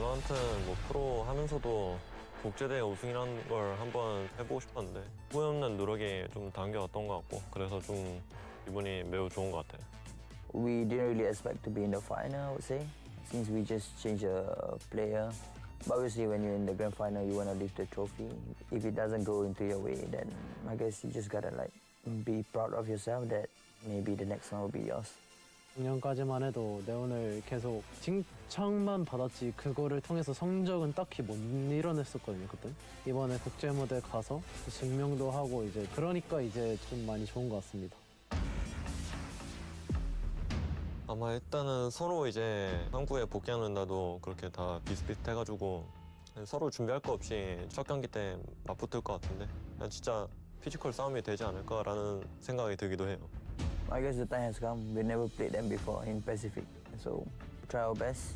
저한테는 뭐 프로 하면서도 국제대회 우승이라는 걸 한번 해보고 싶었는데 후회 없는 노력이 좀 담겨왔던 것 같고 그래서 좀 기분이 매우 좋은 것 같아요. We didn't really expect to be in the final, I would say, since we just changed a player. But obviously, when you're in the grand final, you want to lift the trophy. If it doesn't go into your way, then I guess you just gotta like be proud of yourself that maybe the next one will be yours. 작년까지만 해도 내온을 계속 칭찬만 받았지 그거를 통해서 성적은 딱히 못 이뤄냈었거든요 그때. 이번에 국제 무대 가서 증명도 하고 이제 그러니까 이제 좀 많이 좋은 것 같습니다. 아마 일단은 서로 이제 한국에 복귀하는 날도 그렇게 다 비슷비슷해가지고 서로 준비할 거 없이 첫 경기 때 맞붙을 것 같은데 그냥 진짜 피지컬 싸움이 되지 않을까라는 생각이 들기도 해요. I guess the time has come. We never played them before in Pacific, so try our best.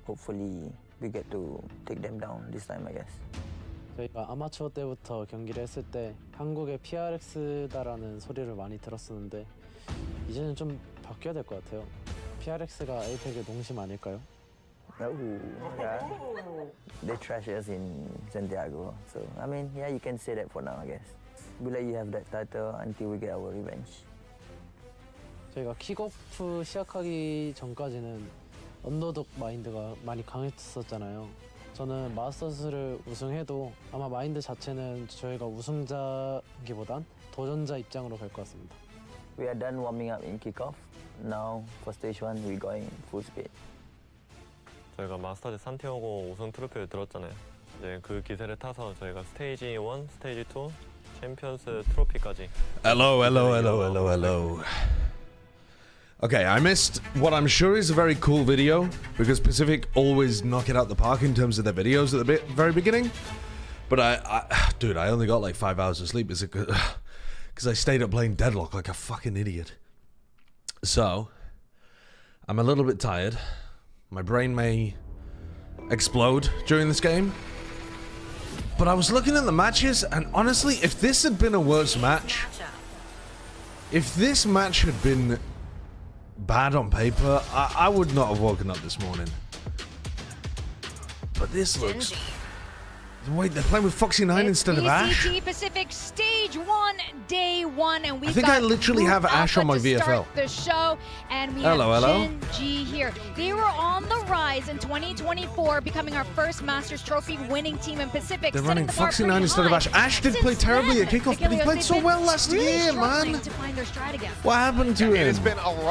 Hopefully, we get to take them down this time, I guess. 저희가 아마추어 때부터 경기를 했을 때 한국의 PRX다라는 소리를 많이 들었었는데 이제는 좀 바뀌어야 될 것 같아요. PRX가 에이펙의 농심 아닐까요? Oh, yeah. They trash us in Santiago, so I mean, yeah, you can say that for now, I guess. We'll let you have that title until we get our revenge. 저희가 킥오프 시작하기 전까지는 언더독 마인드가 많이 강했었잖아요. 저는 마스터스를 우승해도 아마 마인드 자체는 저희가 우승자기보단 도전자 입장으로 갈 것 같습니다. We are done warming up in Kickoff. Now for stage 1, we're going full speed. 저희가 마스터즈 산티아고 우승 트로피를 들었잖아요. 이제 그 기세를 타서 저희가 스테이지 1, 스테이지 2, 챔피언스 트로피까지. Hello. Okay, I missed what I'm sure is a very cool video because Pacific always knock it out the park in terms of their videos at the very beginning. But dude, I only got like 5 hours of sleep. Is it because I stayed up playing Deadlock like a fucking idiot? So, I'm a little bit tired. My brain may explode during this game. But I was looking at the matches, and honestly, if this had been a worse match, if this match had been bad on paper, I would not have woken up this morning. But this looks... Wait, they're playing with Foxy9 instead of Ash? VCT Pacific Stage 1, Day 1, and we I think I literally have Ash on my VFL. The show, and we have Gen.G here. They were on the rise in 2024, becoming our first Masters Trophy winning team in Pacific. They're running Foxy9 instead of Ash. Ash did play terribly at Kickoff, but he played so well last year, man. What happened to him?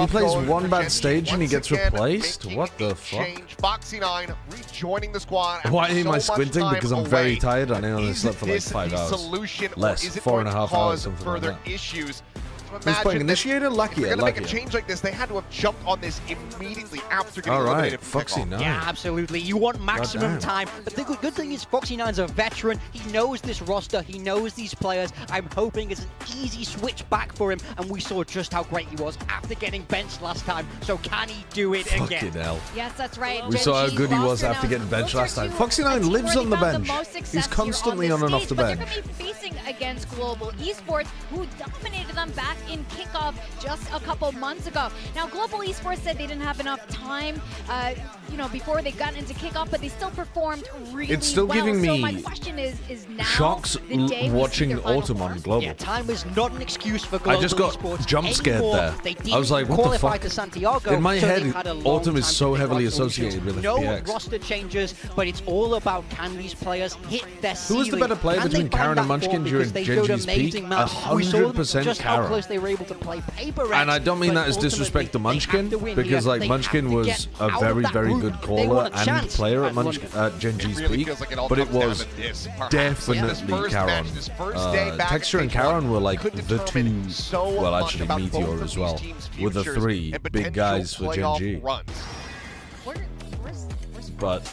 He plays one bad stage and he gets replaced? What the fuck? Foxy9 rejoining the squad. Why am I squinting? Because I'm very tired. I only slept for like 5 hours. Less, 4.5 hours, something like that. Issues. Who's playing Initiator? Lucky. They're going to make a change like this. They had to have jumped on this immediately after getting eliminated from Foxy9. Yeah, absolutely. You want maximum time. But the good thing is Foxy9's a veteran. He knows this roster. He knows these players. I'm hoping it's an easy switch back for him. And we saw just how great he was after getting benched last time. So can he do it again? Fucking hell. Yes, that's right. We saw how good he was after getting benched last time. Foxy9 lives on the bench. He's constantly on and off the bench. But they're going to be facing against Global Esports, who dominated them back in Kickoff just a couple months ago. Now, Global Esports said they didn't have enough time, before they got into Kickoff, but they still performed really It's still well. giving me so my question is now shocks the day watching Autumn on Global. Yeah, time is not an excuse for Global I just got Esports jump scared anymore. there. They I was like, what the fuck? to Santiago, In my so head, they've had a long Autumn is time so to pick heavily out solutions. associated with No FPX. roster changes, but it's all about can these players hit their ceiling. Who was the better player Can between they find Karen and that Munchkin form? during Because they showed Gen.G's peak? amazing matches. We saw them 100% just how Karen. close they were able to play paper. And I don't mean that as disrespect to Munchkin, because like Munchkin was a very, very good caller and player at Gen.G's peak, but it was definitely Karen. Texture and Karen were like the two, well actually Meteor as well, were the three big guys for Gen.G. But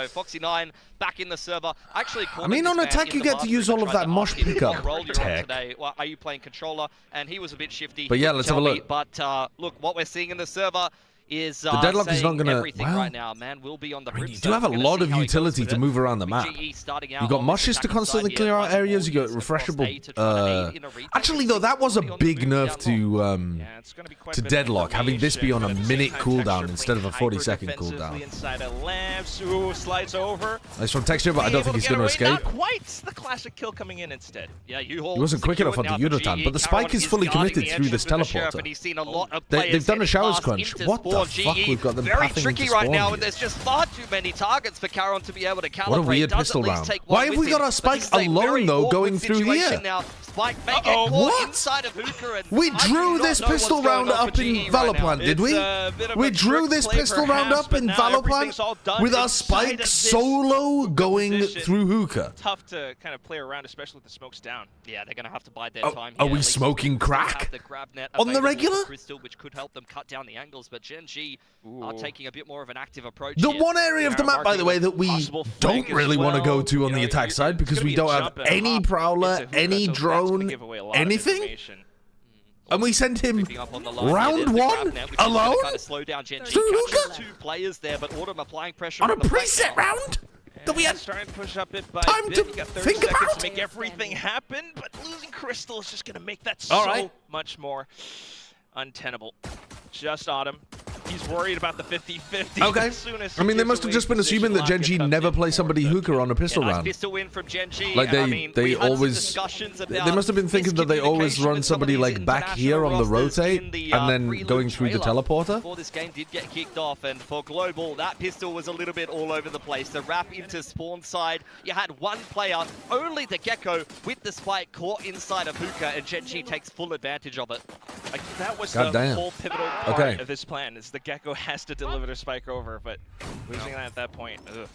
So Foxy9 back in the server. Actually, I mean, on attack, you get to use all of that mosh pickup role you're on tech. today. Well, are you playing controller? And he was a bit shifty. But He yeah, wouldn't let's have a tell me, look. But look, what we're seeing in the server is The deadlock is not gonna. everything Well, right now. Man will be on the I mean, you brimstone. do have a We're gonna lot see of how he goes utility with to it. move around the map. GE starting out You got on this Moshes to attacking constantly side clear here. out areas. You got Warriors across refreshable. A to try and aid in a retake. Actually, though, that was a Already on the big move nerf down low. Yeah, it's going to be quite to a bit of deadlock, having this be on a information, but at the minute same time, cooldown Texture instead of a playing 40-second hyper-defensively cooldown. Inside a lamps. Ooh, slides over. Nice from Texture, but I don't think he's going to escape. Not quite. The classic kill coming in instead. Yeah, He wasn't quick enough on the Yudotan, but the spike is fully committed through this teleporter. They've done a showers crunch. What the fuck? We've got them very pathing tricky into right spawn now, here. and there's just far too many targets for Caron to be able to calibrate. What a weird Does pistol at least round. take one Why have with we got him, our but spike this is a alone, very though, awkward going through situation here? Now. Spike may get caught What? inside of Hooker, and We I do drew not this know what's pistol going round on up for in GE right now. Valorplant, did we? It's a bit of We a drew trick this play pistol round perhaps, up but in now everything's all Valorplant done with our inside spike of this solo going position. through Hookah. Tough to kind of play around, especially with the smokes down. Yeah, they're going to have to bide their Oh, time are here. we At least smoking they still have crack? the grab net On the available for regular? Crystal, which could help them cut down the angles, but Gen.G are taking a bit more of an active approach The here. one area of the map, by the way, that we Possible don't flank as really want to go well. to on the attack It's side because gonna we be a don't have jump and a any hop prowler, into Hookah, any so that's drone, gonna give away a lot of anything. information. And we sent him Creeping up on the line here. round There's the one grab net, which is gonna alone kind of slow down Gen.G. through Catches Hookah? two players there, but Autumn applying pressure on a the flank preset now. round that we had. Starting to push up it by time bit. to You got 30 think seconds about. to make everything happen, but losing Crystal is just going to make that All so right. much more untenable. Just Autumn. He's worried about the 50-50. Okay. As soon as I mean, he they gives must have away just been position, assuming that Lakia Gen.G comes never in plays for somebody the Hookah on a pistol Nice round. pistol win from Gen.G. Like and I they mean, they we had some always discussions they about must have been thinking that they always miscommunication run with some of somebody these like back here on the international rosters rotate in the, and then prelude going through the trailer teleporter. Before this game did get kicked off, and for Global, that pistol was a little bit all over the place. The wrap into spawn side, you had one player, only the Gecko, with the spike caught inside of Hookah, and Gen.G takes full advantage of it. Like, that was God the damn. whole pivotal part Okay. of this plan, is the Gecko has to deliver the spike over, but losing that at that point, ugh.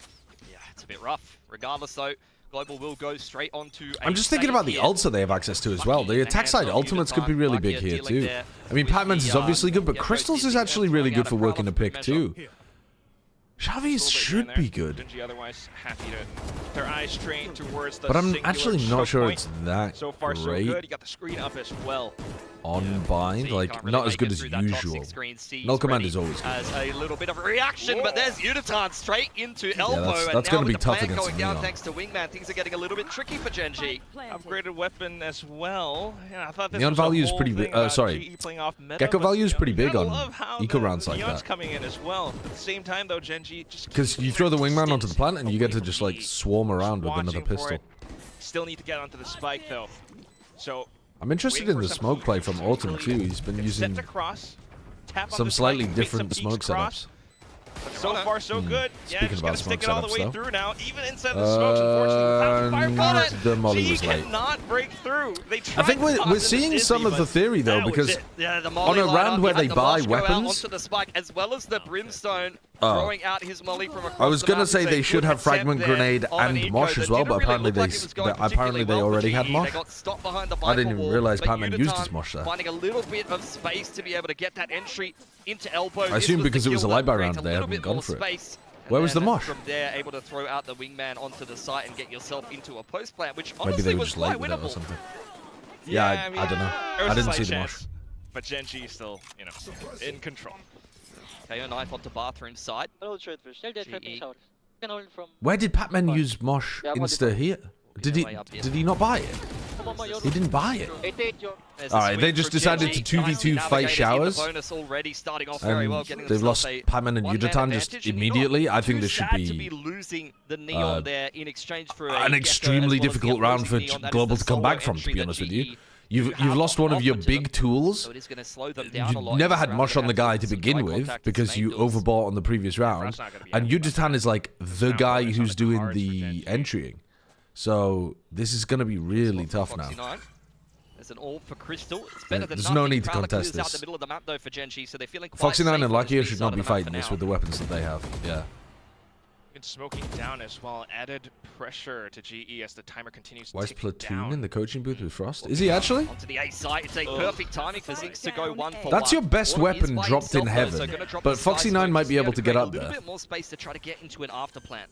Yeah, it's a bit rough. Regardless, though, Global will go straight onto I'm just thinking about the ults that they have access to as well. The attack side ultimates could be really big here too. I mean, Pac-Man's is obviously good, but Crystal's is actually really good for working a pick too. Xavi's should be good. Gen.G otherwise happy to their eyes trained towards the But I'm singular actually choke not sure point. it's that So far, so great good. You got the screen up as well. on bind, like not as good as usual. Null command is always good. As a little bit of a reaction, but there's Yudotan straight into elbow, that's and gonna now with be the tough plan against going down Neon. thanks to Wingman, things are getting a little bit tricky for Gen.G. Upgraded weapon as well. Yeah, I thought this Neon was a value is whole pretty thing big. about Sorry, GE playing off meta, Gecko but, value is you know, pretty you big gotta on love how eco the rounds like Neon's that. coming in as well. At the same time, though, Gen.G just Because you throw the Wingman onto the plant and you get to just like swarm around with another watching for pistol. it. Still need to get onto the spike though. So I'm interested waiting in for the some smoke play heat, from some Autumn utility. too. He's been Get using set across, tap on some the slightly spike, make different some smoke peeks across. setups. But so far, so good. Yeah, Speaking just about gotta stick smoke it all the setups, way though. through now. Even inside the smokes, unfortunately, without the fire got it. The molly GE was late. cannot break through. They I tried think we're to seeing Dizzy, some of the but theory though, that was because it. Yeah, the on molly a line round up, where you had they the buy Mosh go out weapons, onto the spike, as well as the Brimstone Oh. throwing out his molly from across I was the gonna map. say It's a they should good have fragment attempt there grenade on an and eco Mosh that as well, didn't but really apparently look like they it was going apparently they particularly well for already had GE. Mosh. They got stopped behind the I didn't Viper even wall, realize but Pac-Man used Yudotan his Mosh there. finding a little bit of space to be able to get that entry into elbow. I assume because it was a live buy round, they hadn't hadn't gone for it. Space. Where was the Mosh? From there, able to throw out the Wingman onto the site and get yourself into a post plant, which Maybe honestly they were was just quite late with it or winnable. something. Yeah, I don't know. there was I a didn't slight see the chance, Mosh. But Gen.G still, you know, in control. KO knife onto bathroom side. GE. Where did Pac-Man use Mosh insta here? Did he not buy it? He didn't buy it. There's All a right, swing they just from decided Gen.G. to 2v2 Nicely fight navigated in the showers, bonus already, starting off very well, and getting they've lost themselves a Pac-Man and one-man Yudotan just advantage, and you know, immediately. I think too this should sad to be losing the Neon there in exchange for an extremely difficult round for Global to come back from, to be honest with you. You've lost one of your big tools. So it is going to slow them down a lot. You never in this had round. Mosh They're on the gonna guy have to some begin eye with contact because as you main doors. overbought on the previous round, and Yudotan is like the guy who's doing the entrying. So this is going to be really tough now. There's an orb for Crystal. It's better than There's nothing. no need to Prowler contest clears out this. the middle of the map though for Gen.G, so they're feeling quite Foxy 9 safe and on this Lakia B should side not of be the map fighting for this now. with the weapons that they have. Yeah. And smoking down as well, added pressure to GE as the timer continues Why is ticking Platoon down. in the coaching booth with Frost? Is he actually? Onto the A side, it's a perfect timing for Zinx to go 1-for-1. That's your best Autumn is weapon by dropped in himself, though, so heaven, gonna drop but the side Foxy 9 smoke might be to able to get create up a little there. bit more space to try to get into an after plant.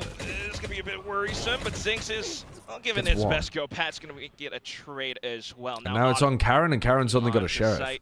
is going to be a bit worrisome, but Zinx is giving It's its one. best go. Pat's going to get a trade as well. Now it's on Karen, and Karen's only got a sheriff. Site.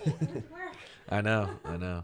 I know, I know.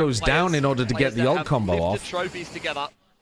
goes down in order to get the ult combo off. Trophies together.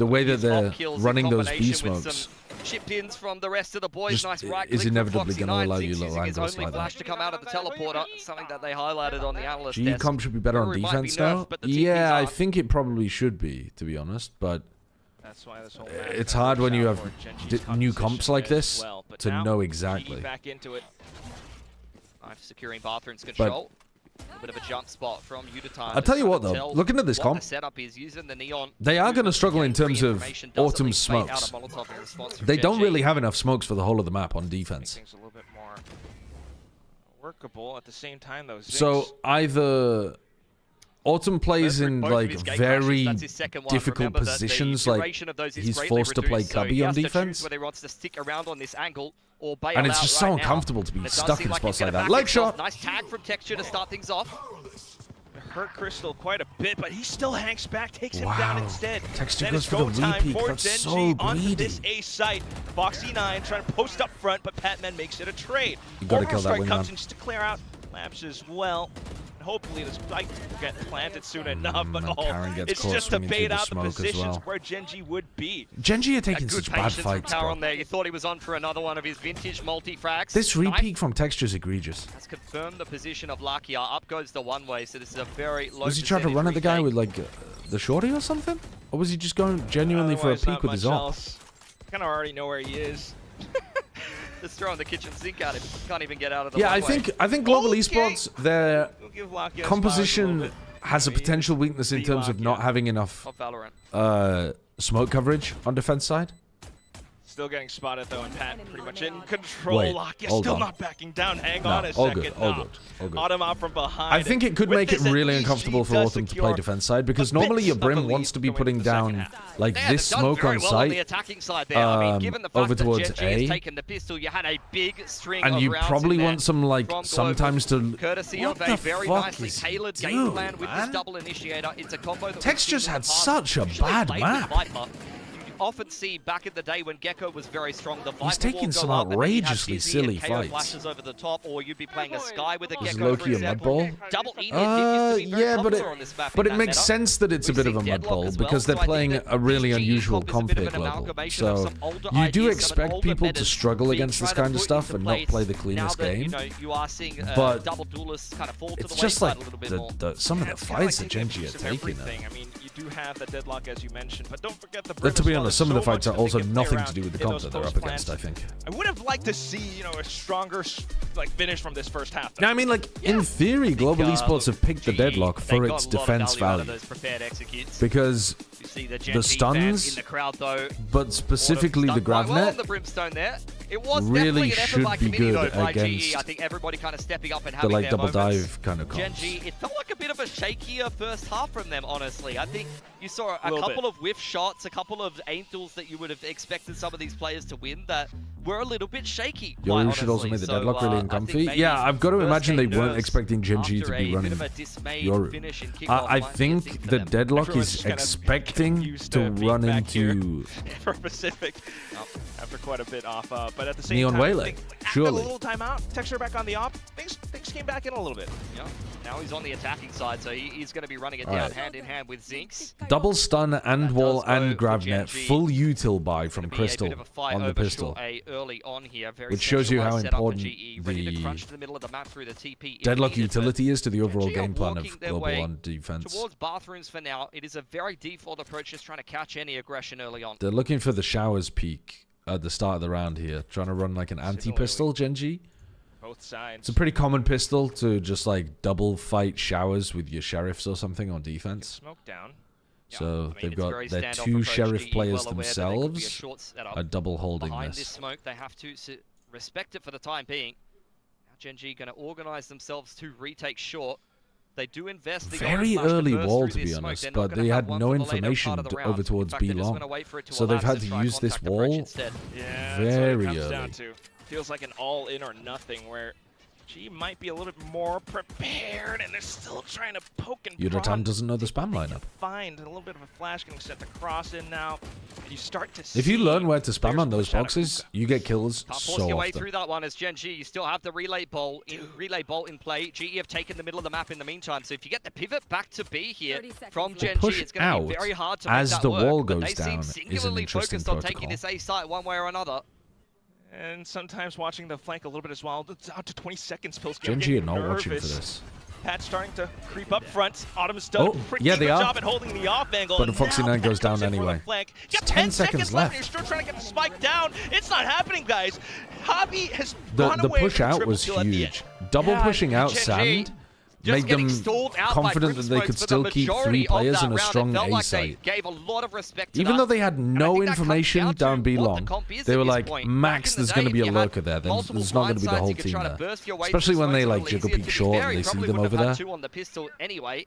The way that His off they're kills in running those combination beast with smokes. some chip ins from the rest of the boys. Just Nice right is click from inevitably Foxy gonna 9. allow you Zinx little using his angles only like flash that. to come out of the teleporter, something that they highlighted on the analyst G desk. comp should be better on Rumor it might be defense nerfed, now. but the TPs Yeah, I are. think it probably should be, to be honest. But That's why this whole it's hard when you have new comps like this to know exactly. Back into it. Knife securing Bathroom's control. A bit of a jump spot from Utatime. I'll tell you what, though, looking at this comp, The setup is using the neon. they are going to struggle in terms of autumn smokes. They don't really have enough smokes for the whole of the map on defense. Things a little bit more workable at the same time, though. So either Autumn plays in like very difficult positions, like he's forced to play cubby on defense, Whether he wants to stick around on this angle or bail and it's out just so right now. uncomfortable to be It does stuck seem in like spots he's like gonna that. back Leg himself. shot. Nice tag from Texture to start things off. Hurt Crystal quite a bit, but he still hangs back, takes him Wow. down instead. Texture Then goes it's for the go time repeat. for That's Gen.G so onto greedy. this A site. Foxy 9 trying to post up front, but Patman makes it a trade. You gotta kill that Overstrike comes wingman. in just to clear out Labs as well. And hopefully the spike will get planted soon enough, but and Karen gets it's caught just to swinging through bait the out the smoke as positions well. where Gen.G would be. Gen.G are taking Good such bad patience from fights, Power bro. on there. You thought he was on for another one of his vintage multi-frags. This Nice. repeat from Texture is egregious. Has confirmed the position of Lakia. Up goes the one-way, so this is a very low Was he trying to run at the guy with like the shorty or something? Or was he just going genuinely for a Otherwise, peek not with his much op? else. Kind of already know where he is. Just throwing the kitchen sink at him. Can't even get out of the Yeah, one-way. I think Global Okay. Esports, their We'll give Lakia his flowers a little composition bit. has a potential weakness in terms of not having enough Of Valorant. smoke coverage on defense side. Still getting spotted though, and Pat pretty much in control. Wait, Lakia hold still on. not backing down. Hang No, on a all second. good, all No. good, all good. Autumn out from behind. I think it could With make it this, at really least uncomfortable she for does Autumn to play secure defense side because a bit normally your of a Brim lead wants to be going putting into the second down half. like They this have done smoke very on well on the site, attacking side there. I mean, given the fact over that towards Gen.G has A. taken the pistol, you had a big string and of you rounds probably in there want some like from sometimes Global. to. Courtesy What of the a very fuck nicely is tailored he game doing, plan with this man? double initiator. It's a combo that Tex we've just seen in had the past. such a Usually bad played with map. Viper. You often see back in the day when Gecko was very strong, the Viper He's taking will some go up and then you'd have outrageously Dizzy and silly KO fights. flashes over the top, or you'd be playing a Sky with a Is Gecko, Loki for a example. mudball? Double E used to be very Yeah, but popular on this map but in it that makes meta. sense that it's a We've bit of a seen mud Deadlock bowl as well, because they're so I think playing that a really this GE unusual comp is a comp bit of here, an Global. amalgamation of So some older you do ideas, some expect older people to metas struggle being against this tried to kind of put stuff into and not place play the now cleanest that, game. You know, you are seeing But double duelists kind of fall to It's the just wayside like a little bit more. some of the It's kinda fights like that taking a Gen.G are piece of taking. everything. I mean, you do have the Deadlock as you mentioned, but don't forget the But Brim to as be well. honest, There's some of the so fights much are that they also can play nothing to around do with the in comp those that they're close up against, I plans. think. I would have liked to see, a stronger finish from this first half. Now, I mean, like, in theory, Global Esports have picked the Deadlock for its defense value. Because the stuns, in the crowd, though, but specifically the Well on Gravnet, the Brimstone there. It was really definitely an effort should by be committee, good though, by against GE. I think everybody kind of stepping up and the having like their double moments. dive kind of comps. Gen.G, it felt like a bit of a shakier first half from them, honestly. I think you saw a Little couple of whiff shots, a couple of angels that you would have expected some of these players to win that were a little bit shaky. Yoru should also make the Deadlock really uncomfy. Yeah, I've got to imagine they weren't expecting Gen.G to be running Yoru. I think the Deadlock Everyone's is just kinda expecting used to to being run back here. into for Pacific after quite a bit off, but at the same Neon time, Waylay, I think after surely. a little timeout, Texture back on the op, things came back in a little bit. Yeah. Now he's on the attacking side, so he's going to be running it All down right. hand in hand with Zinx. double stun and That wall does go and for Gravnet, Gen.G. full util buy from Be a Crystal bit of a fight on the over pistol. Short A early on here. Very Which shows you how centralized setup for important GE, ready to the crunch to the middle of the map through the TP Deadlock immediate, but utility is to the overall Gen.G are game plan walking of their Global way on defense. towards bathrooms for now. It is a very default approach, just trying to catch any aggression early on. They're looking for the showers peak at the start of the round here, trying to run like an anti-pistol, Gen.G. Both sides. It's a pretty common pistol to just like double fight showers with your sheriffs or something on defense. Smoke down. So I mean, they've it's a got very their standoff two approach. sheriff GE players well aware that they could be a themselves short setup are double holding behind this this. smoke. They have to respect it for the time being. Now Gen.G going to organize themselves to retake short. They do invest the Very Flash to early burst wall, through to be this smoke. honest, They're not but gonna they have had one no for the later information part of the round. over towards In fact, B they're just long. gonna wait for it to So they've elapse had and to try use this contact approach wall instead. Yeah, very that's what it comes early. down to. Feels like an all-in or nothing where G might be a little bit more prepared, and they're still trying to poke and Yudotan prod. doesn't know the spam lineup. Find a little bit of a flash getting sent across in now. You start to see If you learn where to spam on those push out of boxes, Hookah. you get kills Can't so force your way often. through that one as Gen.G. You still have the relay bolt in play. GE have taken the middle of the map in the meantime. So if you get the pivot back to B here from Gen.G, Push it's going to be out very hard to make as that the work. wall But goes they down seem is an singularly interesting focused on protocol. taking this A site one way or another. And sometimes watching the flank a little bit as well. It's out to 20 seconds. Pills Gen.G are not watching for nervous. this. Pat's starting to creep up front. Autumn's done Oh, a pretty yeah, good they are. job at holding the off angle. But the and Foxy now 9 goes Pat down comes in for the anyway. flank. You It's got 10 seconds left. And left. you're still trying to get the spike down. It's not happening, guys. Hobby has The gone away push from out triple was kill at the huge. end. Double Yeah, pushing out Gen.G Sand just made getting them stalled out confident by that they could Grimsmokes for still the keep majority 3 players of in a that round. strong It felt A like they site. gave a lot of respect to Even that. though they had And I no think that comes information down to down B what the long, comp is they at were this like, point. max, Back in the there's going to day, be a you had lurker there. multiple There's not going to be the blindsides whole you could team try to there. burst your way Especially through when they smokes, like a little jiggle easier, peek to be short fair. and He they see probably them would have over had there. 2 on the pistol anyway.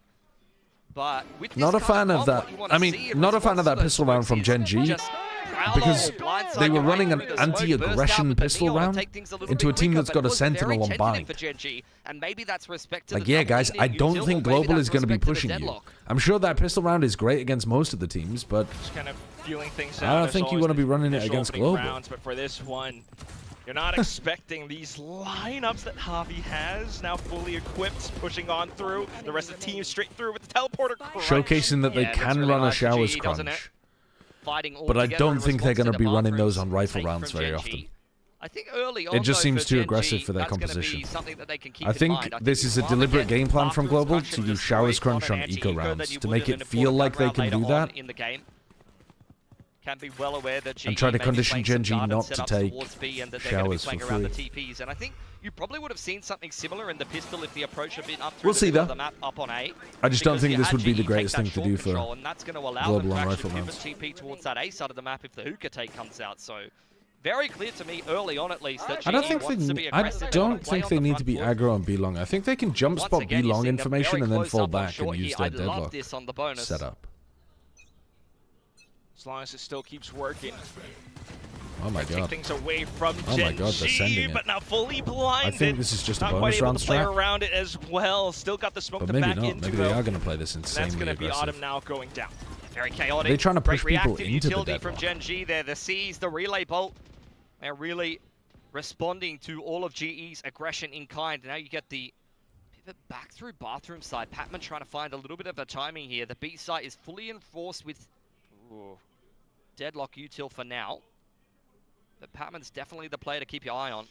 But with Not a this kind fan of comp, that. what you wanna I see mean, in not a fan of response that to those pistol round from smokes is Gen.G. just growler because or blindside they were your way running an through the smoke, burst out anti-aggression with the pistol neon and round take things a little into a bit team quicker, that's but got it a was very sentinel on tentative bind. for Gen.G, and maybe that's respect to Like, the yeah, double guys, unit I util, don't or think maybe Global that's is going to be respect the pushing you. deadlock. I'm sure that pistol round is great against most of the teams, but Just kind of feeling things I out. don't as think you always wanna the be running it initial against opening Global. rounds, but for this one, you're not expecting these lineups that Javi has, now fully equipped, pushing on through. The rest of the team straight through with the teleporter crunch. showcasing that they Yeah, it looks can really run a nice for showers GE, doesn't crunch. it? Fighting all But I together don't in think they're response to going to be the running those bathrooms on rifle take rounds from very Gen.G. often. I think early on, It just though, seems for too Gen.G, aggressive for their that's gonna composition. be something that they can keep I in think mind. this is a you'd rather deliberate get game plan from bathrooms Global crunch to and use just showers wait crunch an on eco anti-eco than rounds you to would make in it an feel important like they round can later do on that. in the game. Can be well aware that GE And try to may be condition playing some Gen.G garden not to setups take towards B and that they're going to be showers for playing around the free. TPs. And I think you probably would have seen something similar in the pistol if the approach had been up through We'll the see, middle of though. the map up on A. I just don't Because think you this had would be the GE greatest take thing that to do short control, for and that's going to allow Global them to on actually rifle pivot rounds. TP towards that A side of the map if the hookah take comes out. So very clear to me early on at least that I don't GE think wants to be they. I aggressive. don't play think on they the need front to be foot. aggro on B long. I think they can jump Once spot again, B you're long seeing them information very and then close fall up on back short and here. use their I love deadlock this on the bonus. setup. As long as it still keeps working. Oh my Take god. things away from Oh my God, they're Gen.G, sending it. but now fully blinded. I think this is just a not quite bonus able round to play strat. around it as well. Still got the smoke But to maybe back not. into Maybe they though. are going to play this And that's insanely going to be aggressive. Autumn now going down. Very chaotic. Are they trying to Great push people reactive into the utility from deadlock? Gen.G there. The C's, the relay bolt. They're really responding to all of GE's aggression in kind. Now you get the pivot back through bathroom side. Patman trying to find a little bit of a timing here. The B site is fully enforced with deadlock util for now. But Patman's definitely the player to keep your eye on.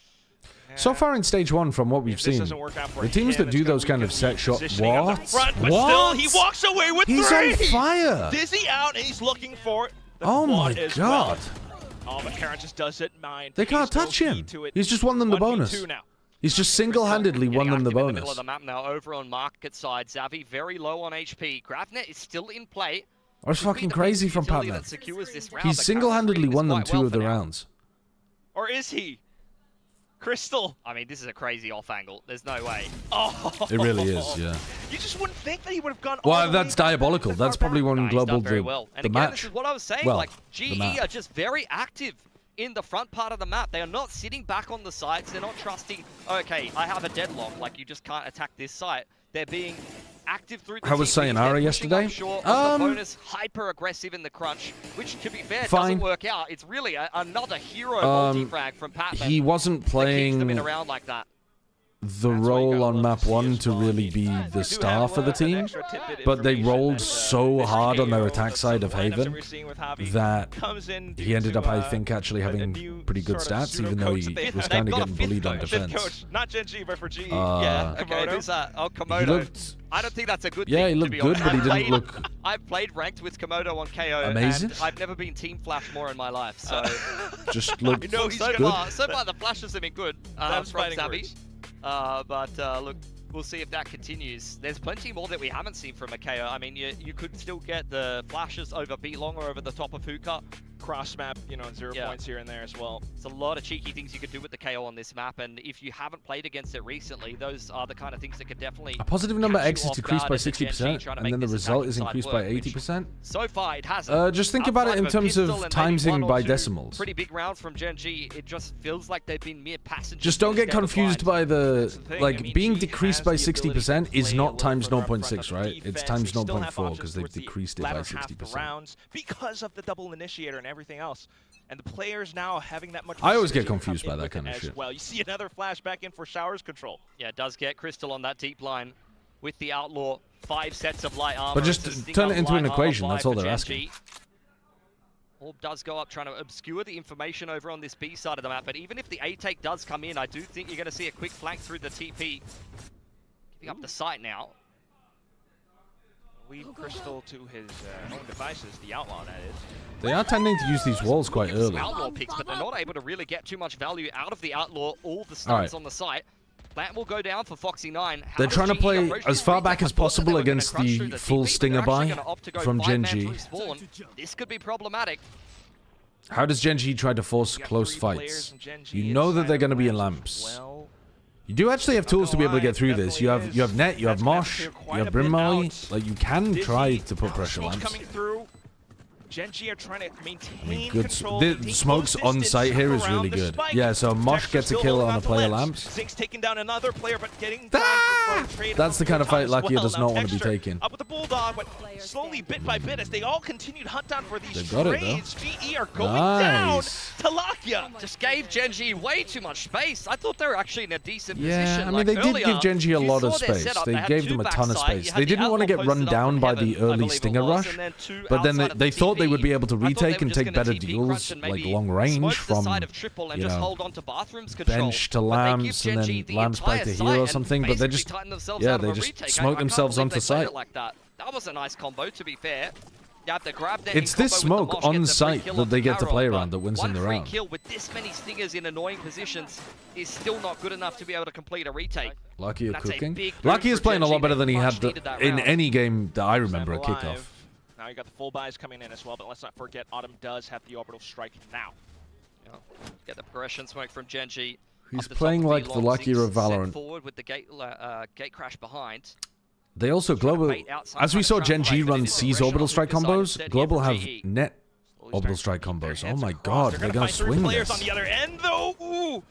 So far in stage 1, from what we've If this seen, doesn't work out for the teams him, that do it's gonna those kind of weaken set the shot. positioning of the What? front, but What? still, he walks away with He's three. on fire. Dizzy out, and he's looking for the Oh my quad as god. well. Oh, but Karen just doesn't mind. They can't Pays no touch him. heed to it. He's just won them the 1v2 bonus. now. He's just single-handedly won them the Getting active in the middle bonus. of the map now over on market side. Xavi very low on HP. Gravnet is still in play. That's Could be fucking the crazy best from utility Patman. that secures this round. He's The single-handedly counter won them screen is 2 quite of the well for now. rounds. Or is he? Crystal. I mean, this is a crazy off angle. There's no way. Oh. It really is, yeah. You just wouldn't think that he would have gone all Well, the that's way diabolical. That's probably No, won he's Global done very well. And the again, match. this is what I was saying. Well, like, the GE map. are just very active in the front part of the map. They are not sitting back on the sides. They're not trusting, okay, I have a deadlock. Like, you just can't attack this site. They're being active through the How was TPs. Sayonara They're pushing yesterday? up short on the Um, bonus, hyper aggressive in the crunch, which, to be fair, Fine. doesn't work out. It's really another hero multi-frag from Patman. He wasn't that keeps them playing in a round like that. the That's why you role gotta on love map to see 1 us to well. really be We do the have, star for the an team, extra tidbit but they information rolled that, so this hard on their KO, attack that side of some lineups that Haven we're seeing with Javi that comes in he due ended to, up, I think, actually a having new pretty good sort of stats, even though pseudo-coach he that they was have. kind They've of got a getting fifth bullied on coach. Fifth defense. coach, not Gen.G, but for G. Yeah, okay, Komodo. who's that? Oh, He Komodo. looked I don't think that's a good Yeah, thing, he to looked be good, honest. but he I've didn't played- look I've played ranked with Komodo on KO, amazing. and I've never been Team Flash more in my life, so... just looked know he's so good. far, the flashes have been good That's from fighting Xavi. words. But look, we'll see if that continues. There's plenty more that we haven't seen from a KO. I mean, you could still get the flashes over B long or over the top of Hookah. cross map, you know, 0 points here and there as well. There's a lot of cheeky things you could do with the KO on this map, and if you haven't played against it recently, those are the kind of things that could definitely. A positive number catch you X is off decreased guard by as the Gen.G 60%, trying to and make then the this result attack is side increased work, by which 80%. So far, it hasn't. Just think about it in Outside of a terms of pistol and maybe timesing one or by two decimals. Pretty big rounds from Gen.G. It just feels like they've been mere passengers. Just don't get down the confused line. by the, thing. like, I mean, being G decreased has by the ability to 60% is play a not little times further up front 0.6, of the right? It's defense. times They still have 0.4 options because they've towards the decreased it by latter half of the 60%. rounds because of the double initiator and everything else. And the players now having that much. I always get precision confused come by in that with kind it of as shit. Well, you see another flashback in for Showers control. Yeah, it does get Crystal on that deep line with the Outlaw. 5 sets of light armor. But just It's a sting turn up it into an light armor equation, buy that's all for they're Gen.G. asking. Orb does go up trying to obscure the information over on this B side of the map, but even if the A take does come in, I do think you're going to see a quick flank through the TP. Giving up the site now. Lead Crystal to his own devices, the Outlaw that is. They are tending to use these walls quite early. Outlaw picks, but they're not able to really get too much value out of the Outlaw. All the stuns Alright. on the site. Plant will go down for Foxy9. They're trying to play as far back as possible against the full stinger buy from Gen.G. This could be problematic. How does Gen.G try to force close fights? You know that they're going to be in lamps. You do actually have tools to be able to get through this. You have Net, you have Mosh, you have Brimali. Like, you can try to put pressure lamps. Coming through. Gen.G are trying to maintain Good. control. The smokes on site here is really good. Yeah, so Mosh gets a kill on the player lamps. Zink's taking down another player, but getting That's the kind of fight Lakia does not want to be taking. Up with the Bulldog, but slowly, bit by bit, as they all continue to hunt down for these They got it, trades, GE are going Nice. down to Lakia. Just gave Gen.G way too much space. I thought they were actually in a decent Yeah, position. I mean, like they did earlier, give Gen.G a you lot of saw their space. setup. They had gave two them a ton of backside. space. You They had the didn't want to Outlaw get run posted up down from by heaven, the I early believe it stinger was, rush, and then two but then outside of they the thought they TP. would be able to I thought they retake were and just take gonna better TP deals, crunch and like maybe long range smoke the from, side of triple and you just know, hold on to bathrooms control. bench to But they give lamps and Gen.G then the lamps back entire to site heal or and something, but they basically just, tightened themselves yeah, out of they a just retake. smoked I themselves can't believe onto they played site. it like that. That was a nice combo, to be fair. You have to grab that It's in this combo with the smoke Mosh, on gets a free site kill that on they get to Carol, play but around that wins them the one free round. kill with this many stingers in annoying positions is still not good enough to be able to complete a retake. Lakia That's a cooking. big move Lakia is for playing a Gen.G. lot better than he They had much needed that in round. any game that I remember at Alive. Kickoff. Now you got the full buys coming in as well, but let's not forget Autumn does have the orbital strike now. Yeah. Get the progression smoke from Gen.G. He's Up the top playing of like the long. Lakia Zink's of set Valorant. forward with the gate crash behind. They also global, as we saw Gen.G run C's orbital strike combos, global have Net orbital strike combos. Oh my god, they're gonna swing players this. on the other end though. Ooh,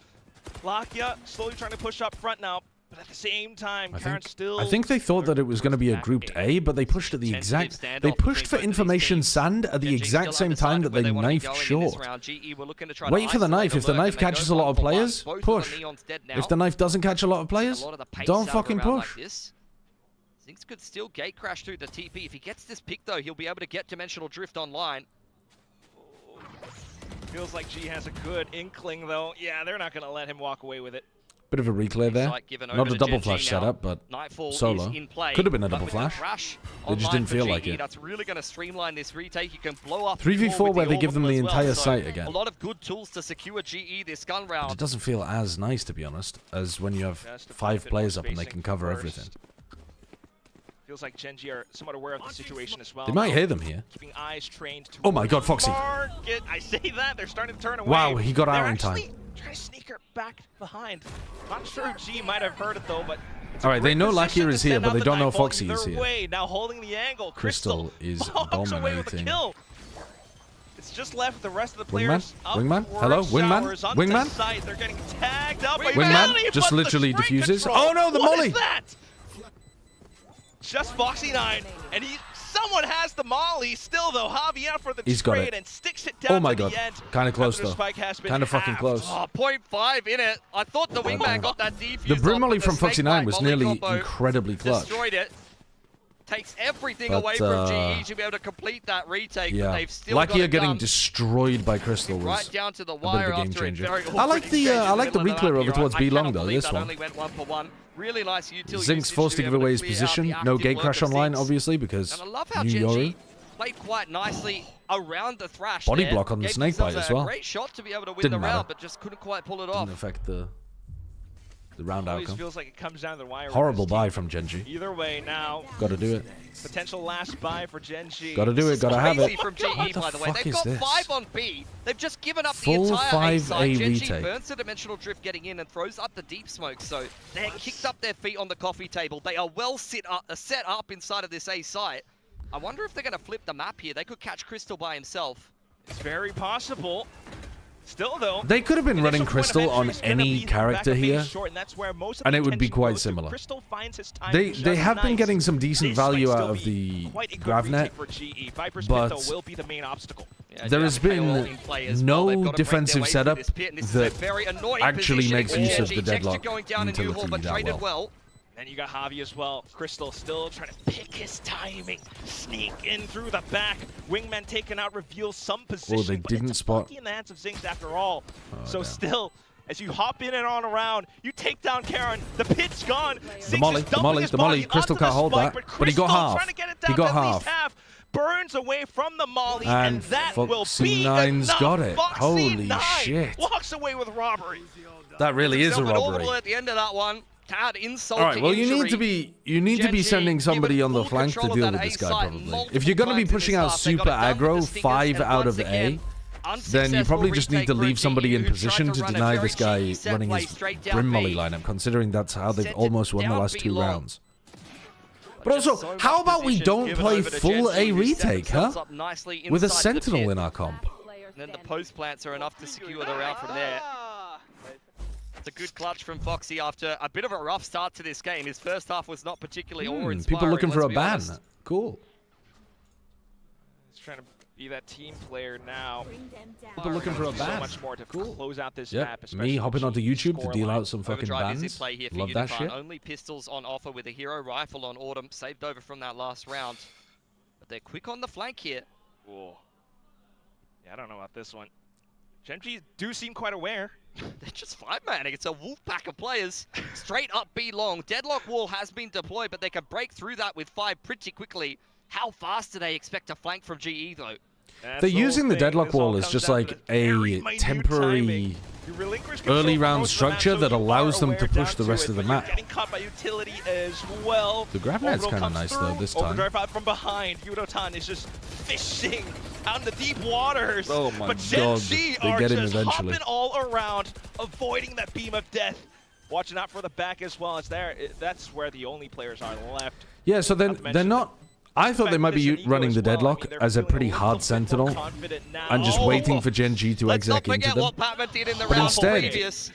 Lakia slowly trying to push up front now, but at the same time, Karen's still. I think they thought that it was going to be a grouped A, but they pushed at the exact. They pushed for information sand at the exact same time that they knifed short. Wait for the knife. If the knife catches a lot of players, push. If the knife doesn't catch a lot of players, don't fucking push. Zinx could still gate crash through the TP. If he gets this pick though, he'll be able to get Dimensional Drift online. Feels like G has a good inkling though. Yeah, they're not going to let him walk away with it. Bit of a reclear there. Not a double flash setup, but solo. Could have been a double flash. They just didn't feel like it. That's really going to streamline this retake. You can blow up 3v4 where they give them the entire site again. A lot of good tools to secure GE this gun round. But it doesn't feel as nice, to be honest, as when you have 5 players up and they can cover everything. Feels like Gen.G are somewhat aware of the situation as well. They might hear them here. Keeping eyes trained to Oh my god, Foxy. market. I say that, they're starting to turn away. Wow, he got out in time. Trying to sneak her back behind. Not sure if G might have heard it though, but alright, they know Lakia is here, but they don't know Foxy is here. Way. Now holding the angle. Crystal is walks away with a dominating. kill. It's just left the rest of the players. Wingman? Hello? Wingman? Wingman? Site. They're getting tagged up by Wingman Melanie, just but literally the spray diffuses. control. Oh no, the What molly! is that? Just Foxy9, and someone has the molly. Still though, Javier for the He's got trade it. and sticks it down Oh my to god. the end. Kind of close After the though. spike has been Kind of fucking halved. close. Oh, 0.5 in it. I thought the wingman got that defuse. The Brim off, Molly but from the snake Foxy9 bite was molly nearly combo incredibly clutch. Destroyed it. Takes everything But, away from GE to be able to complete that retake. Yeah, But they've still got Lakia it getting done. destroyed by Crystal was Right down to the a bit wire of a game after a changer. very I like the reclear over towards B long though. This one. Only went 1-for-1. Really nice util Zink's usage forced to be give able away his clear out position. the No active gate work crash of online, Zinx. obviously, because And I love how New Gen.G Yoru. played quite nicely around the thrash. Body there. block on the Gave snake bite themselves as well. A great shot to be able to win Didn't the round, matter. but just couldn't quite pull it off. Didn't affect the the round Always outcome. feels like it comes down to the wire. with Horrible this buy team. from Gen.G. Either way, now Got to do it. potential last buy for Gen.G. Got to do it. Got to have Crazy it. from GE, What the by the way. fuck They've is got this? 5 on B. They've just given up Full the entire A side. 5A Gen.G retake. burns the dimensional drift getting in and throws up the deep smoke. So they're kicked up their feet on the coffee table. They are well set up inside of this A site. I wonder if they're going to flip the map here. They could catch Crystal by himself. It's very possible. Still, though, They could have been running initial point of Crystal entry on is gonna any be character back up here, short, and that's where most of and the it would be attention quite goes to. similar. Crystal finds his time They just have been nice. getting some decent This might value still out of be the quite a good grav net, retake for GE. Viper's but pit, though, will be the main obstacle. Yeah, there you has have KO been in play as well. They've no got to break their defensive way through setup this pit, and this is a that very annoying actually positioning makes for use of Gen.G. the Texture deadlock going down in utility Newhall, but that traded well. well. Then you got Javi as well. Crystal still trying to pick his timing, sneak in through the back. Wingman taken out, reveals some position. they but didn't it's spot. funky in the hands of Zinx after all. So damn. still, as you hop in and on around, you take down Karen. The pit's gone. The molly, the molly, the molly. Crystal can't hold that, but he got half. Trying to get it down He got to at least half. half. Burns away from the molly, And that will Foxy be Nine's enough. got it. Foxy Holy Nine shit. walks away with robbery. That really is a Himself an robbery. orbital at the end of that one. Tad insult All right, to well, you need injury. to be Gen.G sending somebody given on the full flank to control of deal that with A this guy, site probably. multiple If you're going to be times in pushing this out half. They got super it done with aggro, the Stingers, 5 and out once of A, again, then you probably just need to unsuccessful leave somebody retake in for GE, who position tried to run a deny very this guy cheeky set running play his straight down Brim Molly B. lineup, considering that's how they've Sent it almost won the down last B 2 long. rounds. But also, how about we don't play full A retake, huh? With a Sentinel in our comp. And then the post plants are enough to secure the round from there. It's a good clutch from Foxy after a bit of a rough start to this game. His first half was not particularly awe-inspiring. People looking for a let's be ban. honest. Cool. He's trying to be that team player now. People looking for a So ban. much more to Cool. close out this Yep, map. me especially hopping onto G YouTube to deal scoreline. out some fucking Overdrive is in bans. play here for Love that Unicorn. shit. Only pistols on offer with a hero rifle on Autumn, saved over from that last round. But they're quick on the flank here. Ooh. Yeah, I don't know about this one. Gen.G do seem quite aware. They're just 5-manning. It's a wolf pack of players. Straight up B long. Deadlock wall has been deployed, but they can break through that with 5 pretty quickly. How fast do they expect a flank from GE, though? That's They're the using whole the thing. deadlock This all wall as comes just down like to very a minute temporary timing. You relinquish control early for round most of the map, structure so that you allows are them aware to push down the to rest it, of the but you're map. getting caught by utility as well. The grav net's Orbital kinda comes nice, though, through. this time. Overdrive out from behind. Yudotan is just fishing out in the deep waters. Oh my but God, Gen.G they are get him just eventually. hopping all around, avoiding that beam of death. Watching out for the back as well. It's there. That's where the only players are left. Yeah, so Not then to they're mention not. I thought they might be Ego running as the well. I deadlock mean, they're as a feeling pretty little hard bit more sentinel confident now. and just Oh! waiting for Gen.G to Let's not exec into forget them. what Batman did in the But round instead, previous.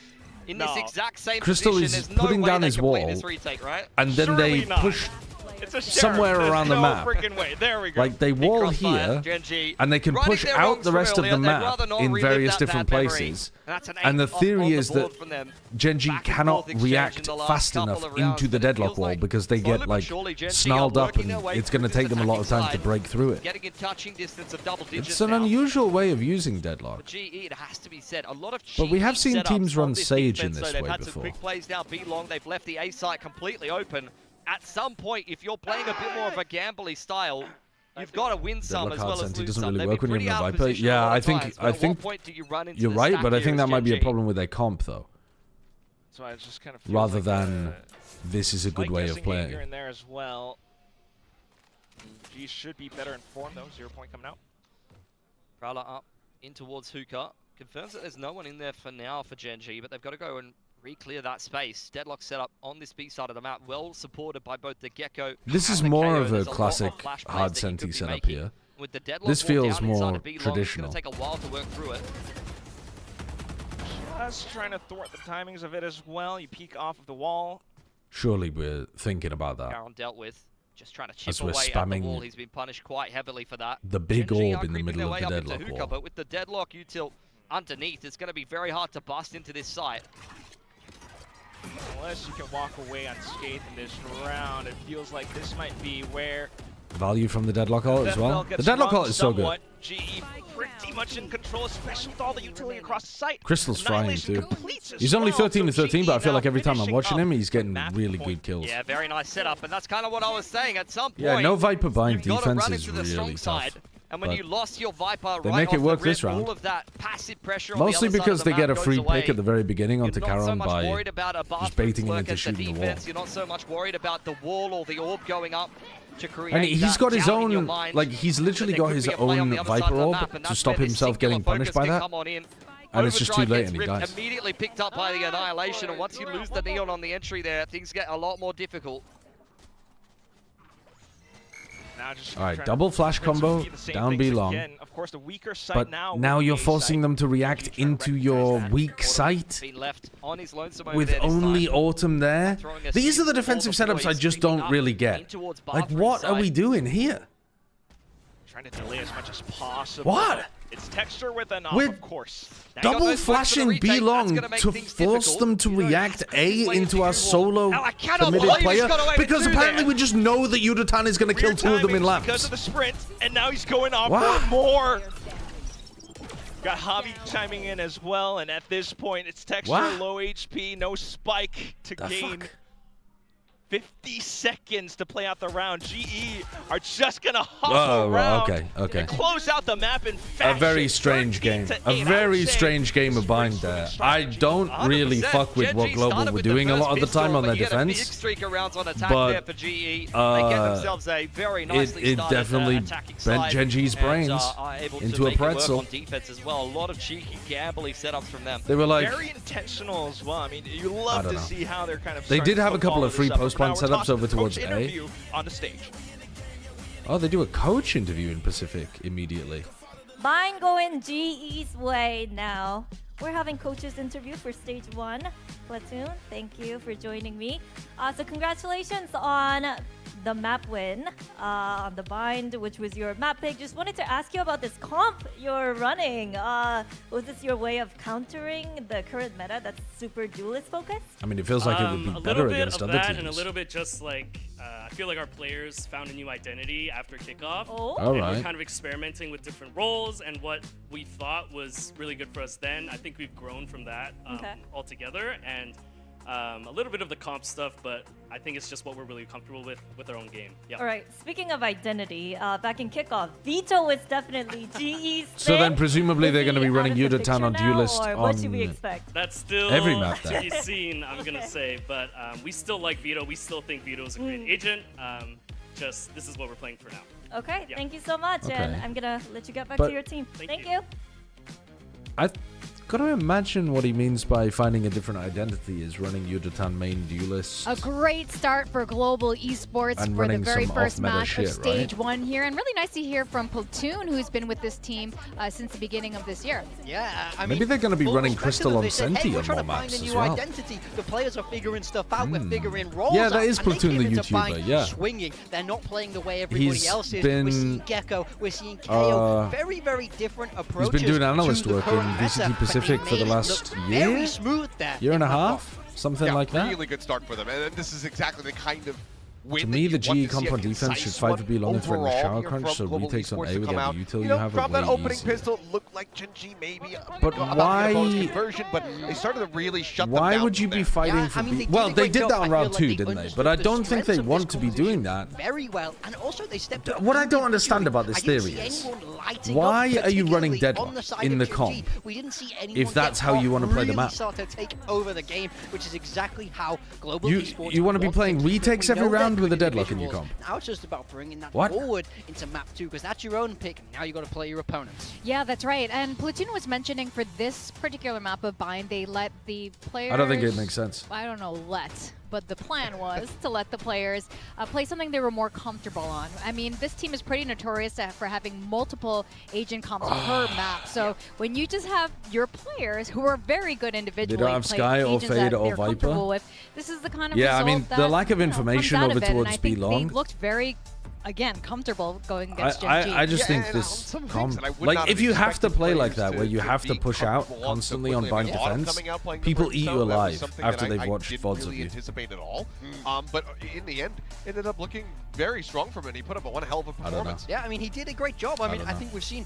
In this No. exact same Crystal position, is there's no putting way down they his can play wall, this retake, right? and then Surely they not. push It's a sheriff. somewhere There's around the no map. freaking way. There we go. Like they Big wall crossfire, here, Gen.G. and they can Righting push their out wrongs the from rest of earlier, the they'd map rather not in relive various that different bad memory. places. And that's an And the 8 theory on the is that board from them. Gen.G Back and cannot forth exchange react in the last fast couple enough of rounds, into the but it deadlock feels wall like because they slowly get but like surely Gen.G are snarled up, working and their way it's going to through take this them a lot of attacking time to side. break through it. Getting in touching distance of double digits It's an now. unusual way of using deadlock. For GE, it has to be said, a lot of But we have cheeky seen setups teams from run this Sage in defense, this so they've way had before. some quick plays down B long. They've left the A site completely open. At some point, if you're playing a bit more of a gambly style, you've got to win some Deadlock as hard well as sense, it lose doesn't some. really They've work been when you pretty have a out of Viper. position a Yeah, lot I of think- times, but I at what think point do you run into You're the right, stack but I here think as that might be a Gen.G? problem with their comp though, So I just kind of feel rather like, than this is a good slight way of guessing playing. here and there as well. G should be better informed though. 0 point coming out. Prowler up in towards Hookah. Confirms that there's no one in there for now for Gen.G, but they've got to go and re-clear that space. Deadlock set up on this B side of the map, well supported by both the Gecko This is and the more KO. of a There's lot classic flash plays hard that you could senti be setup making. here. With the Deadlock This wall feels down inside more of B long, traditional. It's going to take a while to work through it. Just trying to thwart the timings of it as well. You peek off of the wall. Surely we're thinking about that. Aaron dealt with. Just trying to chip As we're away at the spamming wall. He's been punished quite heavily for that. the big Gen.G orb are in the creeping middle their of way the up into deadlock Hookah, wall. but with the Deadlock util underneath, it's going to be very hard to bust into this site. Unless you can walk away unscathed in this round, it feels like this might be where Value from the deadlock ult as well. Deathbell The gets deadlock run ult is so good. somewhat. GE pretty much in control, especially with all the utility across the site. Crystal's frying Annihilation too. completes as He's only well, 13 to so 13, GE but I feel now like every time I'm finishing watching up him, he's getting match really point. good kills. Yeah, very nice setup, and that's kind of what I was saying. At some point, Yeah, no Viper bind you've got to defense run is into the strong really side. tough. And when But you lost your Viper they right make it off work the rip, this round. all of that passive pressure on Mostly the other because side they of the get a map free goes pick away. at the very beginning onto You're not so Karon much by worried about a just baiting him into lurk as the shooting the wall. defense. You're not so much worried about the wall or the orb going up to create And he's that got his doubt in your own, mind like, he's literally that there got could his be a play on own the other side Viper of the orb map, and to that's stop where this himself getting singular punished focus by can that. come on in. And it's just too Overdrive late gets and he ripped, dies. immediately picked up by the Annihilation, and once you lose the Neon on the entry there, things get a lot more difficult. Now just All right, trying double to flash combo, repeat the same down things B long. again. Of course, the weaker side But now now would you're be A forcing side. them to Gen.G react trying to into recognize your that. weak site Been left on his lonesome over with there this only time. Autumn there. Throwing a These are the seed defensive for the setups I boys, just creeping don't up really in get. towards Like, bathroom what are we side. doing here? Trying to delay as much as possible. What? It's texture with an With of course. Now you got double those flanks for the flashing retake, B that's long gonna make to things force difficult. them to react A into our solo Now, I cannot committed believe he's player got away with because two apparently there. we just know that Yudatan is going to kill Weird two of them in timings because laps. of the sprint, and now he's going off What? for more. Got Javi chiming in as well, and at this point, it's texture, What? low HP, no spike to The gain. fuck? 50 seconds to play out the round. GE are just gonna hustle Oh, around okay. and close out the map in A fashion. very strange 13 game. to A 8, I very would say. strange game of Bind there. I don't really 100%. fuck with what Gen.G Global started were with the doing a first lot of the pistol, time on but their you get a big defense. streak of rounds on attack but, there for GE. They get themselves a very nicely it started, definitely attacking bent side Gen.G's and, brains are able into to a make it work pretzel. on defense as well. A lot of cheeky, gambly setups from them. They were like, Very intentional as well. I mean, you I love don't to know. see how they're kind of. They starting did have to a couple follow of free this up. post-plant Now we're setups tossing over the towards coach A. interview on the stage. oh, they do a coach interview in Pacific immediately. Mine going GE's way now. We're having coaches interview for stage 1. Platoon, thank you for joining me. So congratulations on the map win on the Bind, which was your map pick. Just wanted to ask you about this comp you're running. Was this your way of countering the current meta that's super duelist focused? I mean, it feels like it would be A better little bit against of other that, teams. and a little bit just like I feel like our players found a new identity after kickoff. Oh. All and right. we're kind of experimenting with different roles, and what we thought was really good for us then. I think we've grown from that Okay. altogether, and a little bit of the comp stuff, but I think it's just what we're really comfortable with our own game. Yeah. All right, speaking of identity, back in Kickoff, Vito was definitely GE's So then pick. presumably Is they're going to he be running out of the Yudatan on picture now, Duelist or on what should we expect? That's still every map to there. be seen, I'm gonna say, but we still like Vito. We still think Vito is a great agent. Just this is what we're playing for now. Okay, Yeah. thank you so much, and Okay. I'm gonna let you get back But- to your team. Thank Thank you. you. I've got to imagine what he means by finding a different identity is running Yudatan main Duelist. A great start for Global Esports And for the running very some first off-meta match shit, of Stage right? 1 here. And really nice to hear from Platoon, who's been with this team since the beginning of this year. Yeah, I Maybe mean, they're gonna be full running respect Crystal to them. on They said, hey, Senti we're on trying to more find maps a as new well. identity. The players are figuring stuff out. We're figuring roles Yeah, that out, is and they Platoon the came into YouTuber, Bind yeah. swinging. They're not playing the way everybody He's else is. been, We're seeing Gecko. We're seeing KO. Very, very different approaches. He's been doing analyst to the work in current meta, VCT but Pacific he for the made it last look very year? smooth there. Year and a in half? Something Yeah, like that? really good start for them. And this is exactly the kind of win To that me, you the want GE to see, comp a on defense should concise fight one to be long and threaten the overall shower here crunch, from so Global retakes on Esports A to with come the out. util You you know, have from are that way opening easier. pistol, looked like Gen.G maybe But about why- to get a post conversion, but they started to really shut them Why down would you from be there. fighting Yeah, for I mean, B? they Well, did a they great did job. that on I round feel like 2, they didn't they? understood But I the don't think they strengths of want this to be doing that. very well, and also they stepped up. What I don't understand about this I didn't theory see is, anyone lighting why up, are you running particularly Deadlock on the side in of the Gen.G. comp We didn't see anyone if that's get how you off, want to play the really map? start to take over the game, which is exactly how Global You- Esports you wanna be want playing things to be. retakes We every know they're round with a good Deadlock in your individuals. comp. Now it's just about bringing that What? forward into map 2, because that's your own pick. Now you got to play your opponents. Yeah, that's right. And Platoon was mentioning for this particular map of Bind, they let the players... I don't think it makes sense. I don't know, but the plan was to let the players play something they were more comfortable on. I mean, this team is pretty notorious for having multiple agent comps per map. So when you just have your players who are very good individually, have play Sky or agents Fade that or they're Viper. comfortable with, this is the kind of Yeah, I result mean, the that, lack of you know, information comes out over of it. And towards I think B-Long. they looked very, again, comfortable going against Gen.G. I just Yeah, think and this some things comp, that I would like not if have you have to expected play like players that, where you have to be push out comfortable on so constantly on quickly. I bind mean, Autumn defense, coming out playing people the eat you Brimstone, that was alive something after that they've I watched didn't VODs really of you. anticipate at all. But in the end, ended up looking very strong from it. He put up one hell of a I don't know. performance. Yeah, I mean, he did a great job. I mean, don't I know. think we've seen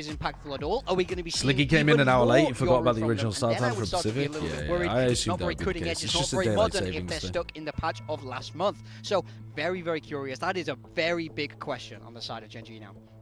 is impactful at all? Are we going to be seeing Sliggy came in even an hour late, more forgot about the Yoru from original them? start And then time I would for start to be a Pacific. little bit Yeah, worried. I It's assumed not that very would be the cutting case. edge. It's It's not just a very daylight modern if savings they're thing. stuck in the patch of last month. So very, very curious. That is a very big question on the side of Gen.G now.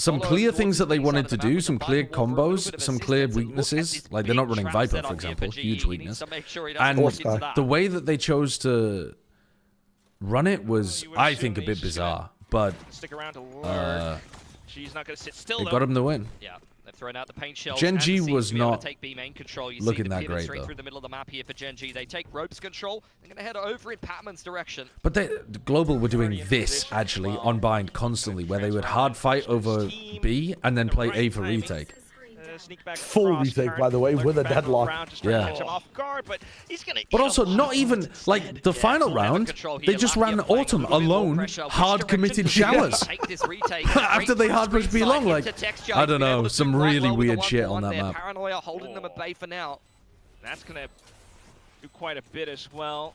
some clear things that they wanted to do, some clear combos, some clear weaknesses. Like they're not running Viper, for example, huge weakness. And the way that they chose to run it was, I think, a bit bizarre. But She's not going to sit still. it got him the win. Yeah. They've thrown out the paint shells. Gen.G was not looking that great, straight though. through the middle of the map here for Gen.G. They take ropes control. They're going to head over in Patman's direction. But the Global were doing this, actually, on bind constantly, where they would hard fight over B and then play A for retake. Full retake, by the way, with a deadlock. Yeah. But But also, not even, like, the final round, they just ran Autumn alone, hard committed showers. After they hard pushed B long, like, I don't know, some really weird shit on that map. Paranoia holding them at bay for now. That's going to do quite a bit as well.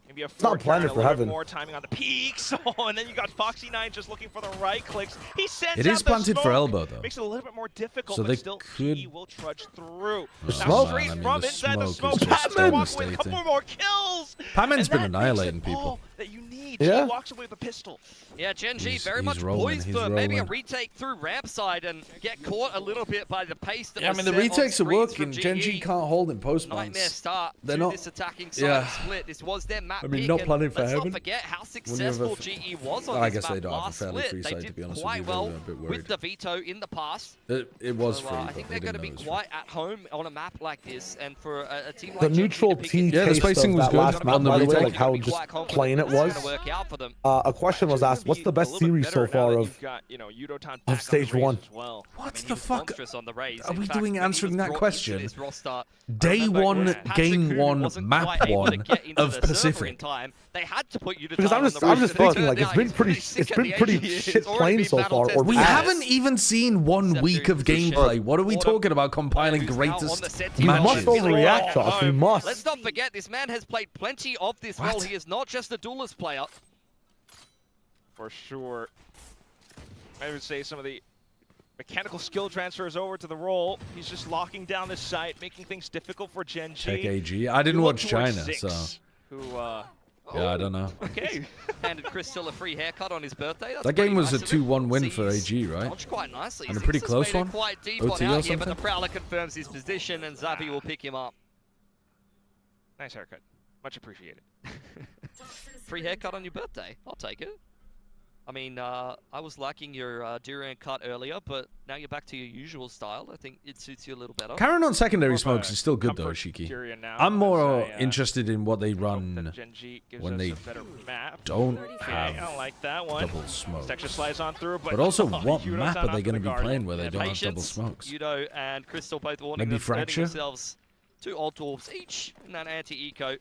Maybe a not planted for heaven. More timing on the peaks. Oh, and then you got Foxy9 just looking for the right clicks. He sends It is out the planted for smoke. elbow, though. Makes it a little bit more difficult, So but they still could... he will trudge through. Oh, Now man, straight I mean, from the inside the smoke smoke. is just Patman walks away with a couple devastating. more kills. Patman's been And that annihilating makes it people. all that you need. Yeah. He walks away with a pistol. Yeah, Gen.G very he's much rolling, poised he's for maybe a rolling. retake through ramp side and get caught a little bit by the pace that Yeah, I was mean, the set on retakes are screens working. from Gen.G can't hold in post Nightmare months. start They're to not- this attacking side yeah. split. This was their map I mean, pick, not and planning for let's heaven. not forget how When you have a successful GE was on I this guess map they don't have a last fairly split. free They side, to did be honest with quite you. well They're a bit with worried. the veto in the past. It was So, free, I but think they they're going didn't to be know it was quite at home on a map like this, and for a team The like neutral Gen.G to pick T it- Yeah, the taste spacing of was that good last map, on the by the way, retake. like how Be just quite confident plain it it's gonna was. work out for them. A question was asked, what's the best series so far of stage one? What the fuck On the raise. are In we fact, doing when he answering was that brought question? into this roster, Day remember, one, Patrick game Kuhn one, wasn't map quite able to one get into of the server in Pacific. time. They had to put you to Because time I'm on just the I'm roof, just and it thinking like turned it's out been he's pretty sick it's at been the pretty 80 years. shit Already playing been so battle far. Or tested. We Yes. haven't even seen 1 week of gameplay. What are we talking about compiling Who's now on greatest the set You team. must matches? overreact, Josh. You must. Let's not forget, this man has played plenty of this role. He is not just a duelist player. For sure. I would say some of the mechanical skill transfers over to the role. He's just locking down this site, making things difficult for Gen.G. Check AG. I didn't You look watch towards China, so Zix, who, yeah, I don't know. okay. Handed Crystal a free haircut on his birthday. That's That game pretty was a nice of him. 2-1 win for Sees AG, right? dodged quite nicely. And a Zix pretty has close made it one? quite deep OT on or out here, but something? the Prowler confirms his position, and Zabi will pick him up. Nice haircut. Much appreciated. Free haircut on your birthday. I'll take it. I mean, I was liking your durian cut earlier, but now you're back to your usual style. I think it suits you a little better. Karen on secondary More of smokes a is still good though, comfort Shiki. Tyrion now, I'm more as I, interested in what they hope that run Gen.G gives when us they a better map. don't Okay, I have like that one. double smokes. Texture slides on through, But also, what Yudo's map on are they after going to the be guard. playing where they Yeah, don't have double Patience, smokes? Yudo and Crystal both warning Maybe them, turning Fracture? themselves 2 old dwarves each in that anti-eco.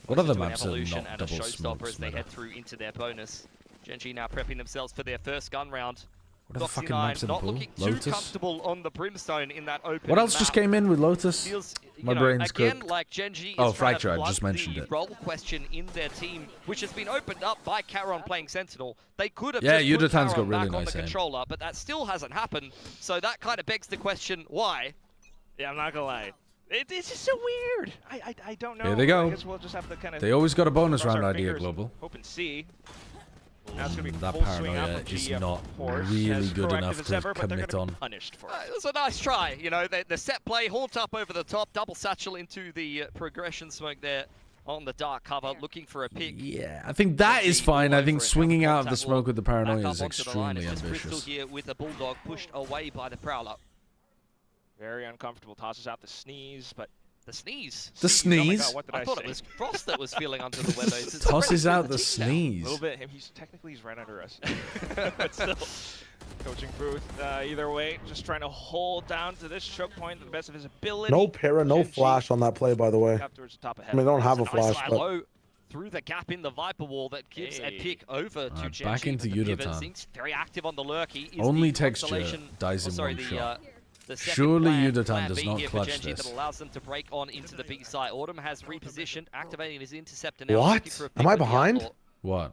What other Into an maps are evolution not and a double showstopper smokes, as they Meta? head through into their bonus. Gen.G now prepping themselves for their first gun round. What are the fucking Foxy9 maps in the not pool? looking too Lotus? comfortable on the Brimstone in that open What else just map. came in with Lotus? Feels, you My know, brain's again, cooked. like Gen.G Oh, is trying Fracture, I to just flood mentioned the it. role question in their team, which has been opened up by Charon playing Sentinel. They could have Yeah, just put Yudotan's got Charon really back on nice the aim. controller, but that still hasn't happened. So that kind of begs the question, why? Yeah, I'm not gonna lie. It's just so weird. I don't know. Here they go. I guess we'll just have to kind of. They always got a bonus cross round our idea, fingers and Global. Hope and see. Now it's gonna be That full swing paranoia out from is GF, not of course, really as good proactive enough as to ever, but they're commit gonna be on. punished for it. It was a nice try. You know, the set play, haunt up over the top, double satchel into the progression smoke there on the dark cover, looking for a pick. Yeah, I think that is fine. I think swinging out of the smoke with the paranoia is extremely Crystal ambitious. here with a bulldog pushed away by the Prowler. Very uncomfortable. Tosses out the sneeze, but the sneeze. The Oh my sneeze? God, what did I I thought say? it was Frost that was feeling under the weather. It's Tosses already out been the team down. sneeze. A little bit. He's right under us. But still, coaching booth. Either way, just trying to hold down to this choke point to the best of his ability. No para, no Gen.G flash on that play, by the way. up towards the top of I mean, they don't have a Nice flash, high but low through the gap in the Viper wall that gives a pick over to Gen.G. back into but the pivot Yudotan. seems very active on the lurk. He is Only the texture constellation- dies in sorry, one the, shot. the second Surely plan, Yudotan plan does B not here for clutch Gen.G this. that allows them to break on into the B side. Autumn has repositioned, activating his interceptor now. What? looking for a pick Am I with the behind? outlaw. What?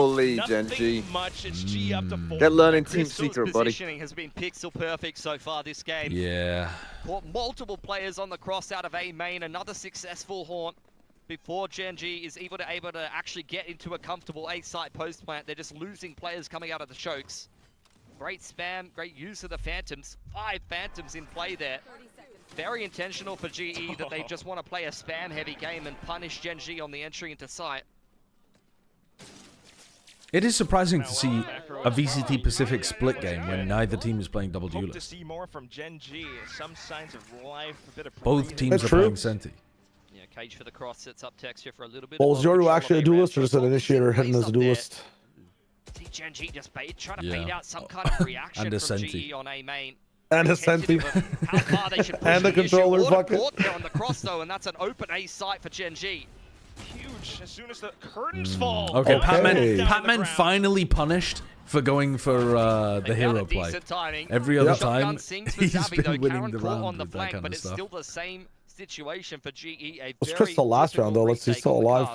Holy, Gen.G. Much. It's G up to 4. Get learning team Crystal's secret, buddy. positioning has been pixel perfect so far this game. Yeah. Caught multiple players on the cross out of A main. Another successful haunt before Gen.G is able to actually get into a comfortable A site post plant. They're just losing players coming out of the chokes. Great spam, great use of the Phantoms. 5 Phantoms in play there. Very intentional for GE that they just want to play a spam heavy game and punish Gen.G on the entry into site. It is surprising to see a VCT Pacific split game when neither team is playing double Hope to duelist. see more from Gen.G. Some signs of life, a bit of Both teams are playing Senti. Yeah, Cage for the cross sets up texture for a little bit. Well, is Yoru actually a duelist or just an initiator hidden as a duelist? See Gen.G just trying to bait out some kind of reaction And a from Senti. GE on A main. And a Senti. How far they should push And the controller bucket. Caught there on the cross though, and that's an open A site for Gen.G. huge. As soon as the curtains fall. Okay, Okay. Patman finally punished for going for the hero play. Every other time, he's been winning the round with that kind but of it's stuff. still the same situation for GE. Was Crystal last round though? Let's see, still alive.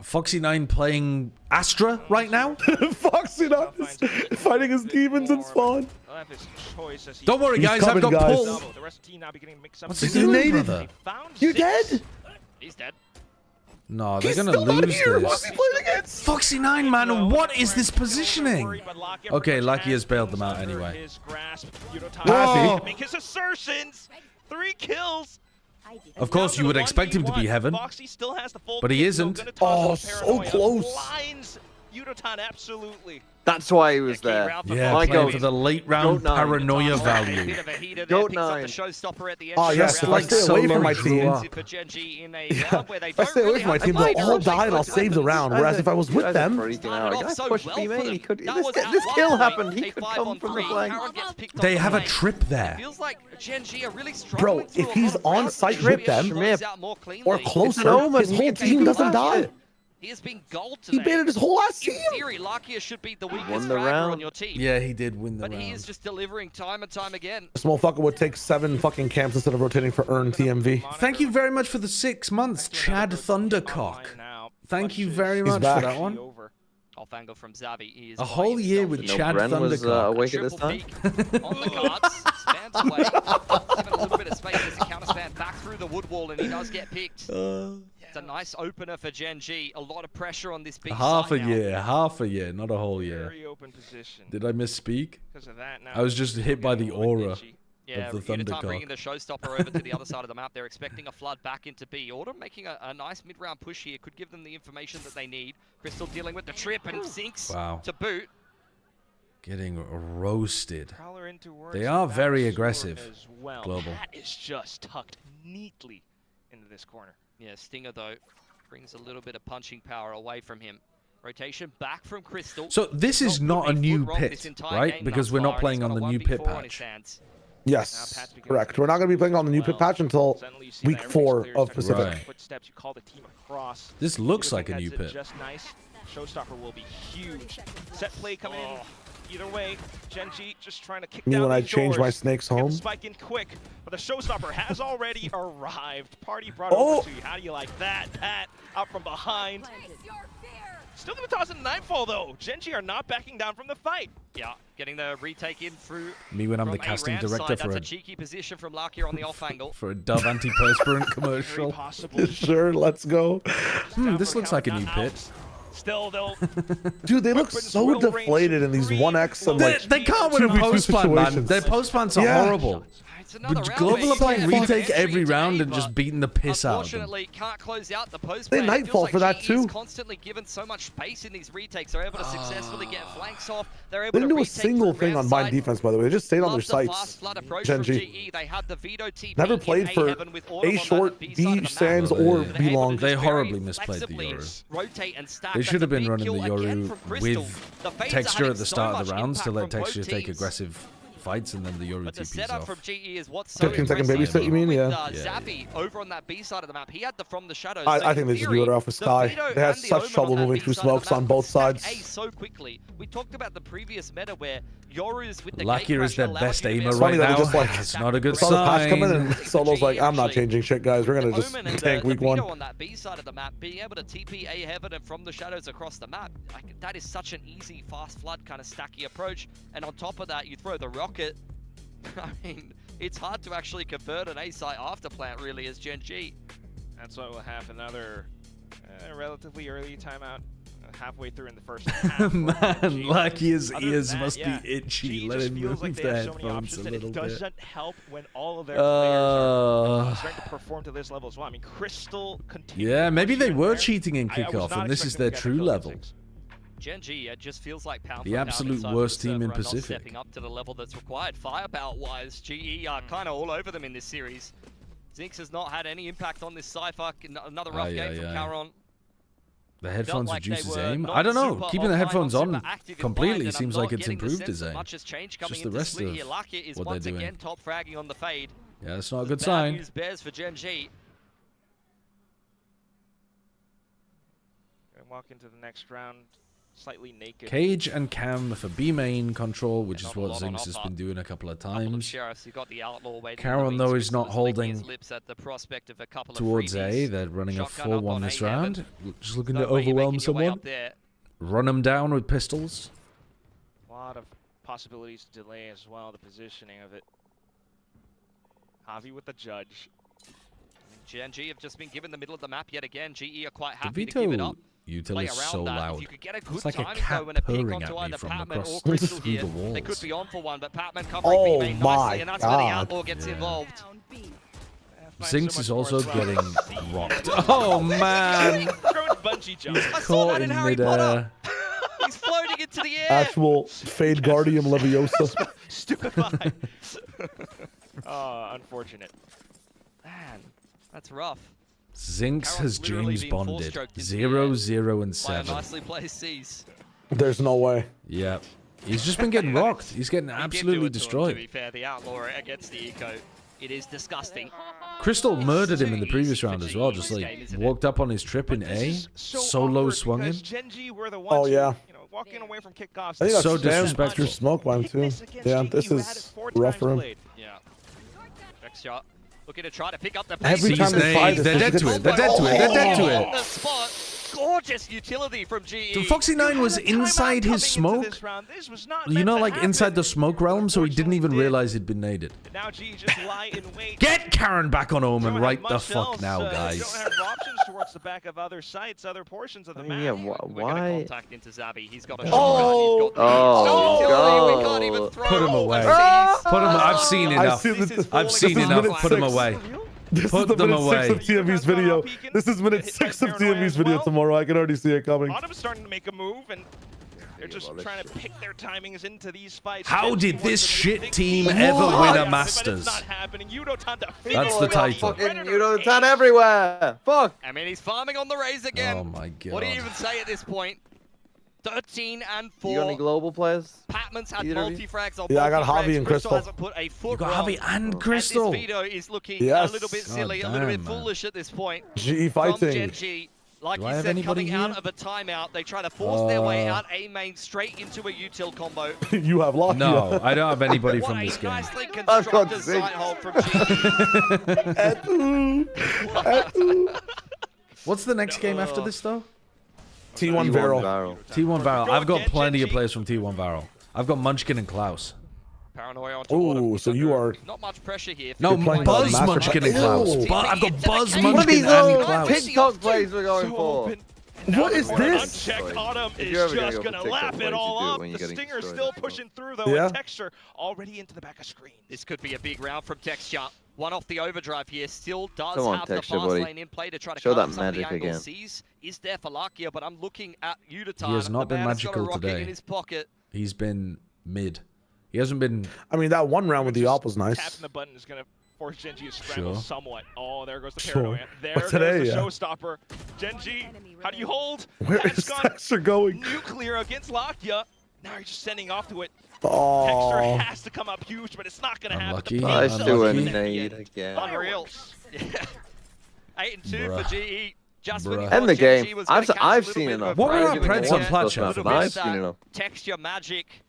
Foxy9 playing Astra right now? Foxy9 is fighting his demons in spawn. Don't worry, He's guys, I've coming, got guys. pull. What's he He's doing, naked. brother? You dead? He's dead. No, they're He's gonna still not lose here. this. What's he playing against? Foxy9, man, what is this positioning? Okay, Lucky has bailed them out anyway. Whoa. Make his assertions. 3 kills. Of course, you would expect him to be heaven, Foxy still has the full but he kit, isn't. gonna toss Oh, up so Paranoia. close. Blinds Yudotan absolutely. That's why he was there. Yeah, My playing goat. for the late round Goat 9. paranoia value. Bit of a heater there, Goat picks up 9. the showstopper at the end Oh, of yes, the if I round. stay away from my Solo team, grew up. For Gen.G in a Yeah, round where they if I don't stay away really from my have team, the they'll lead. all die and I'll save the round. Whereas if I was with them, freaking Started out. off Guy so pushed well B for main. them. He could. That This, was this at kill one happened. point He a could 5 come on from the 3. flank. Karen gets picked They off have the a lane. trip there. It feels like Gen.G are really bro, struggling through if a he's lot of on rounds. site Should with be them closed out more cleanly. or closer, omen. his He whole can team take doesn't the die. He has been gold He today. baited his whole ass In team. theory, Lakia should be the weakest Won the fragger round. on your team. Yeah, he did win the But he is round. just delivering time and time again. This motherfucker would take 7 fucking camps instead of rotating for earn TMV. Thank you very much for the 6 months, Chad Thundercock. Thank you very much for back. that one. Off angle from Zavi. He is A whole year with No, Chad Bren was Thundercock. awake at this time. On the cards, spans away. Given a little bit of space, there's a counter span back through the wood wall, and he does get picked. It's a nice opener for Gen.G. A lot of pressure on this B Half a side now. year, half a year, not a whole year. Very open position. Did I misspeak? Because of that, now I was just hit by the aura Yeah, of the Unitarm bringing Thundercock. the showstopper over to the other side of the map. They're expecting a flood back into B. Order making a nice mid-round push here. Could give them the information that they need. Crystal dealing with the trip and sinks Wow. to boot. Getting roasted. Prowler into works They are and very back aggressive, as well. Global. That is just tucked neatly into this corner. Yeah, Stinger, though, brings a little bit of punching power away from him. Rotation back from Crystal. So this is not a new pit, right? Because we're not playing on the new pit patch. Yes, correct. We're not going to be playing on the new pit patch until week 4 of Pacific. Right. Footsteps, you call the team across. This looks like a Heads new it pit. Just nice. Showstopper will be huge. Set play coming in. Either way, Gen.G just trying to kick Me down when I these change my doors. snakes Get the home. spike in quick, but the showstopper has already arrived. Party brought Oh! over to you. How do you like that? Pat out from behind. Still gonna toss in Nightfall though. Gen.G are not backing down from the fight. Yeah, getting the retake in through. Me when I'm the from a casting ramp director side. for That's a a cheeky position from Lakia on the off angle. for a Dove antiperspirant Very commercial. possible. Sure, let's go. This looks like a new pit. Still, they'll. Dude, they look Weapons so will range deflated in these 1x and They, like they can't win a 2v2 post plant, man. situations. Their post plants are Yeah. horrible. It's another But round Global where are playing you get retake entry every today, round and but just beating the piss out of them. Unfortunately, can't close out the post They play. It feels nightfall like for that GE is too. constantly given so much space in these retakes. They're able to successfully get flanks off. They're able They to didn't do a retake single through thing on round bind side. defense, by the way. They just stayed on their Love the fast sights. flood approach Gen.G. from GE. They had the veto TP Never in played A for heaven with Autumn A on that short, B side B of the map. stands, Well, or they- B long. They Just horribly very misplayed the flexibly Yoru. rotate and stack. They That's should have a been big running the kill again Yoru from Crystal. with The fades are texture having at the so start of much the rounds to impact let from texture both take teams. aggressive fights and then the Yoru But the TPs setup off. from GE is what's so 15-second impressive. babysit, you mean? With, Yeah. Zappy over on that B side of the map, he had the from the shadows. I so think in they just theory, blew it off with the Sky. Veto They had and the such Omen trouble on that moving B through side of the smokes map on both stack sides. A so quickly. We talked about the previous meta where Yoru's with the Lakia is their best aimer It's right funny that now. they just like It's not a good saw the patch come in sign. and Solo's like, I'm not changing shit, guys. We're gonna just Omen and tank the week 1. Veto on that B side of the map, being able to TP A heaven and from the shadows across the map, that is such an easy fast flood kind of stacky approach. And on top of that, you throw the rocket. I mean, it's hard to actually convert an A site after plant really as Gen.G. That's why we'll have another relatively early timeout. Halfway through in the first half. Man, Lakia's Other than ears that, must yeah, be itchy. G Let just him feels move like they the have so many headphones options a that little it bit. doesn't help when all of their players are starting to perform to this level as well. I mean, Crystal continues. Yeah, maybe they to were there. cheating in I was Kickoff, not and this is expecting their them to true go to level. 6. Gen.G, it just feels like pound The for pound absolute inside of worst the team in server and not Pacific. stepping up to the level that's required. Firepower-wise, GE are kind of all over them in this series. Zinx has not had any impact on this Cypher. Another rough game from Caron. The headphones like reduce they his were aim. not I don't know. super Keeping the online, headphones not on super active in completely blind, and seems I'm like not it's getting the improved sense his that aim. much has changed coming Just the into rest split of here. Lakia is what they're once doing. again top fragging on the fade. Yeah, that's not a good Bad sign. news bears for Gen.G. Gonna walk into the next round slightly naked. Cage and Cam for B main control, which is not a what lot on Zinx has offer. been doing a couple of Couple of times. sheriffs. You've got the outlaw waiting Caron, in the though, wings, is not was licking holding his lips at the prospect of a couple of towards A. freebies. They're running a Shotgun up 4-1 on this A heaven. round. Just looking No to way you're overwhelm making your way someone. up there. Run them down with pistols. A lot of possibilities to delay as well, the positioning of it. Javi with the judge. Gen.G have just been given the middle of the map yet again. GE are quite The happy to give it up. Veto Play is around so that. loud. If you could get a good It's like a timing cat though and a pick purring onto at me either from Patman across or Crystal through here, the walls. they could be on for one, but Patman covering Oh B main my nicely, and that's where the God. outlaw gets involved. Zinx is also getting rocked. Oh man! Bungee jump. I saw Caught that in in Harry midair. Potter. He's floating into the air. Actual Fade Guardian Leviosa. Stupefied. Oh, unfortunate. Man, that's rough. Zinx Caron's has literally James been Bonded. four-stroked into 0, the 0, and By a 7. nicely placed C's. There's no way. Yeah. He's just been getting rocked. He's getting He did do absolutely it to him, destroyed. to be fair, the outlaw against the eco. It is disgusting. Crystal murdered him in the too previous easy round for as well. GE Just this like game, isn't walked up on his trip in A, solo swung him. Gen.G were the ones Oh, yeah. who, walking away from kickoffs. I think that's So damn disrespectful. your smoke by him too. Yeah, this is rough for him. Yeah. Next shot. Looking to try to pick up the Every pace. time they try this, they're dead to it. They're dead to it. They're dead to On it. the spot. Gorgeous utility from GE. The Foxy 9 was inside his smoke. You know, like inside the smoke realm, so he didn't even realize he'd been naded. Now GE just lie in wait. Get Karen back on Omen Don't right have the much fuck else, now, Don't guys. have options towards the back of other sites, other portions of the map. Yeah, We're gonna why? contact into Zabby. He's got a Oh. shotgun. He's got the Oh, utility. We can't even throw. Put him away. overseas. Put him. I've seen enough. see the- I've seen this is enough. minute Put him 6. away. This Put is the them minute away. 6 of TMV's video. This is minute 6 of TMV's video tomorrow. I can already see it coming. Autumn's starting to make a move, and they're just trying to pick their timings into these fights. How Gen.G did wants this to shit big team lead. ever Oh, win a yes, but Masters? it's not happening. Yudotan That's the title. Fucking Yudotan everywhere. Fuck. I mean, he's farming on the Raze again. Oh my god. What do you even say at this point? 13 and 4. You got any global players? Patman's had Either of you? multi-frags on Yeah, I got multi-frags. Javi and Crystal. Hasn't put a foot You got wrong. Javi and And Crystal. this veto is looking Yes. a little bit God silly, a little bit damn, man. foolish at this point. GE From fighting. Gen.G. Like Do I you have said, anybody coming out here? of a timeout, they try to force their way out A main straight into a util combo. You have locked. No, I don't have anybody What from a this game. nicely I've got constructed Zinx. side hold from GE. What's the next game after this though? T1 Varrel. T1 Varrel. I've got again, plenty of Gen.G. players from T1 Varrel. I've got Munchkin and Klaus. Paranoia onto Ooh, Autumn. so you are. Not much pressure here. No, You're playing Buzz Master Munchkin and Chief. Klaus. Ew. I've got Buzz What What are Munchkin these and little Klaus. TikTok plays we're going for? What is this? Unchecked Autumn If is you're ever gonna just go for gonna TikTok lap plays, it you all do it up. when The you're getting Stinger's destroyed. still pushing through though, Yeah. and Texture already into the back of screen. This could be a big round from Texture. One off the overdrive here. Still does Come on, have Texture, the fast buddy. lane in play to try to Show cut that some of the magic angle again. C's. Is there for Lakia, but I'm looking at Yudotan. He has not The been man has got a magical rocket today. in his pocket. He's been mid. He hasn't been. I mean, that one round with the op was Tapping nice. the button is gonna force Gen.G to scramble Sure. somewhat. Oh, there goes the Sure. paranoia. There But goes today, the yeah. showstopper. Gen.G, how do you hold? Where That's is gone Texture going? nuclear against Lakia. Now you're just sending off to it. Oh. Texture has to come up huge, but it's not gonna Unlucky. happen. Nice Unlucky. doing nade again. Unreal. 8 and 2 Bruh. for GE. Just Bruh. when you End thought the Gen.G game. was gonna I've catch a I've little seen bit of a enough. What were break, our and Preds then on Plat Show? little bit of I've seen that enough. Texture magic.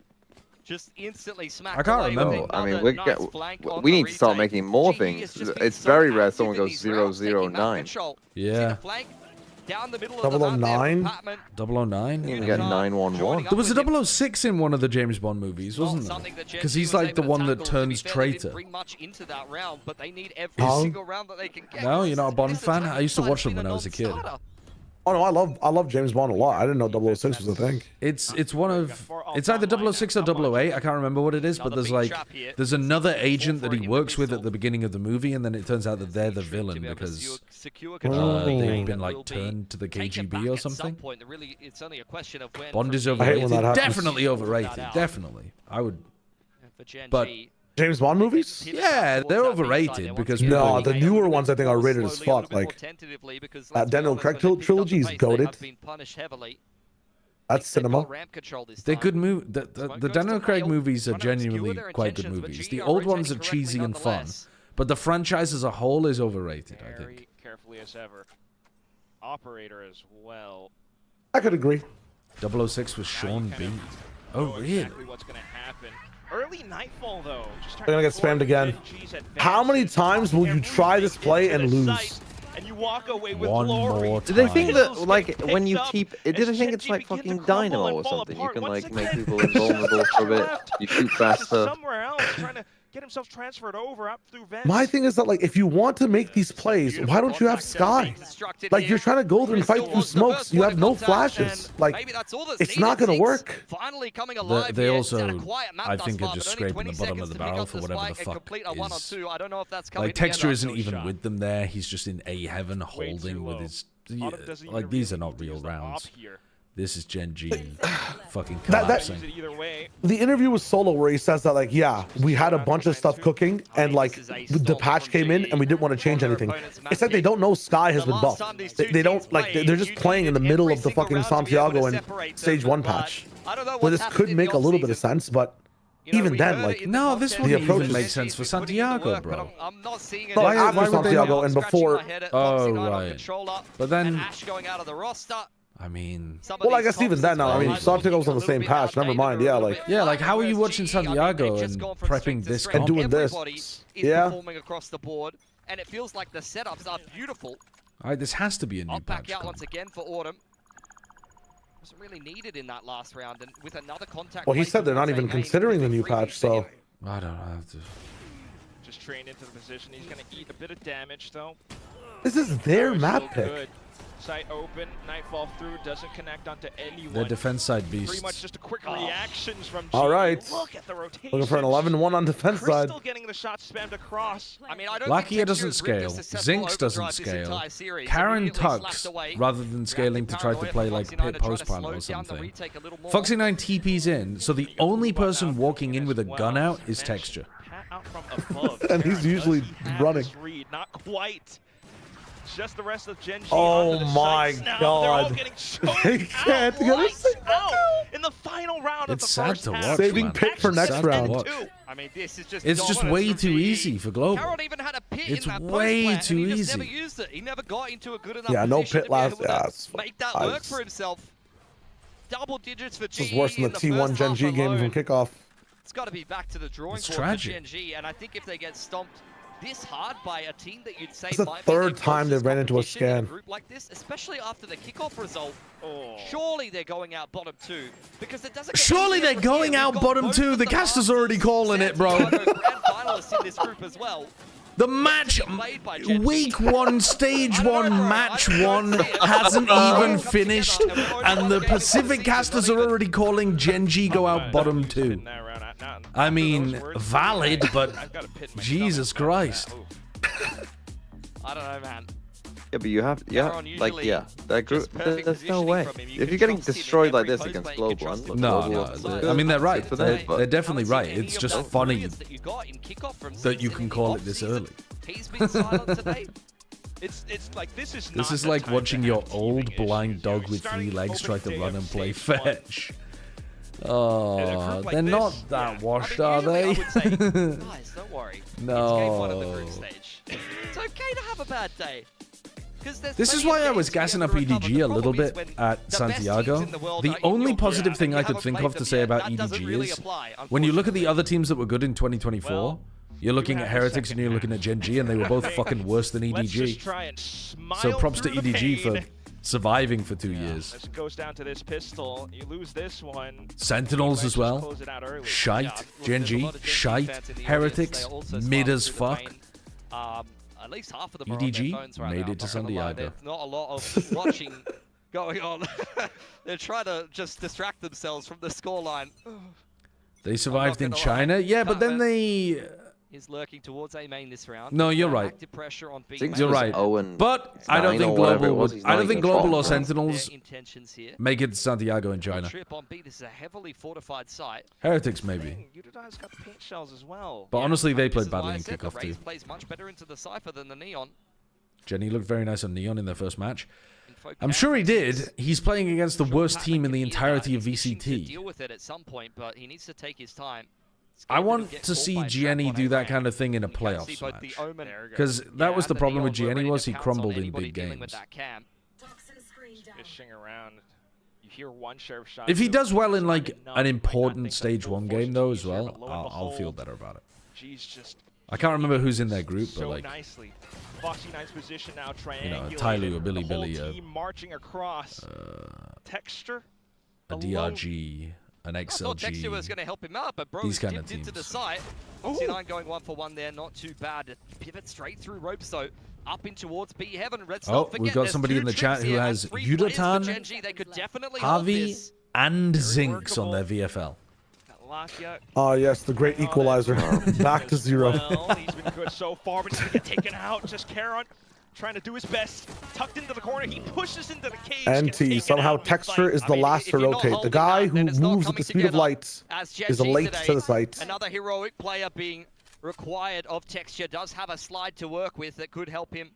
Just instantly smacked I can't away remember. with I mean, another nice flank on we the need to start retake. making more GE things. has just been It's so very rare active someone in goes these rounds, taking back 0-0-9. control. Yeah. See the flank? Down the middle of the map 009? there, Patman. 009? You Yeah. can get 911. There was a 006 in one of the James Bond movies, wasn't there? Because he's like the one that turns traitor. Bring much into that round, but they need every Oh. single round that they can get. No, you're not a Bond This fan? attack I used to time's watch them been when a I was a kid. non-starter. Oh no, I love James Bond a lot. I didn't know 006 was a thing. It's either 006 or 008. I can't remember what it is, but there's another agent that he works with at the beginning of the movie, and then it turns out that they're the villain because they've been like turned to the KGB or something. Bond is overrated. Definitely overrated. Definitely, I would. But James Bond movies? Yeah, they're overrated because no, the newer ones I think are rated as fuck. Like Daniel Craig trilogy is goated. That's cinema. They're good movies. The Daniel Craig movies are genuinely quite good movies. The old ones are cheesy and fun, but the franchise as a whole is overrated, I think. Very carefully as ever. Operator as well. I could agree. 006 was Sean B. Oh, really? Exactly what's going to happen. Early Nightfall, though. They're gonna get spammed again. How many times will you try this play and lose? And you walk away with one more time. Do they think that, like, when you keep... Do they think it's like fucking Dynamo or something? You can, like, make people invulnerable for a bit. You shoot faster. Somewhere else, trying to get himself transferred over up through vents. My thing is that, like, if you want to make these plays, why don't you have Sky? Like, you're trying to go there and fight through smokes. You have no flashes. Like, it's not gonna work. They also, I think, are just scraping the bottom of the barrel for whatever the fuck is. Like, Texture isn't even with them there. He's just in A heaven holding with his... Like, these are not real rounds. This is Gen.G fucking collapsing. The interview with Solo where he says that, like, yeah, we had a bunch of stuff cooking and, like, the patch came in and we didn't want to change anything. It's like they don't know Sky has been buffed. They don't, like, they're just playing in the middle of the fucking Santiago and Stage 1 patch. Well, this could make a little bit of sense, but even then, like, no, this wouldn't even make sense for Santiago, bro. No, after Santiago and before. Oh, right. But then... I mean... Well, I guess even then now, I mean, Santiago's on the same patch, never mind, yeah, like... Yeah, like, how are you watching Santiago and prepping this and doing this? Yeah. Across the board, and it feels like the setups are beautiful. Alright, this has to be a new patch. Back out once again for Autumn. Wasn't really needed in that last round, and with another contact... Well, he said they're not even considering the new patch, so... I don't have to... Just train into the position. He's going to eat a bit of damage, though. This is their map pick. Good. Site open, Nightfall through, doesn't connect onto anyone. Their defense side beast. Pretty much just a quick reactions from G. All right. Look at the rotation. Looking for an 11-1 on defense side. Crystal getting the shot spammed across. I mean, I don't Lakia doesn't scale. Zinx doesn't scale. Karen tucks rather than scaling to try to play like pit post pilot or something. Foxy9 TP's in, so the only person walking in with a gun out is Texture. And he's usually running. Not quite. Just the rest of Gen.G. Oh my god. They can't get us out in the final round of the sad to watch, saving man. pick for next round. I mean, this is It's just way too easy for global. Carroll even had a pit It's in that way post plant, too and he just easy. never used it. He never got into a good enough Yeah, no position pit to be last. able to Yeah, make that work for himself. Double digits for G. This is worse than the T1 Gen.G game from Kickoff. It's got to be back to the drawing board tragic. for Gen.G, and I think if they get stomped this hard by a team that you'd say It's the might be third the time they closest ran into a competition in scan. group like this, especially after the Kickoff result. Surely they're going out bottom two because it doesn't. Surely they're going out bottom two. The caster's already calling it, bro. Finalists in this group as well. The match, week 1, stage 1, match 1 hasn't even finished, and the Pacific casters are already calling Gen.G go out bottom 2. I mean, valid, but Jesus Christ. I don't know, man. Yeah, but you have, that group, there's no way. If you're getting destroyed like this against Global, No, I mean, they're right. They're definitely right. It's just funny that you can call it this early. He's been silent today. It's like this is like watching your old blind dog with 3 legs try to run and play fetch. Oh, they're not that washed, are they? Guys, don't worry. No. It's game 1 of the group stage. It's okay to have a bad day. This is why I was gassing up EDG a little bit at Santiago. The only positive thing I could think of to say about EDG is, when you look at the other teams that were good in 2024, you're looking at Heretics and you're looking at Gen.G, and they were both fucking worse than EDG. So props to EDG for surviving for 2 years. As it goes down to this pistol, you lose this one. Sentinels as well. Shite. Gen.G. Shite. Heretics. Mid as fuck. At least half of them are on their EDG phones right made now, it to I'm not gonna lie. Santiago. There's not a lot of watching going on. They're trying to just distract themselves from the scoreline. They survived in China, yeah, but then they. Is lurking towards A main this round. No, you're right. Active pressure on B You're right. But I don't think Global would. I don't think Global or Sentinels make it to Santiago in China. Trip on B. This is a heavily fortified site. Heretics maybe. Utadi's got the pink shells as well. But honestly, they This played is why badly I in said the Kickoff too. Raze plays much better into the Cypher than the Neon. Gen.G looked very nice on Neon in their first match. I'm sure he did. He's playing against the worst team in the entirety of VCT. Deal with it at some point, but he needs to take his time. I want to see Gen.G do that kind of thing in a playoffs match. Because that was the problem with Gen.G 'was he crumbled in big games. Fishing around. You hear one sheriff shot. If he does well in like an important stage 1 game though as well, I'll feel better about it. I can't remember who's in their group, but like, nicely. Foxy 9's position now, you know, Tyloo or Billy Billy, team marching across. Texture, a DRG, an XLG. Texture was going to help him out, but bro these kind of dipped into teams. the site. C9 going 1 for 1 there, not too bad. Pivot straight through ropes though. Up in towards B heaven. Oh, we've got somebody in the chat who has Udatan, Harvey, and Zinx on their VFL. Oh, yes, the great equalizer. Back to 0. Well, he's been good so far, but he's going to get taken out. Just Karon trying to do his best. Tucked into the corner, he pushes into the cage. NT, somehow Texture is the last to rotate. The guy who moves at the speed of light is late to the site. Another heroic player being required of Texture does have a slide to work with that could help him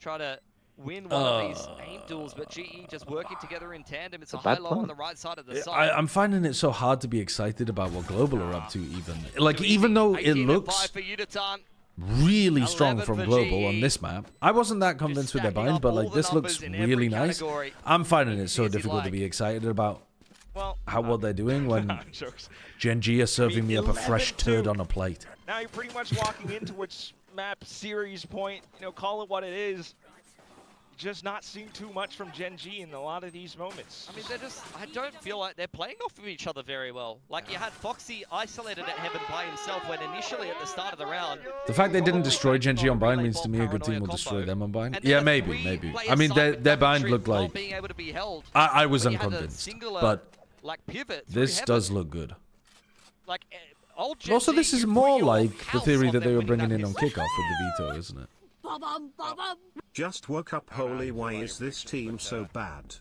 try to win one of these aim duels, but GE just working together in tandem. It's a high-low on the right side of the side. I'm finding it so hard to be excited about what Global are up to even. Like, even though it looks really strong from Global on this map, I wasn't that convinced with their bind, but like, this looks really nice. I'm finding it so difficult to be excited about what they're doing when Gen.G are serving me up a fresh turd on a plate. Now you're pretty much walking into which map series point, you know, call it what it is. Just not seeing too much from Gen.G in a lot of these moments. I mean, they're just, I don't feel like they're playing off of each other very well. Like, you had Foxy isolated at Heaven by himself when initially at the start of the round. The fact they didn't destroy Gen.G on bind means to me a good team will destroy them on bind. Yeah, maybe. I mean, their bind looked like... I was unconvinced, but this does look good. Also, this is more like the theory that they were bringing in on Kickoff with the veto, isn't it? Just woke up. Holy, why is this team so bad?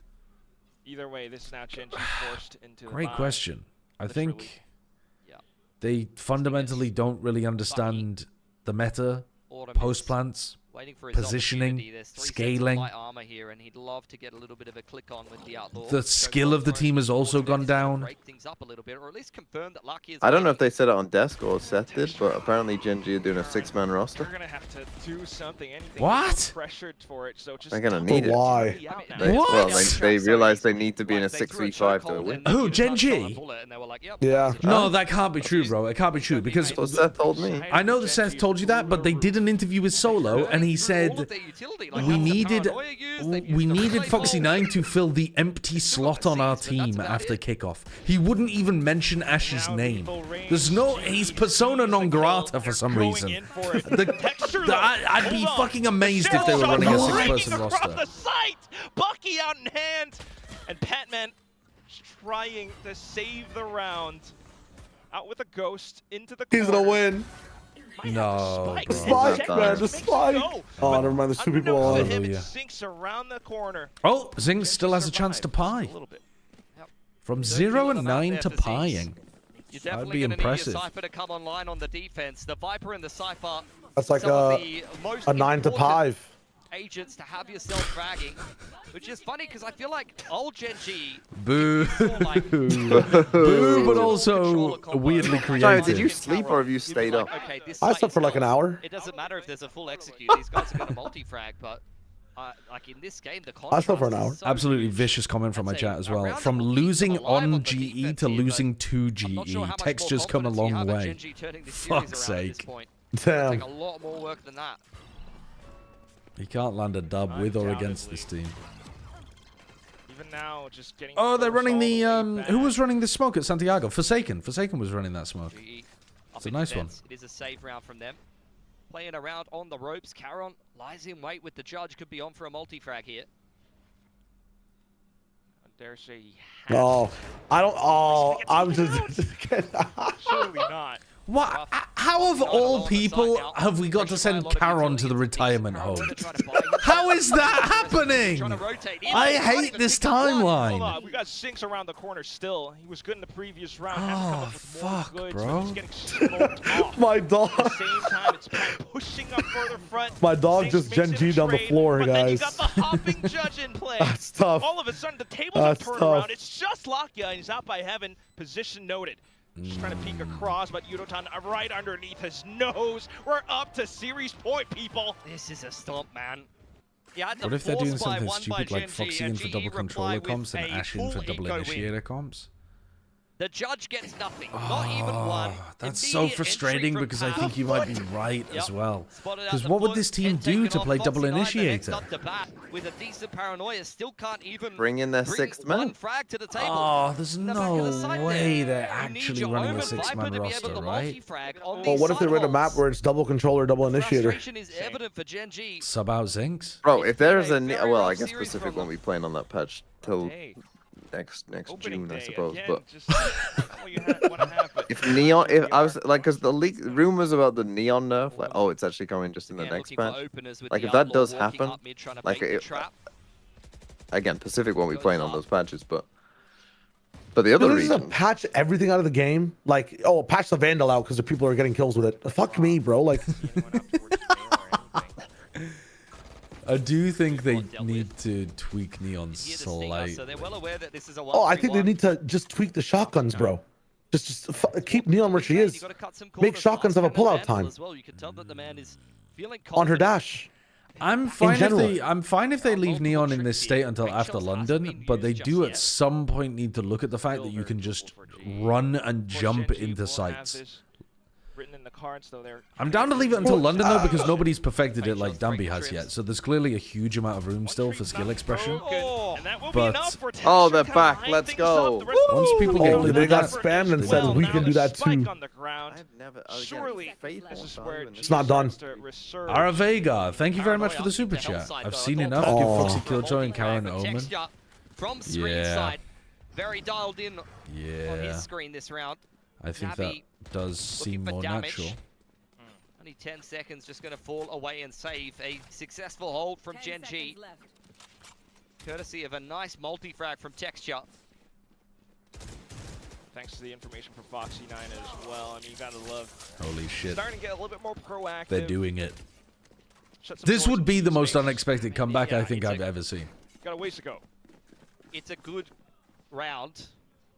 Either way, this is now Gen.G forced into the Great bind. question. I think they fundamentally don't really understand the meta, post plants, positioning, scaling. Here, and he'd love to get a little bit of a click on with the outlaw. The skill of the team has also gone down. Break things up a little bit, or at least confirm that Lucky is I don't know if they said it on desk or Seth did, but apparently Gen.G are doing a 6-man roster. They're gonna have to do something. Anything. What? Pressured for it, so just They're gonna need it. Why? Well, they realize they need to be in a 6v5 to win. Who, Gen.G? Yeah. No, that can't be true, bro. It can't be true because That's what Seth told me. I know that Seth told you that, but they did an interview with Solo, and he said we needed Foxy 9 to fill the empty slot on our team after Kickoff. He wouldn't even mention Ash's name. There's no, he's persona non grata for some reason. I'd be fucking amazed if they were running a 6-person roster. Bucky out in hand, and Patman trying to save the round. Out with a ghost into the corner. He's gonna win. No, bro. Spike, man, the spike. Oh, never mind. There's 2 people on. Sinks around the corner. Oh, Zing still has a chance to pie. From 0 and 9 to pieing. That'd be impressive. Cypher to come online on the defense. The Viper and the Cypher. That's like a 9 to 5. Agents to have yourself fragging, which is funny because I feel like old Gen.G. Boo. Boo, but also weirdly creative. Sorry, did you sleep or have you stayed up? Okay, I slept for like an hour. It doesn't matter if there's a full execute. These guys are going to multi-frag, but like in this game, the I slept for an hour. Absolutely vicious comment from my chat as well. From losing on GE to losing to GE, Texture's come a long way. Fuck's sake. Damn. A lot more work than that. He can't land a dub with or against this team. Even now, just getting. Oh, they're running the who was running the smoke at Santiago? Forsaken was running that smoke. It's a nice one. It is a save round from them. Playing around on the ropes. Caron lies in wait with the judge. Could be on for a multi-frag here. dare say he Oh, I don't. Oh, I'm just. surely not. What? How of all people have we got to send Caron to the retirement home? How is that happening? I hate this timeline. We got Sinks around the corner still. He was good in the previous round. Oh, fuck, bro. He's getting smoked off. My dog. At the same time, it's pushing up further front. My dog just Gen.G down the floor, but guys. Then you got the hopping judge in play. That's tough. All of a sudden, the tables That's have turned tough. around. It's just Lakia, and he's out by heaven. Position noted. Just trying to peek across, but Yudotan right underneath his nose. We're up to series point, people. This is a stomp, man. Yeah, What if they're doing something stupid like Foxy in for double controller comps and Ash in for double initiator comps? The judge gets nothing, not even one. That's so frustrating because I think you might be right as well. Because what would this team do to play double initiator? With a decent paranoia, still can't even Bring in their sixth man. frag to the table. Oh, there's no way they're actually running a 6-man roster, right? Well, what if they run a map where it's double controller, double initiator? Sub out Zinks? Bro, if there's a well, I guess Pacific won't be playing on that patch till next June, I suppose. But if Neon, if I was like, because the leak rumors about the Neon nerf, like, oh, it's actually coming just in the next patch. Like, if that does happen, like, again, Pacific won't be playing on those patches, but the other This is a regions. patch everything out of the game. Like, oh, patch the Vandal out because the people are getting kills with it. Fuck me, bro. Like. I do think they need to tweak Neon slightly. Oh, I think they need to just tweak the shotguns, bro. Just keep Neon where she is. Make shotguns have a pullout time on her dash. I'm fine if they leave Neon in this state until after London, but they do at some point need to look at the fact that you can just run and jump into sites. I'm down to leave it until London though, because nobody's perfected it like Danby has yet. So there's clearly a huge amount of room still for skill expression. But oh, they're back. Let's go. Once people get good they at got that, spammed and said we can do that too. It's not done. Aravega, thank you very much for the super chat. I've seen enough. Give Foxy Killjoy and Karen Omen. From screen side, very dialed in on his screen this round. I think that does seem more natural. Only 10 seconds, just going to fall away and save a successful hold from Gen.G. Courtesy of a nice multi-frag from Texture. Thanks to the information from Foxy9 as well. I mean, you gotta love. Holy shit. Starting to get a little bit more proactive. They're doing it. This would be the most unexpected comeback I think I've ever seen. Got a ways to go. It's a good round.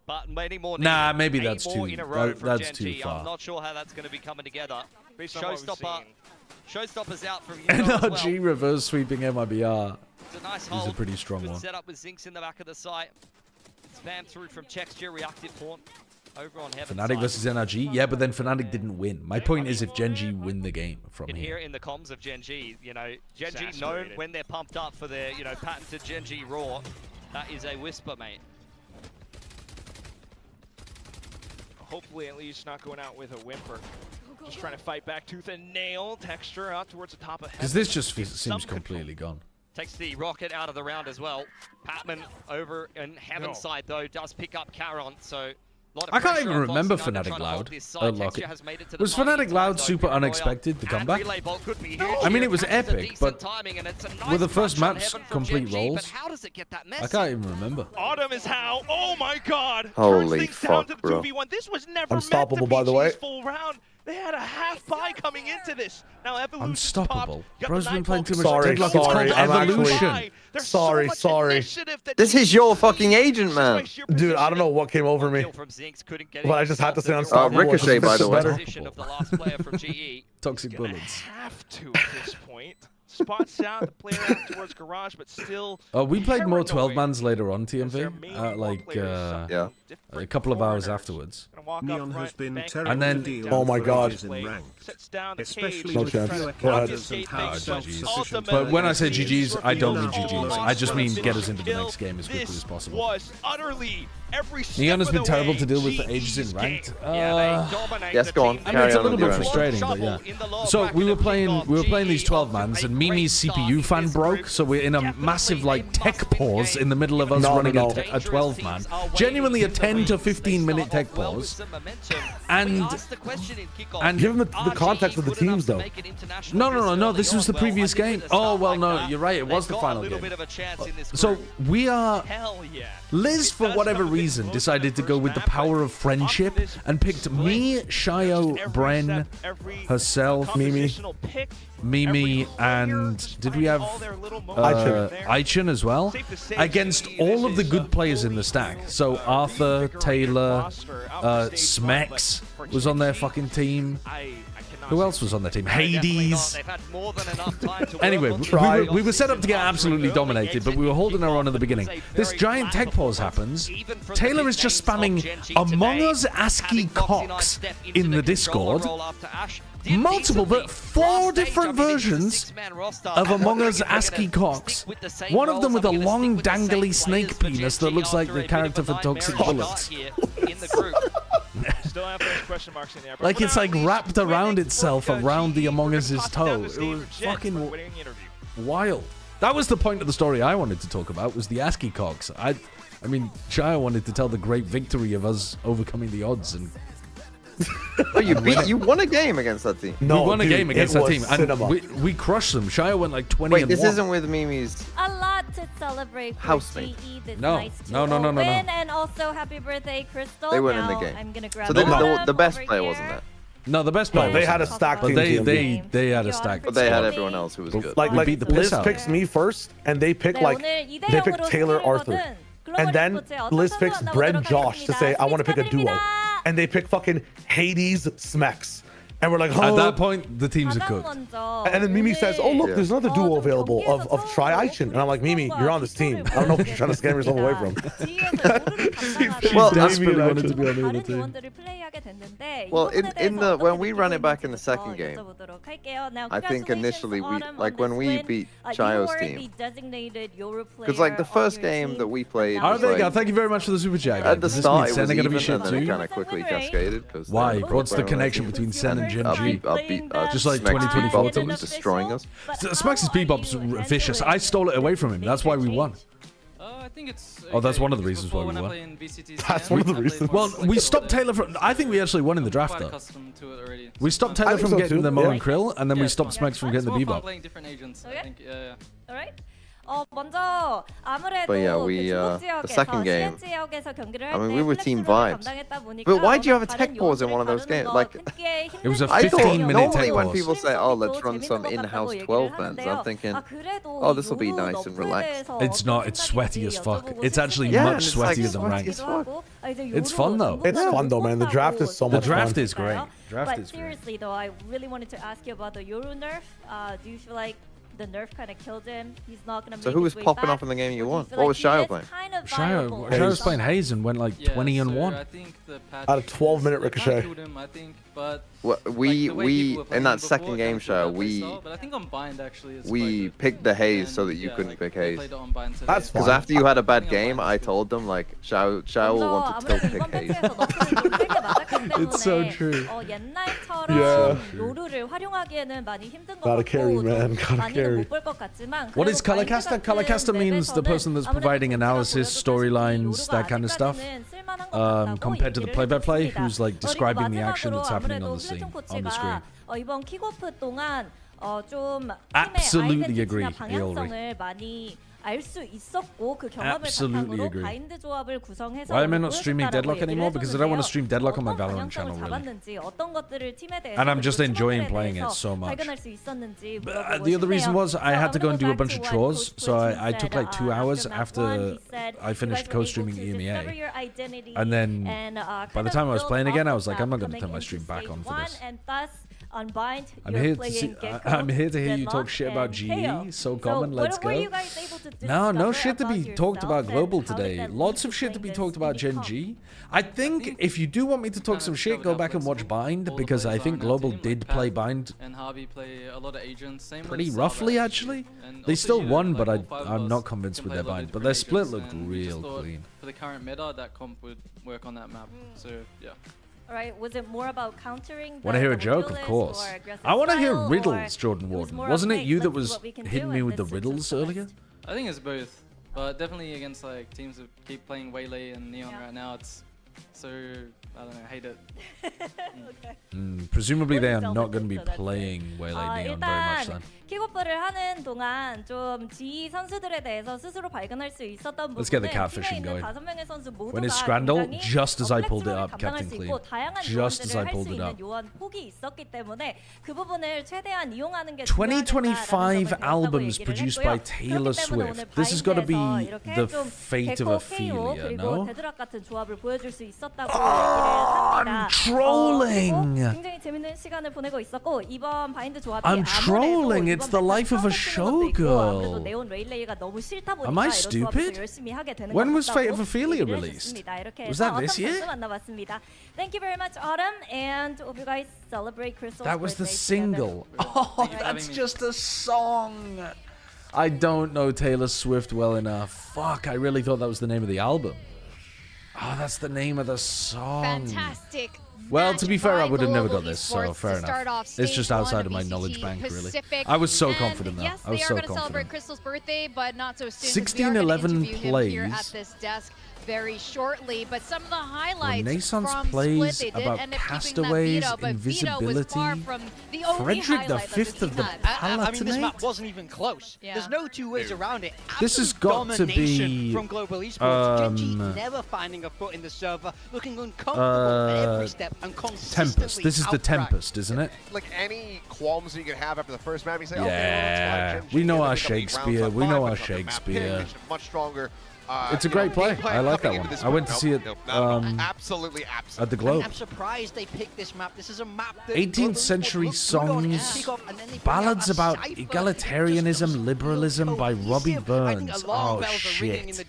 But many more. Nah, maybe that's too. That's too far. I'm not sure how that's going to be coming together. Showstopper's out from NRG reverse sweeping MIBR. It's a nice is hold. a pretty strong Good one. setup with Zinks in the back of the site. Spam through from Texture, reactive pawn over on Heaven. Fnatic versus NRG. Yeah, but then Fnatic didn't win. My point is, if Gen.G win the game from here. here. In the comms of Gen.G, you know, Gen.G known when they're pumped up for their, you know, patented Gen.G Raw. That is a whisper, mate. Hopefully, at least not going out with a whimper. Just trying to fight back tooth and nail. Texture out towards the top of Heaven. Because this just seems completely gone. Takes the rocket out of the round as well. Patman over in Heaven's side, though, does pick up Caron, so... I can't even remember Fnatic Loud. Was Fnatic Loud super unexpected, the comeback? I mean, it was epic, but were the first maps complete rolls? I can't even remember. Autumn is how. Oh my god! Holy fuck, bro. This was never Unstoppable, by the way. Full round. They had a half buy coming into this. Now Evolution. Unstoppable. Bro's been playing too much Sorry, Deadlock. It's called I'm Evolution. Actually, sorry. This is your fucking agent, man. Dude, I don't know what came over me, but I just had to say unstoppable. Ricochet, by the way. Toxic bullets. Have to at this point. Spots out the player out towards garage, but still. We played more 12-mans later on, TMV, like a couple of hours afterwards. Neon has been and then, oh my god, especially no with chance. fewer Go ahead. characters and how self-sufficient. But when I say GG's, I don't mean GG's. I just mean get us into the next game as quickly as possible. Was utterly every step Neon has of been the terrible way. to deal with for ages in ranked. Yeah, they dominate Yes, the go on. team. I mean, it's a Carry on little with bit your answer. frustrating, but yeah. So we were playing these 12 mans, and Mimi's CPU fan broke, so we're in a massive like tech pause in the middle of us running a 12 man, genuinely a 10 to 15 minute tech pause, and Give them the context of the teams though. no, this was the previous game. Oh well, no, you're right, it was the final game. So we are. Liz, for whatever reason, decided to go with the power of friendship and picked me, Shayo, Bren, herself, Mimi, and did we have Aichin as well? Against all of the good players in the stack. So Arthur, Taylor, Smex was on their fucking team. Who else was on their team? Hades. Anyway, we were set up to get absolutely dominated, but we were holding our own at the beginning. This giant tech pause happens. Taylor is just spamming Among Us ASCII Cox in the Discord. Multiple, but 4 different versions of Among Us ASCII Cox. One of them with a long dangly snake penis that looks like the character for Toxic Bullets. Still have those question marks in there. Like it's like wrapped around itself around the Among Us's toe. It was fucking wild. That was the point of the story I wanted to talk about, was the ASCII Cox. I mean, Shia wanted to tell the great victory of us overcoming the odds and. Oh, you won a game against that team. No, we won a game against that team, and we crushed them. Shia went like 20 Wait, and this 1. isn't with Mimi's. A lot to celebrate for Housemate. GE this No. nice No. 2-0 win, and also happy birthday, Crystal. They weren't in the Now game. I'm gonna grab So the best player wasn't there. No, the best player. No, they had a stack But team. they had a stack. But they had everyone else who was good. Like beat the piss Liz out. picks me first, and they pick they pick Taylor Arthur, and then Liz picks Brent Josh to say I want to pick a duo, and they pick fucking Hades Smex, and we're like, oh. At that point, the teams are cooked. And then Mimi says, oh look, there's another duo available of Try Aichin, and I'm like, Mimi, you're on this team. I don't know what you're trying to scam yourself away from. Well, desperately wanted to be on the other team. Well, in the when we ran it back in the second game, I think initially when we beat Chayo's team, because like the first game that we played, Oh, there you go. Thank you very much for the super chat. At the Does this start, mean it Sen was are gonna be even, shit and then it too? kind of quickly cascaded. Cause Why? What's the connection between Sen and Gen.G? Just like 2024 was destroying us. Smax's bebop's vicious. I stole it away from him. That's why we won. I think it's. Oh, that's one of the reasons why we won. That's one of the reasons. Well, we stopped Taylor from. I think we actually won in the draft though. We stopped Taylor from getting the Mo and Krill, and then we stopped Smax from getting the bebop. Playing different agents. I think. Yeah. All right. 먼저 아무래도 But yeah, we 그 the second game. 지역에서 경기를 I 할 mean, 때 we were team vibes. 담당했다 보니까 But why do you have a 다른 tech pause in one of those games? Like, It was a I thought 15-minute normally tech when pause. people say, "Oh, let's run some in-house 12 mans," I'm thinking, "Oh, this will be nice and relaxed." It's not. It's sweaty as fuck. It's actually Yeah, much and it's like sweatier than sweaty ranked. as fuck. It's fun though. It's fun though, man. The draft is so The much draft fun. is great. Draft But is great. seriously though, I really wanted to ask you about the Yoru nerf. Do you feel like the nerf kind of killed him? He's not gonna So make who his was way popping back? off in the game you Or do won? feel What like was he Shio is playing? kind of viable? Shio was playing Hayes and went like 20 and 1. I think the patch Out of 12-minute ricochet. killed him, I think, but Well, like, the way people were in playing that before, second game don't show, feel like I saw, but I think Unbind actually is we quite picked the Haze so And that you yeah, couldn't like, pick they Haze. played the Unbind today. That's Because fine. after you had a bad game, I told them like Shao wanted to pick Haze. it's so true. 옛날처럼 Yeah. 요루를 활용하기에는 많이 힘든 것 Gotta 같고 carry, man. Gotta 많이는 carry. 못볼 것 같지만 What is 그래도 Colorcaster? 바인드 같은 Colorcaster means the person that's 맵에서는 providing 아무래도 analysis, 보여줬다시피 storylines, 요루가 that kind of stuff. 아직까지는 쓸만한 것 같다고 Compared to the 얘기를 play-by-play, 해줬습니다. who's like 그리고 describing the action 마지막으로 that's happening 아무래도 on the scene, 플래툰 on the screen. 코치가 이번 킥오프 동안 좀 Absolutely 팀의 agree. 아이덴티티나 We all 방향성을 많이 알 수 있었고 그 경험을 Absolutely 바탕으로 agree. 바인드 조합을 구성해서 Why am I not streaming 보여줬다라고 Deadlock anymore? 얘기를 Because I don't want to 해줬는데요. stream Deadlock on my 어떤 Valorant 방향성을 channel, really. 잡았는지, 어떤 것들을 팀에 대해서 And I'm just 그리고 enjoying 팀원들에 playing it 대해서 so much. 발견할 수 있었는지 The other reason was I had to go and do a bunch of So chores, so I Coach took like 2 said, hours after map one, after he said, I you finished guys were able co-streaming to discover EMEA. your identity And then and, by kind the of time I was build playing again, off I of was like, that I'm not going to coming turn my into stream back stage on for one, this. and thus On Bind, I'm you're here to playing see. Gecko, I'm here to hear you talk Deadlock, shit about and GE. KO. So common. Let's what were go. you guys able to No discover shit to be about talked about yourself, global and how did today. that Lots lead of to shit to playing be talked this about unique Gen.G. I think if you do want me to talk some shit, go back and watch Bind because I think Global did play Bind and Harvey play a lot of agents. Same pretty with roughly Sava, actually. And They also, still you know, won, like, but all five of I'm us not convinced can with play their a lot of Bind. But different their split agents, looked and we just real thought clean. For the current meta, that comp would work on that map. So yeah. All right, was it more about countering? Want to hear a joke? Of duelist course. or aggressive I want to hear style, riddles, or Jordan it was Warden. more Wasn't of, it hey, you that let's see was what we can hitting do me and with the this is riddles the earlier? best. I think it's both, but definitely against like teams that keep playing Waylay and Neon right now, it's so I don't know, I hate it. Presumably they are Well, not going to be so that's playing Waylay Neon very much 일단 then. 킥오프를 하는 동안 좀 GE 선수들에 대해서 스스로 발견할 수 있었던 Let's get the 부분은 catfishing 팀에 있는 going. 5명의 선수 모두가 When it's Scrandle, 굉장히 just as I pulled it 플렉스블하게 up, 감당할 Captain 수 Clean. 있고 다양한 Just as I 조언들을 할 pulled 수 it 있는 up. 요원 폭이 있었기 때문에 그 부분을 최대한 이용하는 게 2025 albums produced by Taylor Swift. This has got to be the fate of Ophelia, no? 데드락 같은 조합을 보여줄 수 있었다고 I'm 얘기를 합니다. trolling. 그리고 굉장히 재밌는 시간을 보내고 있었고 이번 바인드 조합이 I'm trolling. It's the life of a showgirl. 네온 레일레이가 너무 싫다 보니까 Am I 이런 조합을 stupid? 더 열심히 하게 되는 When 것 was Fate 같다고 of Ophelia 얘기를 released? 해줬습니다. 이렇게 Was 해서 that this 어떤 year? 선수 만나봤습니다. Thank you very much, Autumn, and hope you guys celebrate Crystal's That was the birthday single. Oh, that's just a song. I don't know Taylor Swift well enough. Fuck, I really thought that was the name of the album. Oh, that's the name of the song. Fantastic. Well, to be fair, I would have never Global got this, so Esports fair to start enough. off It's just stage outside one of my VCT knowledge bank, really. Pacific. I was so And confident, though. yes, I was they are so going to celebrate confident. Crystal's birthday, but not so soon. 1611 Here plays. at this desk very shortly, but some of the highlights Renaissance from plays Split, they did about end up keeping that castaways, veto, but veto was far invisibility. from the only Frederick the highlight that Fifth the of the team had. I mean, this map Palatinate? wasn't even close. Yeah. There's no two ways around it. This has Absolute got to domination be, from Global Esports. Gen.G um, never finding a foot in the server, looking uncomfortable at every step and consistently Tempest. This is the outcracked. Tempest, isn't it? Like any qualms you can have after the first map, you say, okay, Yeah, well, let's we know our pick up 8 rounds Shakespeare. on We 5, know but our it's not the map Shakespeare. pick, which is much stronger. It's a great play. I like that one. I went to see it Absolutely. at the Globe. I'm surprised they picked this map. This is a map that 18th century songs, ballads about egalitarianism, liberalism by Robbie Burns. Oh shit.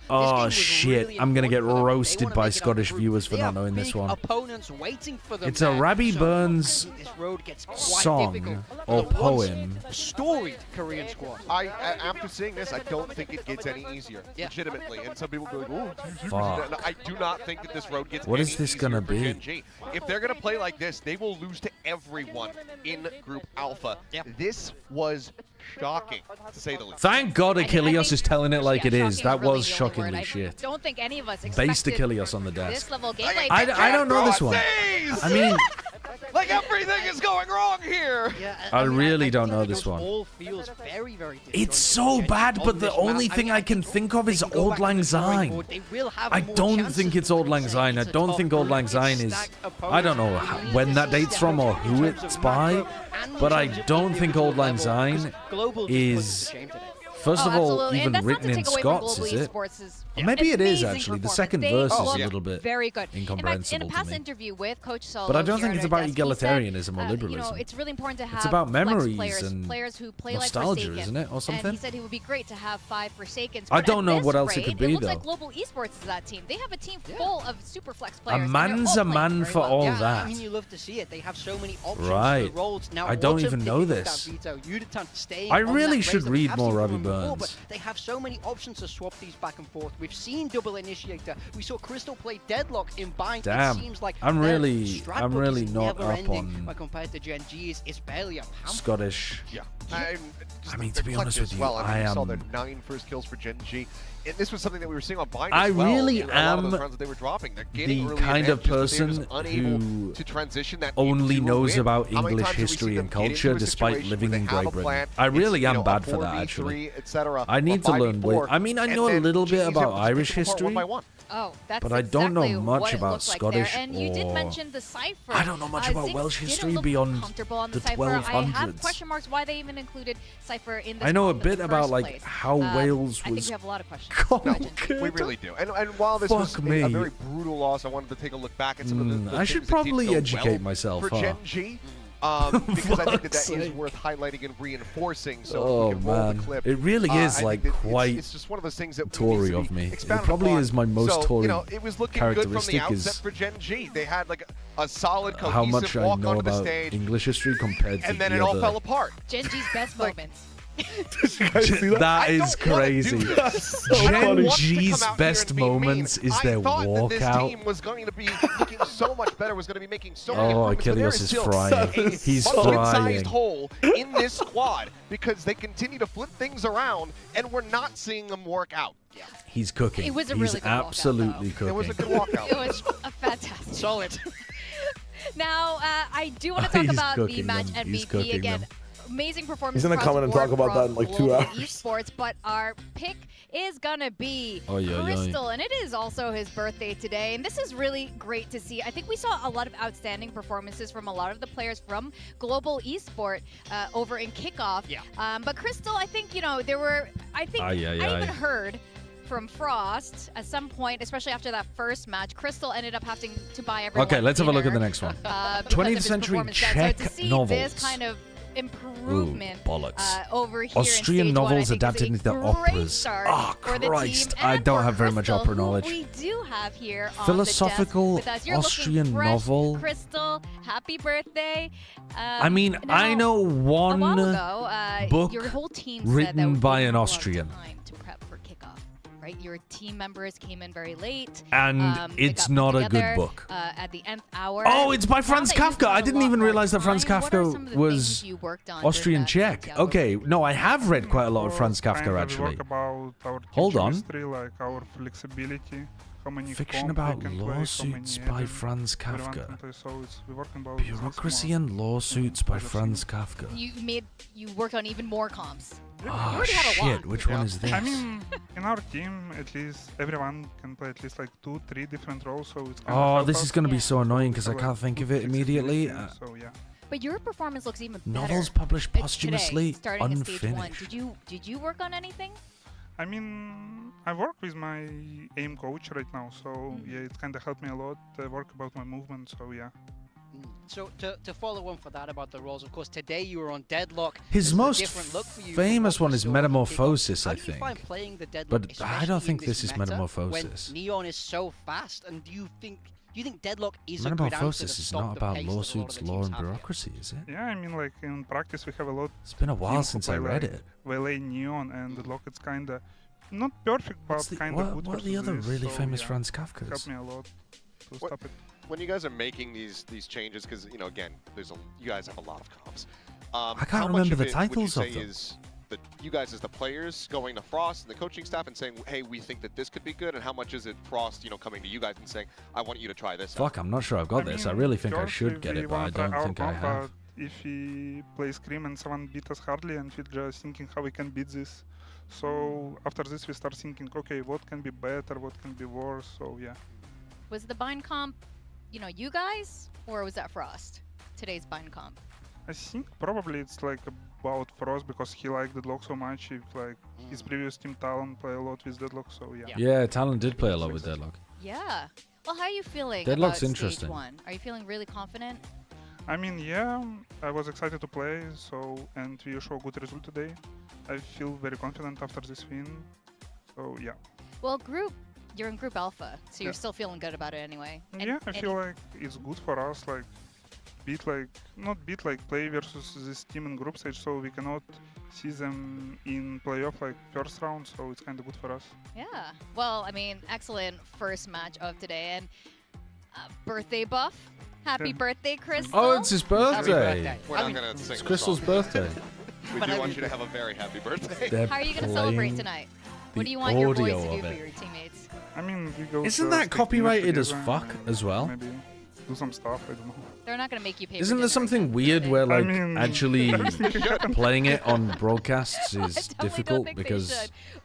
Oh shit. I'm gonna get roasted by Scottish viewers for not knowing this one. It's a Robbie Burns song or poem. Storied Korean squad. After seeing this, I don't think it gets any easier, legitimately. And some people will be like, oh, Fuck. no, I do not think that this road gets What any is this easier gonna for be? Gen.G. If they're gonna play like this, they will lose to everyone in Group Alpha. This was shocking, to say the least. Thank God Achilles is telling it like it is. That was shockingly I shit. don't think any of us Based expected Achilles on the this desk. level of gameplay. I don't know this one. I mean, like everything is going wrong here. I really don't know this one. All feels very, very It's so bad, but the only thing I can think of is Old Lang Syne. I don't think it's Old Lang Syne. I don't think Old Lang Syne is... I don't know when that date's from or who it's by, but I don't think Old Lang Syne is... First of all, absolutely. even And that's written not to in take away from Scots, Global is it? Esports' Or maybe it is, amazing actually. The performance. second They verse is a look little bit very good. incomprehensible In to past me. interview with Coach Solo, But I don't here think at it's our about desk, he said, egalitarianism or You know, liberalism. it's really important to have It's about flex memories players, and players who play nostalgia, like Forsaken. isn't it, or something? And he said it would be great to have 5 Forsakens. I But don't at know this what else it rate, could be, It looks though. like Global Esports is that team. They have a team full of super flex A players. and they're man's all a playing man very for well. all Yeah, that. I mean, you love to see it. They have so many options Right. for roles. Now, I don't Autumn even know picking this. that veto, Uditan staying I on really that should race that we read have more seen Robbie from before, Burns. but they have so many options to swap these back and forth. We've seen double initiator. We saw Crystal play Deadlock in Bind. Damn. It seems like I'm their really strat book not is up never ending on when compared to Gen.G. It's barely a pamphlet. Scottish. Yeah. I mean, to be honest with you, well, I mean, you saw am... the 9 first kills for Gen.G. And this was something that we were seeing on Bind I as well. really A lot of those am rounds that they were dropping. They're getting the early kind of advantages, but they're just person unable who to transition that only into a knows win. about How many English times have we history seen and them get culture into a despite situation living where in they have Great a Britain? plan, I really it's, am you know, bad a for that, 4v3, actually. etc., I need a to learn 5v4, way. I mean, I and know a then little bit G's about able to Irish pick them apart one history, by one. Oh, that's but I don't know exactly much what it about looked like Scottish there. And you did or- mention the cipher. I don't know much about Zinx Welsh didn't history look beyond comfortable on the cipher. I have 1200s. question marks why they even even included Cypher in this I know a comp in the bit about first like place. how Wales I think was we have a lot of questions. conquered. We really do. And while this was Fuck a me. very brutal loss, I wanted to take a look back at some of the I should things that did probably go educate well myself, for huh? Gen.G. Because I think that Fuck's is sake. worth highlighting and reinforcing. So Oh if we can roll man, the clip, it really I is think like that quite it's just one of those things that Tory needs to of be me. It expounded probably upon. is my most so, Tory you know, it was looking good from the characteristic outset is for Gen.G. They had like a solid, cohesive how much I walk know onto the about stage, English history compared to and then the it all other. fell apart. Gen.G's best moments. That is crazy. Gen.G's best moments is their That this walkout. team was going to be looking so much better, was going to be making so many Oh, improvements, but there Achilles is still frying. a He's bucket-sized frying. hole in this squad because they continue to flip things around, and we're not seeing them work out. He's cooking. It was a He's really good walkout, absolutely though. cooking. It was a good walkout. It was a fantastic. Solid. Now, I do want to talk He's about the cooking match them. He's MVP cooking again. them. Amazing performance. He's gonna across come in and the talk board about that in from like 2 Global hours. Esports, but our pick is gonna be Oy, oy, oy. Crystal, and it is also his birthday today. And this is really great to see. I think we saw a lot of outstanding performances from a lot of the players from Global Esport over in Kickoff. Yeah. But Crystal, I think there were. I think I even heard from Frost at some point, especially after that first match, Crystal ended up having to buy everyone Okay, let's have a look at dinner, the next one. because of 20th his century performance then. Czech So to see novels. this kind of improvement bollocks. over here Austrian in stage novels one, I adapted think into is a great operas. start Oh, for the Christ. team I and don't for have very much Crystal, opera who knowledge. we do have here on Philosophical the desk with us. You're Austrian looking fresh, novel. Crystal, happy birthday. I mean, now, I know a one while ago, book your whole team said that written we by didn't an have a lot of Austrian. time to prep for Kickoff. Right? Your team members came in very late. And they it's got not put a good together, book. At the nth hour. Oh, it's by Now Franz that you've Kafka. I had a didn't lot even more realize that Franz time, what are some Kafka of the was things you worked on Austrian during that Czech. Santiago Okay, no, I have read quite a lot of Franz Kafka We actually. work about our team Hold on. chemistry, like our flexibility, how many Fiction comp we about can play, how lawsuits many by agent Franz everyone Kafka. can play, so we work about this Bureaucracy more. and Lawsuits by Franz Kafka. You worked on even more comps. You Oh already had a lot. shit, which one is this? I mean, in our team, at least everyone can play at least like 2-3 different roles, so it's kind Oh, of this is going to be so annoying because I can't think of it immediately. So yeah. But your performance looks even better. Novels published today, posthumously, starting at stage one. unfinished. Did you work on anything? I mean, I work with my aim coach right now, so yeah, it's kind of helped me a lot. I work about my movement, so yeah. So to follow on for that about the roles, of course, today you were on Deadlock. His This is a most different look for you from famous what one we is saw on Metamorphosis, Kickoff. I How do you think. find playing the Deadlock, But I especially don't think in this is meta, Metamorphosis. When Neon is so fast, and do you think Deadlock is a good answer Metamorphosis to is stop not the about pace that a lot of lawsuits, the law, teams and have here? bureaucracy, is it? Yeah, I mean, like in practice, we have a lot. It's been a while teams who since I play, read like, it. Valet, Neon, and Deadlock. It's kind of not perfect, but kind of good. What are the versus other this, really so, famous yeah, Franz it Kafkas? helped me a lot to stop it. When you guys are making these changes, because again, you guys have a lot of comps. I can't how much remember of the it titles would of you say them. is that you guys as the players going to Frost and the coaching staff and saying, hey, we think that this could be good, and how much is it Frost, coming to you guys and saying, I want you to try this? Fuck, I'm not sure I've got this. I really think I should get it, but I don't think I have. If we play Scream and someone beat us hardly, and we're just thinking how we can beat this. So after this, we start thinking, okay, what can be better, what can be worse. So yeah. Was the bind comp, you guys, or was that Frost? Today's bind comp. I think probably it's like about Frost because he liked Deadlock so much. If like his previous team Talon play a lot with Deadlock, so yeah. Yeah, Talon did play a lot with Deadlock. Yeah. Well, how are you feeling Deadlock's about interesting. stage one? Are you feeling really confident? I mean, yeah, I was excited to play, and we show good result today. I feel very confident after this win, so yeah. Well, you're in Group Alpha, so you're Yeah. still feeling good about it anyway. Yeah, I feel like it's good for us, play versus this team in group stage, so we cannot see them in playoff like first round, so it's kind of good for us. Yeah. Well, I mean, excellent first match of today, and birthday buff. Happy birthday, Crystal. Oh, it's his birthday. We're not going to sing It's the Crystal's song. birthday. We do want you to have a very happy birthday. They're How are you going to celebrate playing tonight? What do you the want your boys audio to do of for it. your teammates? I mean, we go. Isn't just that take dinner copyrighted as together fuck and as well? Maybe do some stuff. I don't know. They're not going to make you pay. Isn't for there dinner something again, weird are they? where, like, mean, actually everything can happen. playing it on broadcasts is I definitely don't difficult think they because should.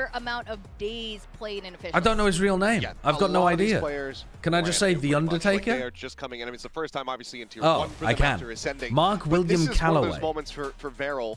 longer amount of days played in officials. I don't know his real name. Yeah, I've got a no lot of these idea. players Can I just say brand new, The pretty much, like Undertaker? they are just coming in. I mean, it's the first time, obviously, in Tier Oh, 1 for I them can. after ascending. Mark But William this is one of Calloway. those moments for VARREL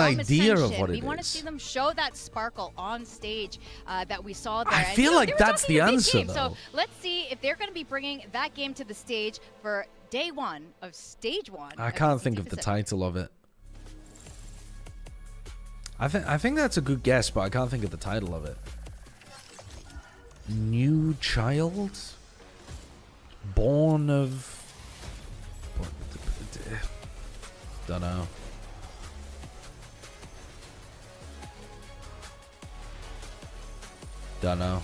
an idea of what we it want to is. see them show that sparkle on stage that we saw there. I And, feel you know, like they were that's talking the a big answer, game. though. So let's see if they're going to be bringing that game to the stage for day one of stage one. I can't think of the title of it. I think that's a good guess, but I can't think of the title of it. New child? Born of... Don't know. Don't know.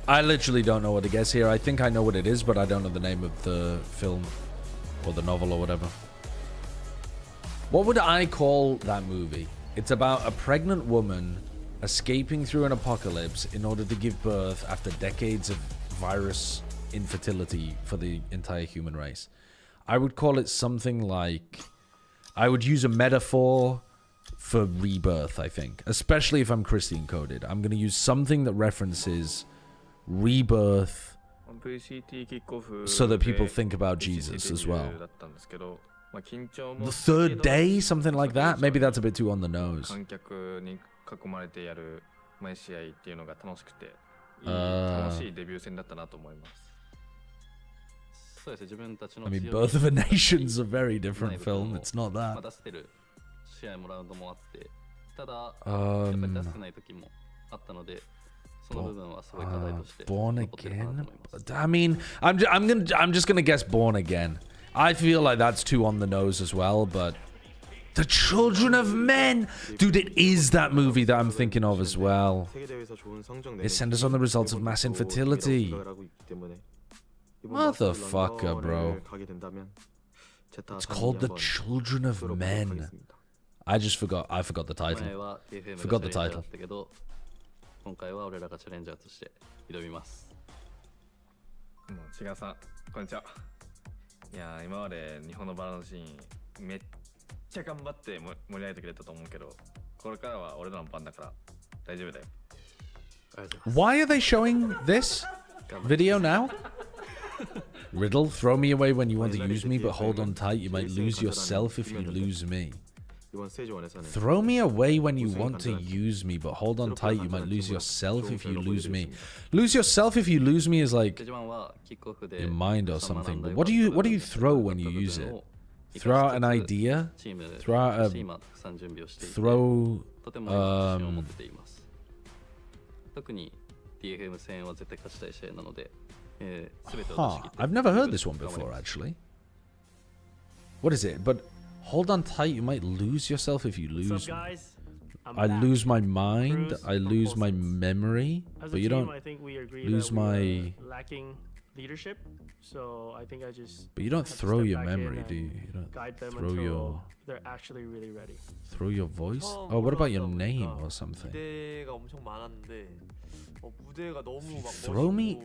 I literally don't know what to guess here. I think I know what it is, but I don't know the name of the film or the novel or whatever. What would I call that movie? It's about a pregnant woman escaping through an apocalypse in order to give birth after decades of virus infertility for the entire human race. I would call it something like... I would use a metaphor for rebirth, I think. Especially if I'm Christian coded. I'm going to use something that references rebirth so that people think about Jesus as well. The third day, something like that. Maybe that's a bit too on the nose. I mean, Birth of a Nation's a very different film. It's not that. Born Again? I mean, I'm just gonna guess Born Again. I feel like that's too on the nose as well, but The Children of Men! Dude, it is that movie that I'm thinking of as well. It centers on the results of mass infertility. Motherfucker, bro. It's called The Children of Men. I forgot the title. Forgot the title. 今回は俺らがチャレンジャーとして挑みます。千賀さん、こんにちは。いや今まで日本のバラのシーンめっちゃ頑張って盛り上げてくれたと思うけど、これからは俺らの番だから大丈夫だよ。Why are they showing this video now? Riddle, throw me away when you want to use me, but hold on tight, you might lose yourself if you lose me. Throw me away when you want to use me, but hold on tight, you might lose yourself if you lose me. Lose yourself if you lose me is like your mind or something. But what do you throw when you use it? Throw out an idea? Throw out a... Throw... Huh. I've never heard this one before, actually. What is it? But... Hold on tight, you might lose yourself if you lose me. I lose my mind, I lose my memory, but you don't lose my... leadership, so I think I just... But you don't throw your memory, do you? You don't throw your... They're actually really ready. Throw your voice? Oh, what about your name or something? Throw me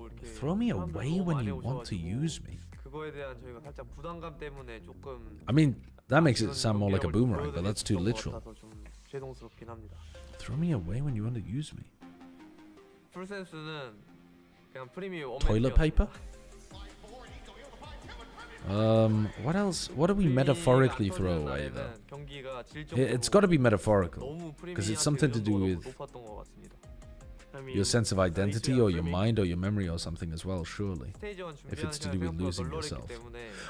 away when you want to use me. I mean, that makes it sound more like a boomerang, but that's too literal. Throw me away when you want to use me. Toilet paper? What else? What do we metaphorically throw away, though? It's got to be metaphorical, because it's something to do with your sense of identity or your mind or your memory or something as well, surely. If it's to do with losing yourself.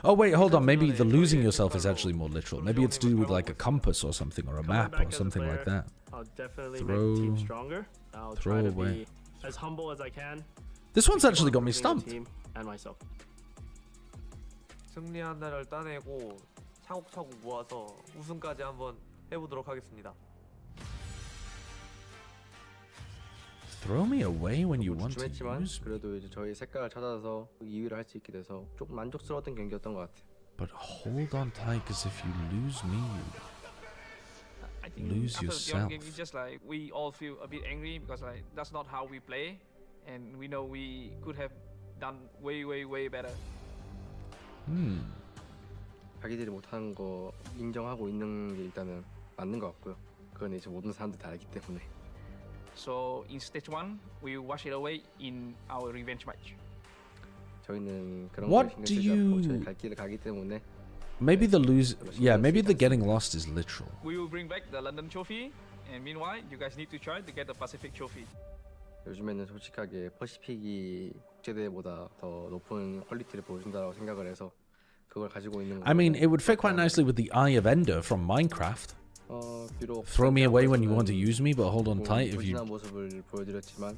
Oh wait, hold on, maybe the losing yourself is actually more literal. Maybe it's to do with like a compass or something, or a map or something like that. I'll definitely make the team stronger. I'll try to be as humble as I can. This one's actually got me stumped. And myself. 승리 하나를 따내고 차곡차곡 모아서 우승까지 한번 해보도록 하겠습니다. Throw me away when you want to use me. 그래도 이제 저희 색깔을 찾아서 2위를 할 수 있게 돼서 조금 만족스러웠던 경기였던 것 같아요. But hold on tight, because if you lose me, you lose yourself. It's just like we all feel a bit angry because like that's not how we play, and we know we could have done way better. 자기들이 못하는 거 인정하고 있는 게 일단은 맞는 것 같고요. 그건 이제 모든 사람들 다 알기 때문에. So in stage 1, we wash it away in our revenge match. 저희는 그런 What 걸 do 신경 쓰지 않고 you- 저희 갈 길을 가기 때문에. Maybe the lose... Yeah, maybe the getting lost is literal. We will bring back the London trophy, and meanwhile, you guys need to try to get the Pacific trophy. 요즘에는 솔직하게 퍼시픽이 국제대회보다 더 높은 퀄리티를 보여준다고 생각을 해서 그걸 가지고 있는 I mean, it would fit quite nicely with the Eye of Ender from Minecraft. 비록 Throw me away when you want to use me, but hold on tight if you... 모습을 보여드렸지만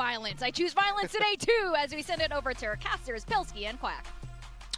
violence. I choose violence today too, as we send it over to our casters, Pilsky and Quack.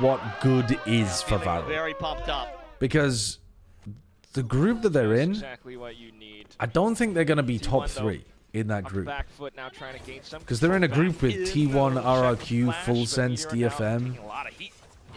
what good is for VARREL. Very pumped up. Because the group that they're in, Exactly what you need. I don't think they're going to be top 3 in that group. Back foot now trying to gain some Because they're in a control group back with in, T1, little RRQ, flash, Full but Sense, Meteor now DFM. taking a lot of heat.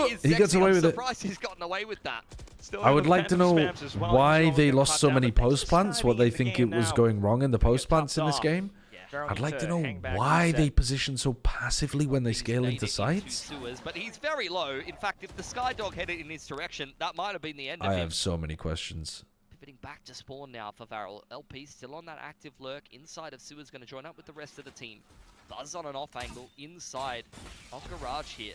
away is He gets sexy. away I'm with it. surprised he's gotten away with that. Still I have would a like to phantom know spams as well. why He's they gonna lost cut so down many the things. post plants, what they Starting think the it game was now. going wrong in the post plants Topped in this off. game. Varrel I'd like needs to to know hang back why reset. they position so passively when they scale into Into sites. sewers, but he's very low. In fact, if the Skydog headed in his direction, that might have been the end of I him. have so many questions. Pivoting back to spawn now for VARREL. LP still on that active lurk inside of sewers, going to join up with the rest of the team. Buzz on an off angle inside of garage here.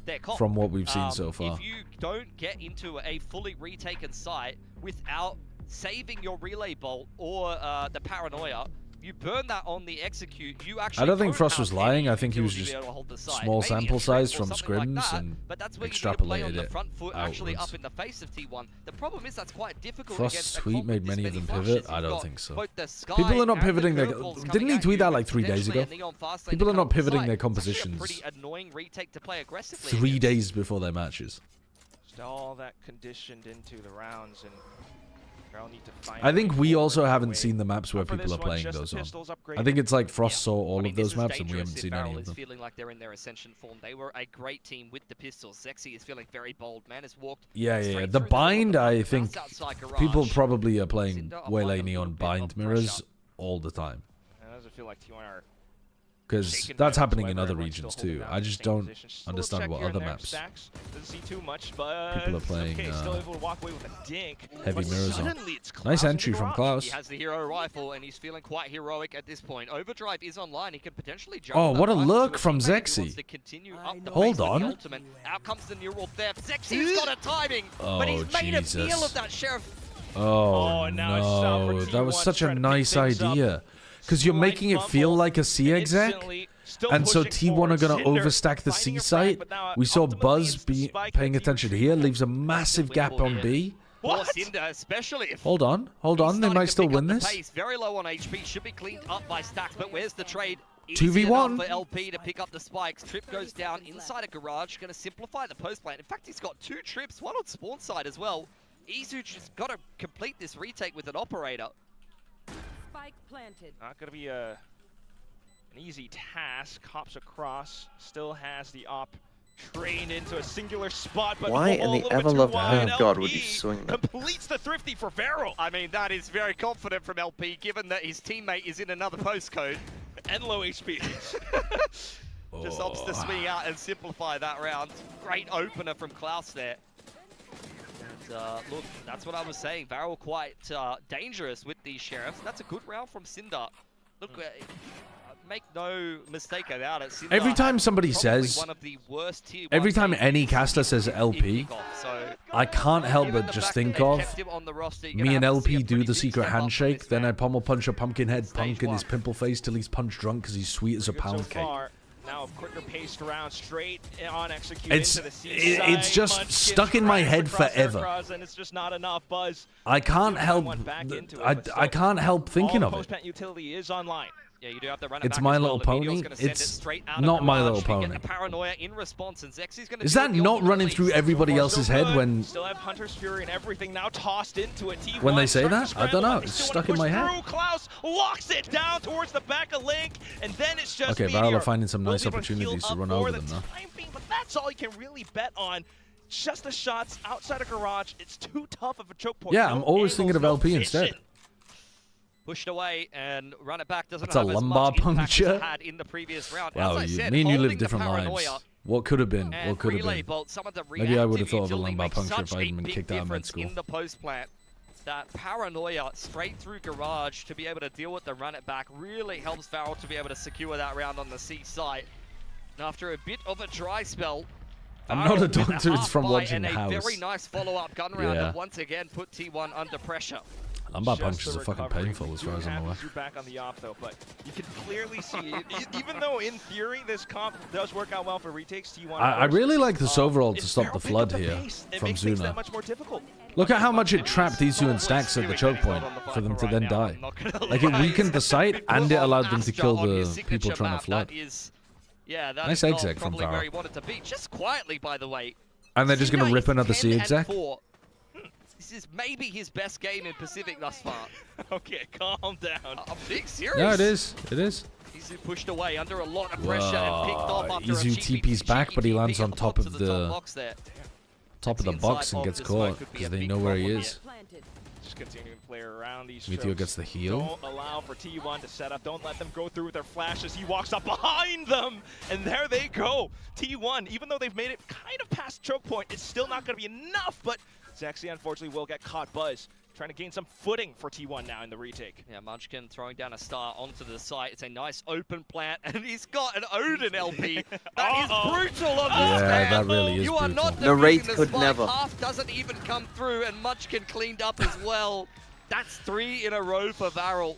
their comp. From what we've seen so far. If you don't get into a fully retaken site without saving your relay bolt or the paranoia, you burn that on the execute, you actually I don't think Frost have was lying. any I think he was ability just to be able to hold the side. small Maybe a sample trip or size from something like scrims that, and but that's where you need to play on extrapolated the it front foot, actually outwards. up in the face of T1. The problem is that's quite difficult Frost's against a tweet comp made with this many of many them flashes. pivot? I You've don't got think so. both the Sky People are not and the pivoting their... curveballs Didn't coming he at tweet you, that like 3 days potentially ago? a Neon fast lane People to are cut not off the pivoting side. their It's actually a compositions pretty annoying retake to play aggressively 3 against. days before their matches. Just all that conditioned into the rounds, and I'll need to find I think we a way also haven't away. seen the maps where For people this are one, playing just the those on. pistols I upgraded. think it's like Frost saw all I mean, of those this is maps and we dangerous haven't if seen any VARREL of is them. feeling like they're in their ascension form. They were a great team with the pistols. Zexy is feeling very bold. Man has walked Yeah. straight The through bind, middle of the I map, think bounce outside garage. people probably are playing Cinder applying Waylay a little Neon bit bind of mirrors pressure. all the time. It doesn't feel like T1 are Because shaken that's down happening in whatsoever. other Everyone's regions still holding too. down I the just same don't position. Just a little understand check what here and other there. maps Stacks, doesn't see too much, but people are playing okay, still able to walk away with a dink. heavy But mirrors on. suddenly it's Nice Klaus in entry the from garage. Klaus. He has the hero rifle and he's feeling quite heroic at this point. Overdrive is online. He can potentially jump. Oh, that what a rifle look to from teammate who Zexy. wants to continue up the Hold pace with on. the ultimate. Out comes the neural theft. Zexy's got a timing, but he's Oh, made a meal Jesus. of that sheriff. Oh, now it's time for no, that was T1 such to a try to pick nice things up. idea. Because you're making it feel like a C exec, and so T1 are going to overstack the C site. We saw Buzz be paying attention here, leaves a massive gap on B. Poor Cinder, especially if Hold on, they might still win the this. pace. Very low on HP, should be cleaned up by Stacks, but where's the trade? 2v1. For LP to pick up the spikes. Trip goes down inside a garage, going to simplify the post plant. In fact, he's got 2 trips, one on spawn side as well. Izu just got to complete this retake with an operator. Spike planted. Not going to be an easy task. Hops across, still has the op trained into a singular spot, but Why in the ever-loved name of God would you LP swing that? completes the thrifty for VARREL. I mean, that is very confident from LP, given that his teammate is in another postcode. And low HP. Just opts to swing out and simplify that round. Great opener from Klaus there. And look, that's what I was saying. VARREL quite dangerous with these sheriffs. That's a good round from Cinder. Look, make no mistake about it. Cinder Every time has somebody probably says, one of the worst tier every 1 time teams any caster says LP, I can't help but just think of me and LP do the secret handshake, then I pummel punch a Pumpkinhead punk in his pimple face till he's punch drunk because he's sweet as a pound cake. Now quicker paced around, straight on execute It's into the C side. it's just Munchkin stuck in my tries head across forever. across, and it's just not enough. Buzz. I can't help I can't help thinking of it. Post-plant utility is online. Yeah, you do have to run It's back My as Little well. Emilio's Pony. gonna send It's it straight out of not My garage. Little We Pony. get the paranoia in response, and Zexy's gonna Is deal that with the not ultimate running release. through everybody else's head when Still have Hunter's Fury and everything now tossed into a T1. when they say Starting that? to I don't scramble, know. but they It's still stuck wanna in my push head. through. Klaus locks it down towards the back of Link, and then it's just Okay, Meteor. VARREL are finding some Will nice be able to heal opportunities to up run for over the them now. time being, but that's all you can really bet on. Just the shots outside of garage. It's too tough of a choke point. Yeah, No I'm always thinking of angles, no LP vision. instead. Pushed away and run it back. Doesn't That's a have as lumbar much impact as it puncture. had in the previous round. Wow, As I said, me and you holding live the different paranoia lives. What could have been? and What could have relay been? bolt, some of the Maybe I would have reactive thought of a utility lumbar makes puncture such if I a hadn't been big kicked out of med difference school. in the post plant. That paranoia straight through garage to be able to deal with the run it back really helps VARREL to be able to secure that round on the C site. And after a bit of a dry spell, I'm not a VARREL with doctor, it's half from buy watching and a House. very nice follow-up gun round Yeah. that once again put T1 under pressure. Lumbar Just punches the are fucking recovery. painful as far as I'm You aware. have back on the op though, but you can clearly see it. Even though in theory this comp does work out well for retakes, T1. I really like this overall to if stop VARREL the pick up flood here pace, it from makes things Zuna. that much more difficult. Look at how much it trapped Izu and Stacks at the choke point for them to then die. Like it weakened the site and it allowed them to kill the people trying to flood. Yeah, that Nice is exec not from probably where VARREL. he wanted to be. Just quietly, by the way. And they're just going to Cinder rip is another 10 C and exec? 4. This is maybe his best game in Pacific thus far. Okay, calm down. I'm being serious. Yeah, it is. It is. Izu pushed away under a lot of pressure and picked off Whoa, after a Izu cheeky TP's back, but he lands peek on up top onto of the top the box there. box and gets caught because they know where he is. Just continuing to play around these Meteor strokes. gets the heal. Don't allow for T1 to set up. Don't let them go through with their flashes. He walks up behind them, and there they go. T1, even though they've made it kind of past choke point, it's still not going to be enough, but Zexy unfortunately will get caught. Buzz trying to gain some footing for T1 now in the retake. Yeah, Munchkin throwing down a star onto the site. It's a nice open plant, and he's got an Odin LP. That is brutal on this Yeah, man. that really is You are brutal. not The rate defeating could spike. never. Half doesn't even come through, and Munchkin cleaned up as well. That's 3 in a row for VARREL.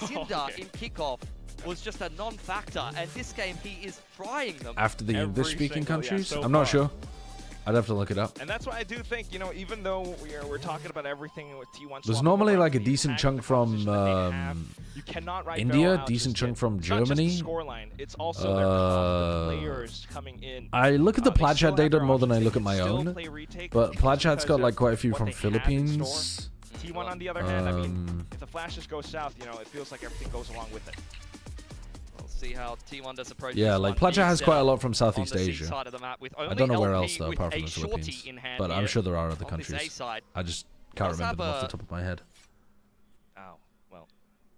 like Cinder in Kickoff was just a non-factor, and this game he is frying them. After the Every English-speaking single- countries? so I'm not far. sure. I'd have to look it up. And that's why I do think, you know, even though we're talking about everything with T1, There's swapping normally around like a the decent attack, chunk the from composition that they have, you cannot write India, Barrel out decent just chunk yet. from It's not just the Germany. scoreline, it's also their comp, the players coming in. I look at the They still Plaid have data their more than I options. look They at my can still own. play retake But just Plaid Chat's got because like of quite a few what from they have in store. Philippines. T1 on the other hand, I mean, if the flashes go south, you know, it feels like everything goes along with it. see how T1 does approach. Yeah, this like one. Placha has He's quite a set lot from on Southeast the C Asia. side of the map with I only don't know where LP else though, with apart from a the shorty Philippines. in hand But I'm here sure there are other on this A countries. side. I just can't Does remember them have off the top of my head. Oh, well,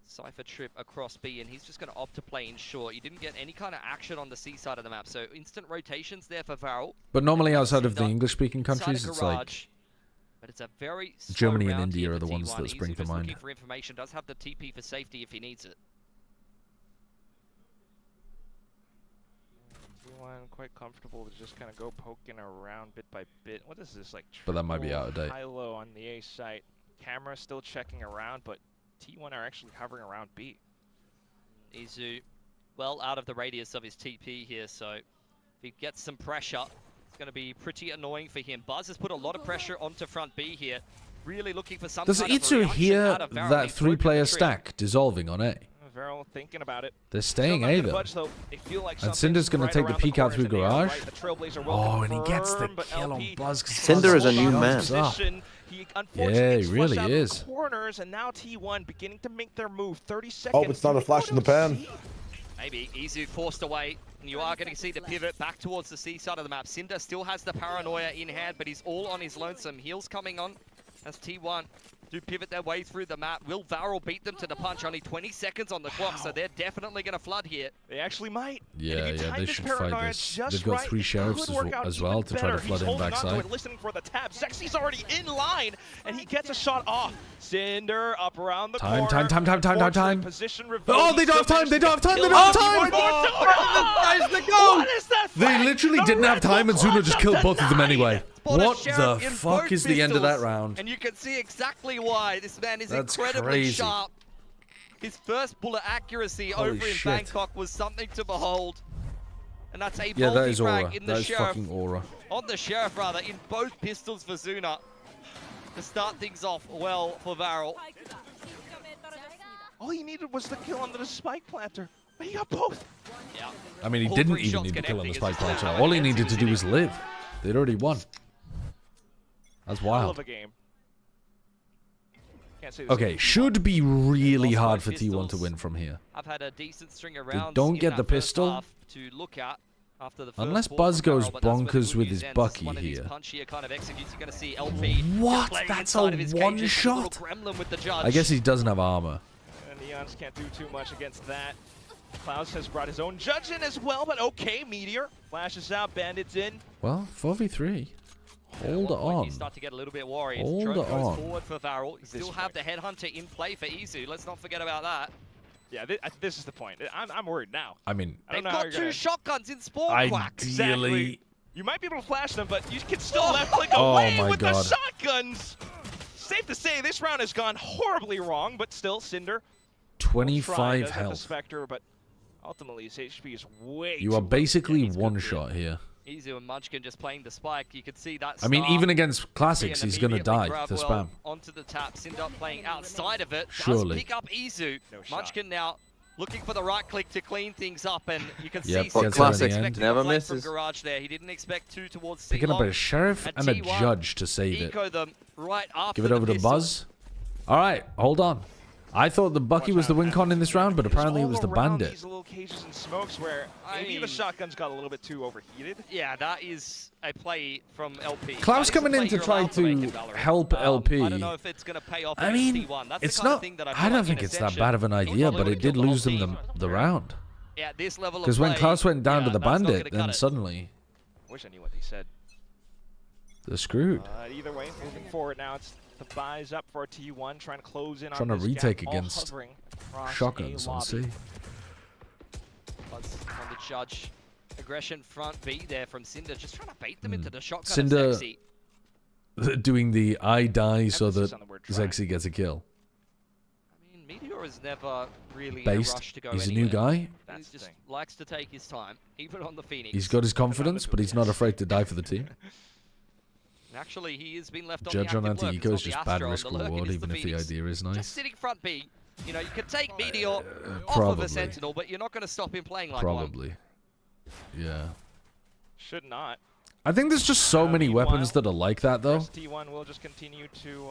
Cypher trip across B, and he's just going to opt to play in short. You didn't get any kind of action on the C side of the map, so instant rotations there for VARREL. But normally outside of the Cinder English-speaking inside a countries, it's like garage. But it's a very slow Germany and round India here are for the ones T1. that spring Izu to just mind. looking for information, does have the TP for safety if he needs it. T1 quite comfortable to just kind of go poking around bit by bit. What is this, like, But that might be triple out of date. high-low on the A site? Camera still checking around, but T1 are actually hovering around B. Izu, well out of the radius of his TP here, so if he gets some pressure, it's going to be pretty annoying for him. Buzz has put a lot of pressure onto front B here, really looking for some Does kind of Itsu reaction hear out of VARREL. that He's broken the three-player trip. stack dissolving on A? VARREL thinking about it. They're staying Still not A gonna though. budge, though. They feel like And something's Cinder's going right to take the around peek out corners, through and they are garage. right. The Trailblazer will Oh, and he gets the confirm, but kill on LP Buzz. 'cause Cinder Buzz is a new jumps man. up. He unfortunately Yeah, he gets really flushed out is. of the corners, and now T1 beginning to make their move. 30 seconds. Oh, it's not a flash in the pan. Maybe Izu forced away, and you are going to see the pivot back towards the C side of the map. Cinder still has the paranoia in hand, but he's all on his lonesome. Heals coming on as T1 do pivot their way through the map. Will VARREL beat them to the punch? Only 20 seconds on the clock, so they're definitely going to flood here. They actually might. Yeah, And if you yeah, time they this should paranoia fight this. just They've got right, 3 it sheriffs could work out as well even to try to better. flood He's in holding onto backside. it, listening for the tap. Zexy's already in line, and he gets a shot off. Cinder up around the corner. Time. Position reveal. Oh, He they don't have still time. They managed don't have to time. They kill don't have him. time. What is that They flag? literally The didn't have Red time, and Bull Zuno just killed both of them anyway. Spot a What sheriff the in fuck both is the end of that pistols, round? And you can see exactly why. This man is That's incredibly crazy. sharp. His first bullet accuracy Holy over in shit. Bangkok was something to behold. And that's a Yeah, that is aura. multi-frag in the That is sheriff. fucking aura. On the sheriff, rather, in both pistols for Zuna. To start things off well for VARREL. All he needed was the kill under the spike planter, but he got both. Yeah. I mean, he All didn't 3 even shots need to kill on the connecting spike as planter. well. All he needed to do was live. They'd already won. That's Hell of wild. a game. Can't say this Okay, game. should be really Lost hard by for T1 to pistols. win from here. I've had a decent string of rounds. don't in get that the first pistol. half to look at after the first Unless ball Buzz from VARREL, goes but that's where the bonkers good with news his ends. Bucky One of these here. punchier kind of executes. You're going to see LP. What? playing That's inside a of his one cages, shot? little gremlin with the judge. I guess he doesn't have armor. And Neons can't do too much against that. Klaus has brought his own judge in as well, but okay, Meteor flashes out, Bandits in. Well, 4v3. Hold At one point, on. You start to get a little bit worried. Hold Drone goes on. forward for VARREL. You This still have the headhunter in play for Izu. Let's not forget about that. Yeah, this is the point. I'm worried now. I mean, I They've don't know how got you're 2 gonna... shotguns in spawn quack. ideally. You might be able to flash them, but you can still left click Oh away my with God. the shotguns. Safe to say, this round has gone horribly wrong, but still, Cinder. 25 The health. Spectre, but ultimately his HP is way You too are low. basically one shot here. Izu and Munchkin just playing the spike. You could see that. I mean, start. even against classics, And he's gonna immediately die grab to well spam. onto the tap. Cinder playing outside of it. Surely. Does pick up Izu. No shot. Munchkin now looking for the right click to clean things up, and you can Yep, see gets Cinder her in the expecting end. a Never flank misses. from garage there. He didn't expect 2 towards Picking up C-Long. a sheriff and a T1 judge to save it. eco them right after Give it over the to pistol. Buzz. All right, hold on. I thought the Bucky was the win con in this round, but apparently it was the All around bandit. These little cages and smokes where maybe the shotguns got a little bit too overheated. Yeah, that is a play from LP. Klaus That is a coming in play to you're try allowed to make to in Valorant. help LP. I don't know if it's going to pay off I against mean, T1. That's it's the kind not. of thing that I I feel don't like think in it's that Ascension, bad of an idea, but it did lose them the round. Yeah, this level of Because when play, Klaus went down yeah, to the that's not gonna bandit, cut then it. suddenly Wish I knew what they said. they're screwed. Either way, moving forward now, it's the buys up for T1, trying to close in Trying on to this retake gap, all against hovering across shotguns A on lobby. C. Buzz on the judge. Aggression front B there from Cinder, just trying to bait them Hmm. into the shotgun. Cinder of Zexy. doing the I die so that Emphasis on the word try. Zexy gets a kill. I mean, Meteor is never really Based. in a rush to go He's anywhere. a new guy. He That's the just thing. likes to take his time, even on the Phoenix. He's got his confidence, but he's not afraid to die for the team. And actually, he has been left Judge on on the active lurk. anti-eco It's is not just the bad Astra on risk the lurk, reward, it is even the if the Phoenix. idea is nice. Just sitting front B. You know, you can take Meteor off of probably. a Sentinel, but you're not going to stop him playing like one. Probably. Yeah. Should not. I think there's just so many Meanwhile, weapons that are like that, though. T1 will just continue to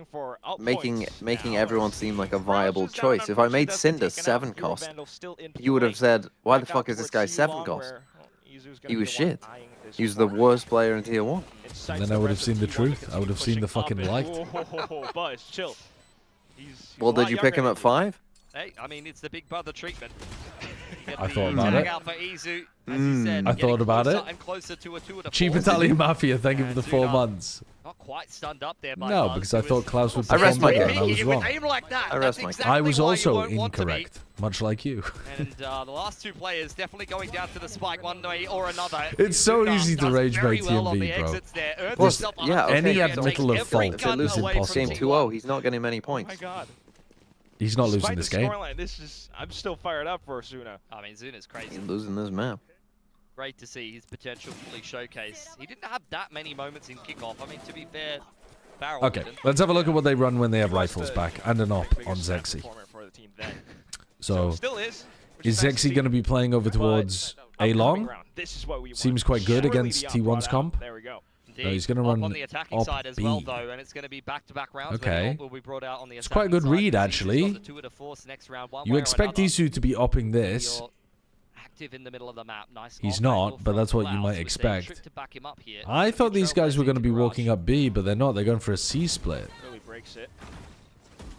going for out making points now. everyone seem like a viable Just down, choice. If I unfortunately, made doesn't Cinder take enough. 7 Hero cost, Vandal still in you would have POA. said, why the Back out fuck is this towards guy 7 Yulong, cost? where, he was shit. He was the worst player in Tier 1. And then I would have seen the truth. I would have seen the fucking light. Buzz, chill. Well, did you pick him at 5? Hey, I mean, it's the big brother treatment. I thought about it. Out for Izu, as he said, I thought about it. and closer to a 2 of the Cheap 4s. Italian Mafia, thank you for the 4 months. Not quite stunned up there by No, Buzz, because I who thought was- Klaus would I rest perform my better, case. and I was With wrong. aim like that, I that's rest my case. exactly I was why you also won't want to be. incorrect, much like you. And the last 2 players definitely going down to the spike one way or another. It's so easy to does rage very bait well on the TMV, bro. exits there, earns Plus, himself a yeah, hundred okay. Any and takes admittal of every fault gun is away from impossible. Game T1. 2-0, he's not getting many Oh points. my god. He's not Despite losing this the game. scoreline, I'm still fired up for Zuna. I mean, Zuna's crazy. He's losing this map. Great to see his potential fully showcased. He didn't have that many moments in kickoff. I mean, to be fair, VARREL Okay, didn't. let's have a look at what they run when they have rifles back and an op on Zexy. So, Still is. is Zexy going to be playing over towards A long? This is what we Seems quite good against T1's comp. There we go. No, he's going to Op run on the attacking op side as B. well, though, and it's going to be back-to-back rounds. Okay. Where the op will be brought out on the It's quite a good attacking read, side. actually. He's got the 2 of the force next round, one You way or expect another. Isu to be opping this. You're active in the middle of the map. Nice He's off angle not, but from that's what you Klaus, might who is staying expect. trick to back him up here. I thought these guys were going to be Trailblazing walking up B, but they're not. They're going for a C split. Really breaks it.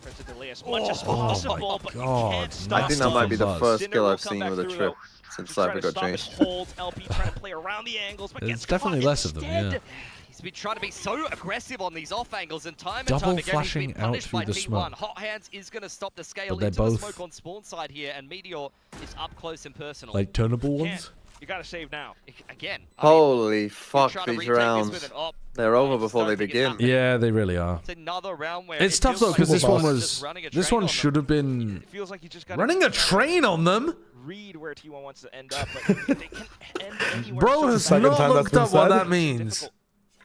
Tries to delay as much as possible, but you God, can't stop. I think that might be the Buzz. first Dinner skill will I've come seen back with a through, trip though. since Just trying Cypher to got stop his changed. hold. LP trying to play around the angles, but There's gets definitely caught less of them, instead. yeah. He's been trying to be so aggressive on these off angles, and time Double and time again he's flashing been out punished through by the T1. smoke. Hot Hands is going to stop the scale But they're into the both smoke on spawn side here, and Meteor is up close and personal. Like turnable ones? You gotta save now. Again. Holy fuck, trying to these retake this rounds. with an op. They're over before they begin. Yeah, they really are. It's another round where It's it tough feels though, like because this one T1 is was. just running a This train one on should have been. It feels like you just gotta Running a train on them? read where T1 wants to end up, but they can end anywhere. Bro so has fast. not looked up what that means.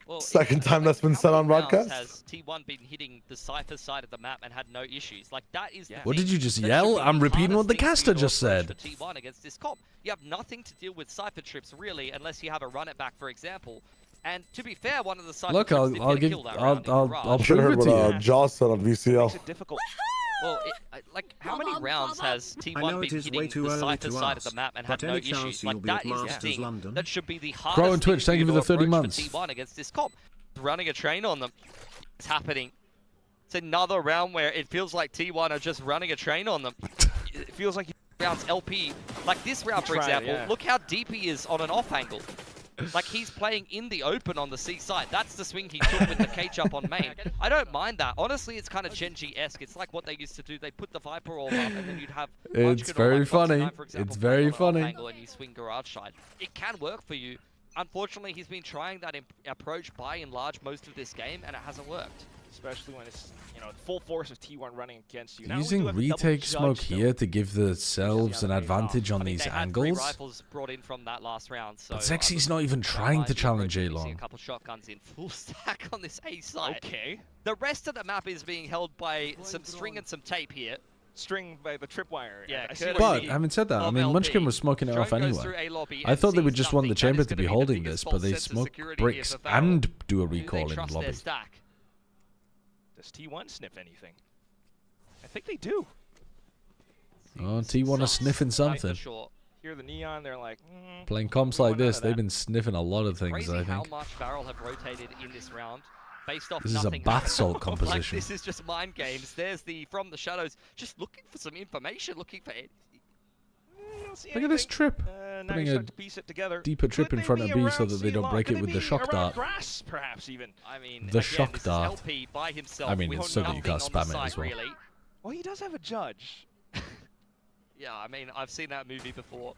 Well, Second time that's been said on broadcast. Has T1 been hitting the Cypher side of the map and had no issues? Like that is. The What thing did you just that should yell? be I'm the repeating what the hardest caster thing for just your approach said. for T1 against this comp. You have nothing to deal with Cypher trips really, unless you have a run it back, for example. And to be fair, one of the Cypher Look, trips did I'll get a give. kill that round in I'll Garage. Should have prove heard it what to you. Jaws said on VCL. Makes it difficult. Well, like how many rounds has I T1 know been it is way hitting too the early Cypher to side of ask, the map and but had no any chance issues? you'll Like be at that is the Masters thing London? that should be the Grow hardest on Twitch, thing thank you for to the 30 approach months. for T1 against this comp. Running a train on them. It's happening. It's another round where it feels like T1 are just running a train on them. It feels like Rounds LP, like this round, for tried, example, yeah. look how deep he is on an off angle. Like he's playing in the open on the C side. That's the swing he took with the cage up on main. I don't mind that. Honestly, it's kind of Gen.G-esque. It's like what they used to do. They put the Viper all up and then you'd have It's very funny. It's very funny. Angle and you swing garage side. It can work for you. Unfortunately, he's been trying that approach by and large most of this game and it hasn't worked. Especially when it's, you know, full force of T1 running against you. Now we Using do have a double retake judge, smoke though. here to give themselves an advantage on these They had 3 angles. rifles brought in from that last round. So But Zexy's not even trying to challenge A A long. couple shotguns in full stack on this A side. Okay. The rest of the map is being held by some string and some tape here. String by the tripwire. Yeah, But having said that, I mean, Munchkin was smoking it off anyway. I thought they would just want the chamber to be holding this, but they smoke bricks and do a recall in lobby. Does T1 sniff anything? I think they do. Oh, T1 are sniffing something. Hear the neon, they're like, Playing comps like this, they've been sniffing a lot of things, Crazy I how think. much VARREL have rotated in this round. Based off This is a nothing. bath salt Like, composition. this is just mind games. There's the from the shadows, just looking for some information, looking for it. Look at this trip. now Putting you a start to piece it together. deeper trip in front of B so that they don't break it with the shock dart. Grass, perhaps even. I mean, The again, shock this is dart. LP by himself. I mean, with it's so that you can't nothing on spam the it side, as well. Really. Well, he does have a judge. Yeah, I mean, I've seen that movie before.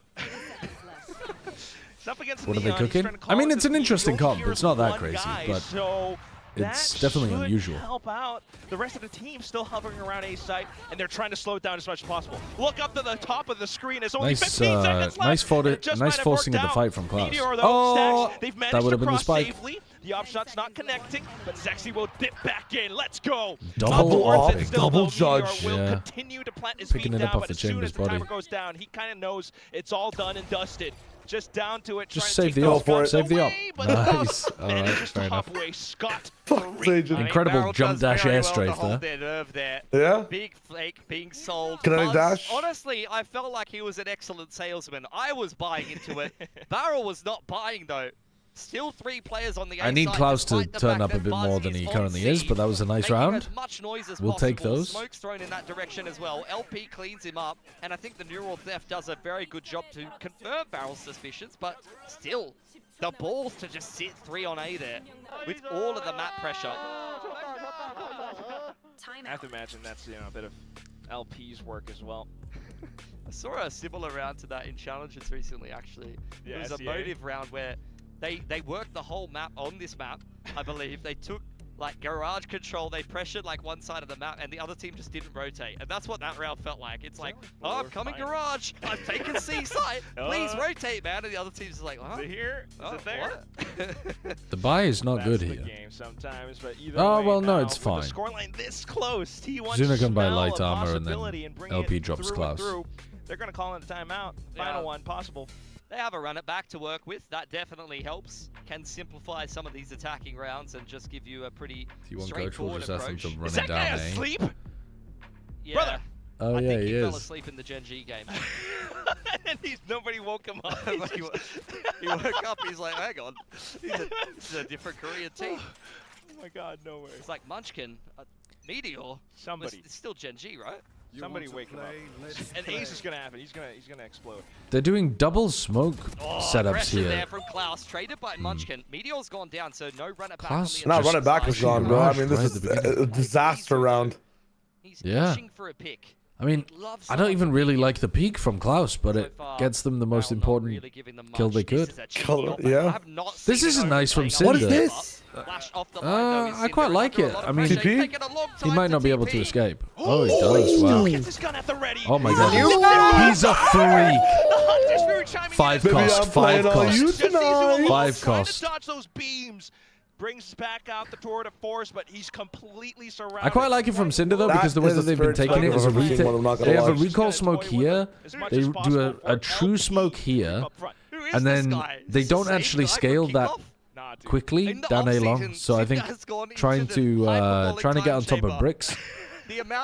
It's up against What are they Neon. He's cooking? trying to I call mean, it it's an the interesting Neon. comp. It's not that One crazy, guy, but so it's that definitely should unusual. help out. The rest of the team still hovering around A site, and they're trying to slow it down as much as possible. Look up to the top of the screen. It's only Nice, 15 seconds left. nice Nice forcing of the fight from Klaus. Meteor, though, Oh, stacks. They've that managed would to have been the cross spike. safely. The op shot's not connecting, but Zexy will dip back in. Let's go. Double Towards op, it still, double though. Meteor judge. will Yeah. continue to plant his Picking feet it up down, off but the as soon chamber's as the timer body. goes down, he kind of knows it's all done and dusted. just down to it. Just trying save to the take op. those guns Save the op. away, but Nice. the All right, manages to fair enough. hop away scot. Incredible Varrel jump does dash very air well to strafe hold there. their nerve there. Yeah? Big flake being sold. Kinetic dash? Honestly, I felt like he was an excellent salesman. I was buying into it. Varrel was not buying though. Still 3 players on the A I need side, Klaus to despite the turn fact up a that bit Buzz more than he on currently C, is, but that was a nice making round. as much noise as We'll take possible. those. Smoke's thrown in that direction as well. LP cleans him up, and I think the neural theft does a very good job to confirm Varrel's suspicions, but still, the balls to just sit 3 on A there with all of the map pressure. I have to imagine that's a bit of LP's work as well. I saw a similar round to that in challenges recently, actually. Yeah, it was a SEA. motive round where they worked the whole map on this map, I believe. They took like garage control, they pressured like one side of the map, and the other team just didn't rotate. And that's what that round felt like. It's like, oh, I'm coming garage. I've taken C site. Please rotate, man. And the other team's just like, huh? Is it here? Is it there? The buy is not good That's here. the game sometimes, but either Oh, way well, no, now, it's with fine. The scoreline this close, T1 Zuna can buy smell light a armor and then possibility and bring LP it drops through Klaus. and through. They're going to call in a timeout. Final one possible. They have a run it back to work with. That definitely helps. Can simplify some of these attacking rounds and just give you a pretty T1 coach will straightforward just ask them approach. to run Is it that guy down, asleep? Yeah. Brother. Oh, I yeah, think he he fell is. asleep in the Gen.G game. And nobody woke him up. he woke up, he's like, hang on. This is a different Korean team. Oh my god, no way. It's like Munchkin, Meteor. Somebody. It's still Gen.G, right? Somebody wake him up. And Ace is gonna happen. He's gonna explode. They're doing double smoke setups Aggression here. there from Klaus, traded by Munchkin. Meteor's gone down, so no run it back. Klaus on the Run it back is gone, bro. I mean, this right is at the beginning. a disaster round. He's Yeah. pushing for a pick. I mean, I don't even really like the peak from Klaus, but it gets them the most important kill they could. Yeah. This isn't nice from Cinder. What is this? I quite like it. I mean, TP? he might not be able to escape. Oh, he does. Wow. Get this gun at the ready. Oh my god. He's a freak. 5 cost. 5 cost. 5 cost. Dodge those beams. Brings back out the tour to force, but he's completely surrounded. I quite like it from Cinder though, That because the way is that they've been the taking it first is a time I've ever seen one, I'm not retake. gonna They have a lie. recall smoke here. They do a true smoke here, and then they don't actually scale that quickly down A long. So I think trying to get on top of bricks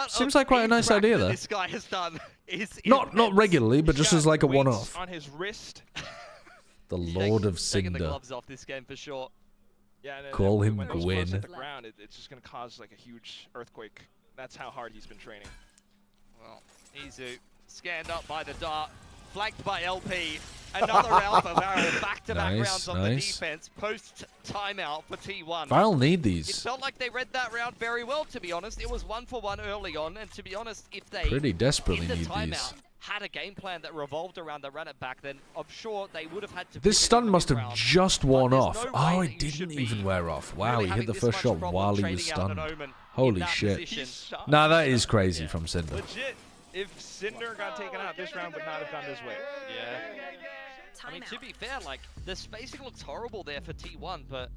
seems like quite a nice idea there. This guy has done is Not regularly, but just as like a one-off. On his wrist. The Lord of taking the Cinder. gloves off this game for sure. Yeah, and then Call him when those Gwyn. gloves hit the ground, it's just gonna cause like a huge earthquake. That's how hard he's been training. Well, Izu scanned up by the dart, flanked by LP. Another round for VARREL. Back-to-back Nice, rounds on nice. the defense. Post-timeout for T1. VARREL need It these. felt like they read that round very well, to be honest. It was 1-for-1 early on, and to be honest, if they Pretty desperately in the need timeout these. had a game plan that revolved around the run it back, then I'm sure they would have had to. This pivot stun on the must have mid-round. just worn there's off. no Oh, way it that you should didn't be even wear off. Wow, really he hit having the this first much shot problem while he trading was out an stunned. Omen in Holy that shit. position. Nah, that is crazy from Cinder. Legit, if Cinder got taken out, this round would not have gone this way. Yeah. I mean, to be fair, like, the spacing looks horrible there for T1, but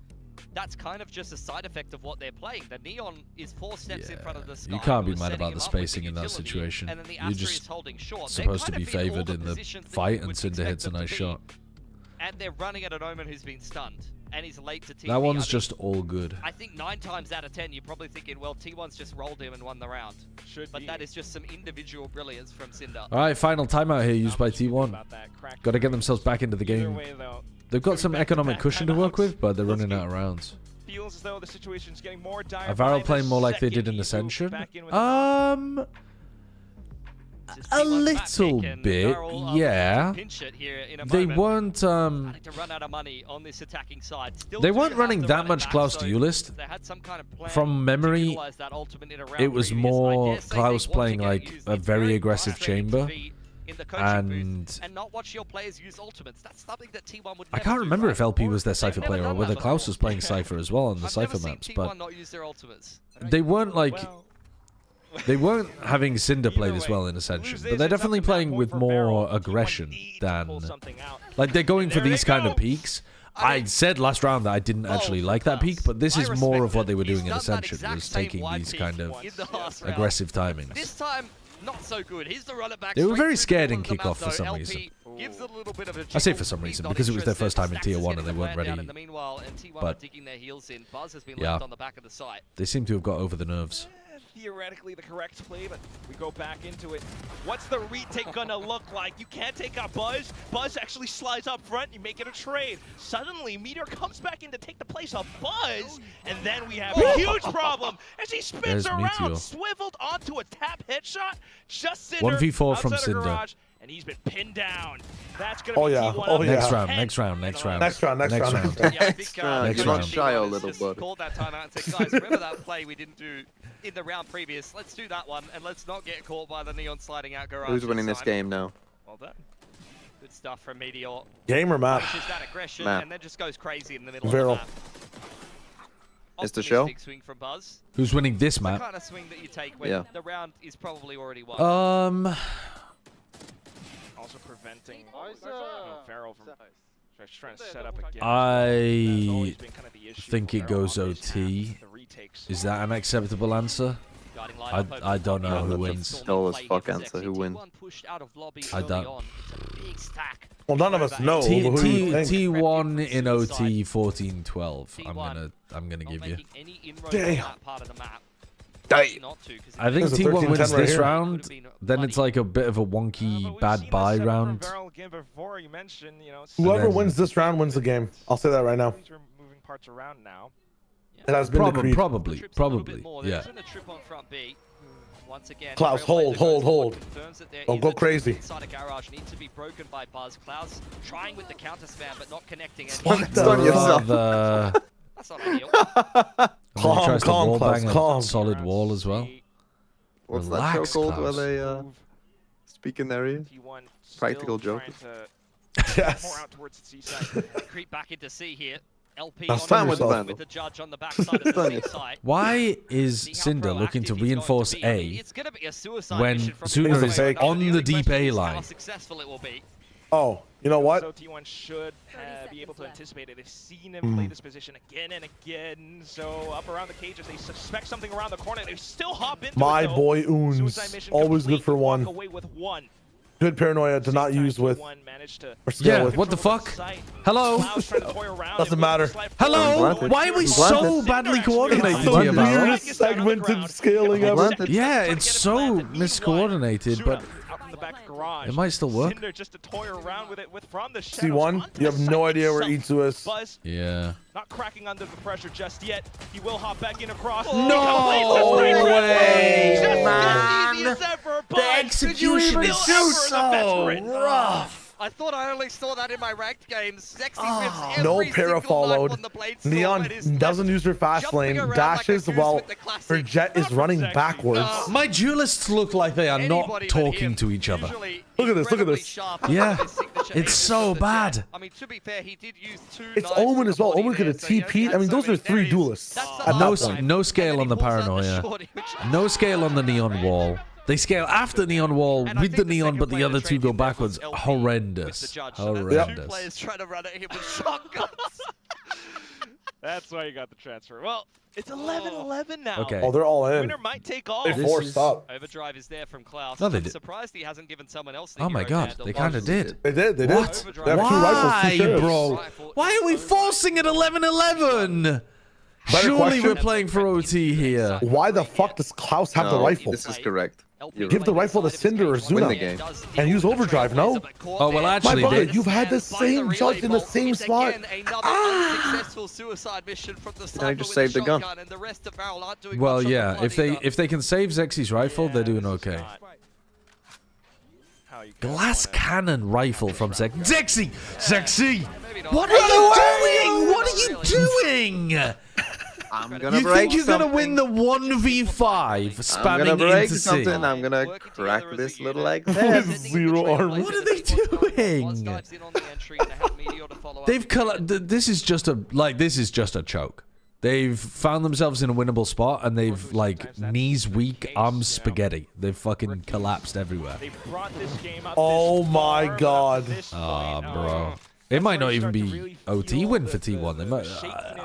that's kind of just a side effect of what they're playing. The Neon is 4 steps in front of the Sky. You can't who be is mad setting about him the up with spacing in that utility, situation. and then the You're Astra just is holding short. supposed to They're be kind of in all favored the in the positions that fight, you and would Cinder expect hits a them to nice be. shot. And they're running at an Omen who's been stunned, and he's late to TP. That one's I mean, just all good. I think 9 times out of 10, you're probably thinking, well, T1's just rolled him and won the round. But that is just some individual brilliance from Cinder. All right, final timeout here used by T1. Got to get themselves back into the game. They've got some economic cushion to work with, but they're running out of rounds. Feels as though the situation's getting more dire. Are VARREL playing more like they did in Ascension? A little bit, yeah. They weren't To run out of money on this attacking side. Still they do weren't have running the that run it much back, Klaus so duelist. they had some kind of plan From to memory, utilize that ultimate in a round it was previous. I more dare say Klaus they want to playing get it like used. a It's very aggressive frustrating to chamber, be in the coaching and booth and not watch your players use ultimates. That's something that T1 would I never can't do, remember right? if LP was their Cypher They've never player or done whether that Klaus before. was playing Cypher as well on the I've Cypher never seen maps, T1 but not use their ultimates. they weren't like they weren't having Cinder play this well in Ascension, but they're definitely playing with more aggression than like they're going for these kind of peaks. I said last round that I didn't actually like that peak, but this is more of what they were doing in Ascension, was taking these kind of aggressive timings. This time, not so good. Here's the run it back. They were straight very through scared the in middle of the Kickoff map, for though. some LP reason. gives a little bit of a I say jiggle. for some He's reason not because it was their interested. first time in Stax Tier is 1 getting and they the weren't plan down ready. in the meanwhile, and T1 are But digging their heels in. Buzz has been yeah, left on the back of the site. they seem to have got over the nerves. Theoretically the correct play, but we go back into it. What's the retake gonna look like? You can't take out Buzz. Buzz actually slides up front. You make it a trade. Suddenly, Meteor comes back in to take the place of Buzz, and then we have a huge problem as he spins There's around, Meteor. swiveled onto a tap headshot. Just Cinder 1v4 from outside the Cinder. garage, and he's been pinned down. That's gonna Oh, be yeah. T1 Oh, up yeah. Next to round, 10. next round, next round. Next round. Yeah, I think, Next round. Next You're round. not shy, T1 little just buddy. called that timeout and said, guys, remember that play we didn't do in the round previous? Let's do that one, and let's not get caught by the Neon sliding out garage. Who's winning this time. game now? Well done. Good stuff from Meteor. Game or map? Pushes that aggression Map. and then just goes crazy in the middle VARREL. of the map. Is the show? Optimistic swing from Buzz. Who's winning this The map? kind of swing that you take when Yeah. the round is probably already won. Also preventing VARREL from trying to set up again. I think it goes OT. Is that an acceptable answer? I don't know who wins. Hell as fuck answer. Who wins? I don't. Well, none of us know. T, but who do you think? T1 in OT 14-12. I'm gonna give you. Damn. I think There's a T1 wins 13-10 right this here. round. Then it's like a bit of a wonky bad buy round. VARREL again before you mentioned, you know, Whoever then- wins this round wins the game. I'll say that right now. these are moving parts around now. It has been decreed. Probably. Yeah. Once again, Klaus, Trailblazer hold. confirms that there Don't is go a crazy. inside a garage needs to be broken by Buzz. Klaus trying with the counter spam but not connecting. Stun yourself. That's not ideal. Calm, Tries to calm, wall Klaus, bang a calm. solid wall as well. What's that Relax, show called where Klaus. they speak in their ears? T1 Practical still jokers. trying to Yes. more out towards the seaside. Creep back into C here. LP Now on stun the yourself. move with the judge on the backside of the C side. Why is See how Cinder looking to proactive he's going reinforce be. I mean, A it's gonna be a suicide when mission from Zuner Buzz. is Take- on the only deep question A is How line? successful it will be. Oh, you know what? So T1 should be able to anticipate it. They've seen him play this position again and again. So up around the cages, they suspect something around the corner. They still hop into My it, though. boy Suicide Oons. mission Always good complete. for Walk one. away with one. Good paranoia to not Same time, use with T1 managed to or scale Yeah, with. what the fuck? Hello? Klaus trying to toy around Doesn't and matter. move the slide Hello? Planted. Why are we Planted. so badly coordinated The here, Barrel? weirdest segmented scaling ever. Planted. Yeah, it's so miscoordinated, but out in the back garage. it might still work. Cinder just to toy around with it from the shadows. C1, onto you have the no site idea where itself. E2 is. Buzz Yeah. not cracking under the pressure just yet. He will hop back in across. No way, man. The The execution is so rough. I thought I only saw that in my ranked games. Sexy whips No every single para-followed. knife on the blade storm Neon and is doesn't use her fast jumping lane, around dashes like a goose while with the classic. her jet is running backwards. My duelists look like they are not Anybody but talking him, to each other. usually Look at this, look at incredibly this. sharp Yeah, on his signature it's so aces with the jet. bad. I mean, to be fair, he did use two It's knives Omen to as the well. body Omen could there, have so, you know, TP'd. he I had mean, those so are many three variants. duelists That's the at No, that point. no scale on the paranoia. No scale on the neon wall. They scale after neon wall with the neon, but the other two go backwards. Horrendous. Two Horrendous. players trying to run at him with shotguns. That's why you got the transfer. Well, it's 11-11 now. Okay. Oh, they're all in. Winner might take all. They forced up. Overdrive is there from Klaus. No, they I'm did. surprised he hasn't given someone else the Oh my hero god, handle. they kind of did. They did. They did. What? They have two rifles, two Why, sheriffs. bro? Why are we forcing at 11-11? Surely question. we're playing for OT here. Why the fuck does Klaus have the No, rifle? This is correct. You're Give the right. rifle to Cinder or Win the Zuna game. and use overdrive, no? Oh, well, My actually, brother, they, you've had the same judge in the same spot. Unsuccessful suicide mission from the Now you just saved the gun. and the rest of VARREL aren't doing well, much on the yeah. bloody If they can save Zexy's rifle, they're doing okay. Glass cannon rifle from Zexy. Zexy, what are you doing? What are you doing? I'm gonna You break think you're gonna something. win the 1v5 I'm spamming gonna break into C? something. I'm gonna crack this little egg. With zero armor. What are they doing? They've this is just a choke. They've found themselves in a winnable spot and they've like knees weak, arms spaghetti. They've fucking collapsed everywhere. Oh my god. Ah, bro. It might not even be OT win for T1. They might,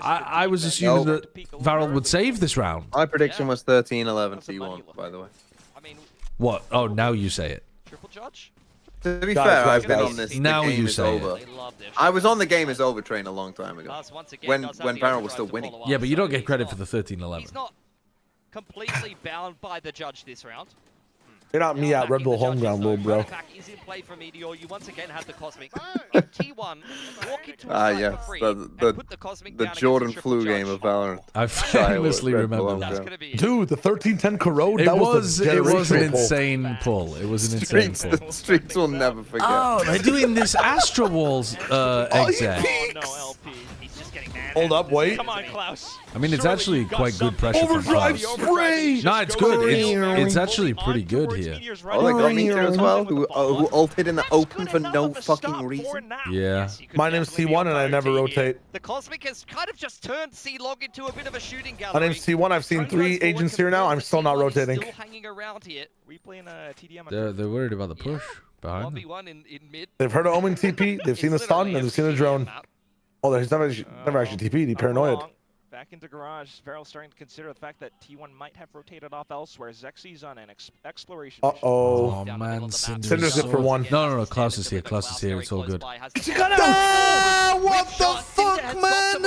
I was assuming that VARREL would save this round. My prediction was 13-11 T1, by the way. What? Oh, now you say it. Triple judge? To be Guys, fair, guys, I've been guys. on this. Now the game you is say it. over. They love their I was on the game is over train a long time ago. Lars, once again, When does have the VARREL overdrive was still to winning. follow up, Yeah, but you so don't get he's credit not- for the 13-11. He's not completely bound by the judge this round. You're not me at Red Bull home ground, little bro. Attack is in play for Meteor. You once again have the Cosmic. If T1 walk into a site Yes, for free the and put the Cosmic down against Jordan a triple flu judge, game of Valorant. I famously remember that's that. gonna be Dude, the 13-10 corrode. It That was the an generational pull. insane pull. It was an insane Streets, pull. streets will never forget. Oh, they're doing this Astra Walls exec. No LP. He's just getting mad. Hold up, wait. Come on, Klaus. I mean, it's Surely actually you've got quite good something. pressure from Overdrive Klaus. spray! No, it's good. It's actually pretty good here. Oh, they got Meteor as well, who ulted in the open for no fucking reason. Yeah. My name's C1 and I never rotate. The Cosmic has kind of just turned C-Log into a bit of a shooting gallery. My name's C1. I've seen 3 agents here now. I'm still not rotating. Still hanging around here. We playing TDM. They're worried about the push behind them. 1v1 in mid. They've heard of Omen TP. They've seen the stun and they've seen the drone. Oh, he's never actually TP'd. He paranoid. Back into garage. VARREL starting to consider the fact that T1 might have rotated off elsewhere. Zexi's on an exploration. Uh-oh. Oh, man. Cinder's good for 1. No. Klaus is here. Klaus is here. It's all good. What the fuck, man?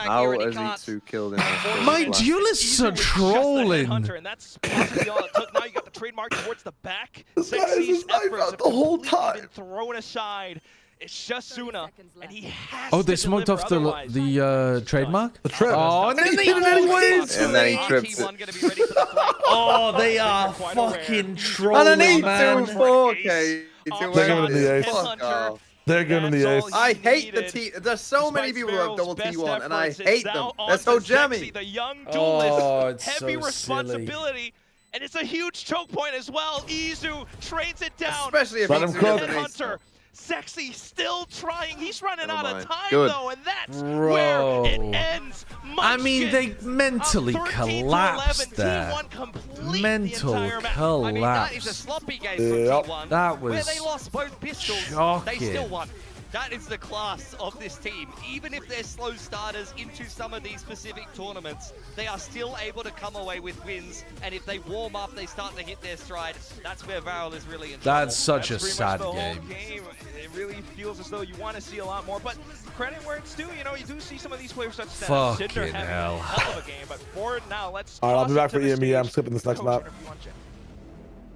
How has E2 killed him? My duelists are trolling. Hunter, and that's possibly all it took. Now you got the trademark towards the back. This guy has Zexi's his knife efforts out have the whole completely time. been thrown aside. It's just Suna, and he has Oh, to they smoked deliver, off otherwise- the trademark? The trip. Oh, and then they did it anyways. And then he trips it. T1 gonna be ready for the flank. Oh, they are fucking trolling, Underneath man. 4K. They're giving him the ace. Fuck off. They're giving him the ace. I hate the T. There's so many people who have double T1, and I hate them. They're so jammy. The young Oh, duelist, it's heavy so responsibility, and it's a huge choke point as well. Izu trains it down. Especially if Let him he's cook. an ace. Hunter, Sexy still trying. He's running Never out of mind. time Good. though, and that's Bro. where it ends. I mean, they Munchkin mentally up 13 to collapsed 11. there. T1 complete Mental the entire map. I mean, that is a collapse. sloppy game Yep. from T1. That where was they lost both pistols, they shocking. still won. That is the class of this team. Even if they're slow starters into some of these specific tournaments, they are still able to come away with wins. And if they warm up, they start to hit their stride. That's where VARREL is really in trouble. That's such a Pretty sad much the game. whole game. It really feels as though you want to see a lot more, but credit where it's due. You know, you do see some of these players such as Cinder Fucking having hell. a hell of a game. But for now, let's. All right, I'll be toss back it for to the EME. I'm stage. skipping this next Coach, map. whenever you want, Jen.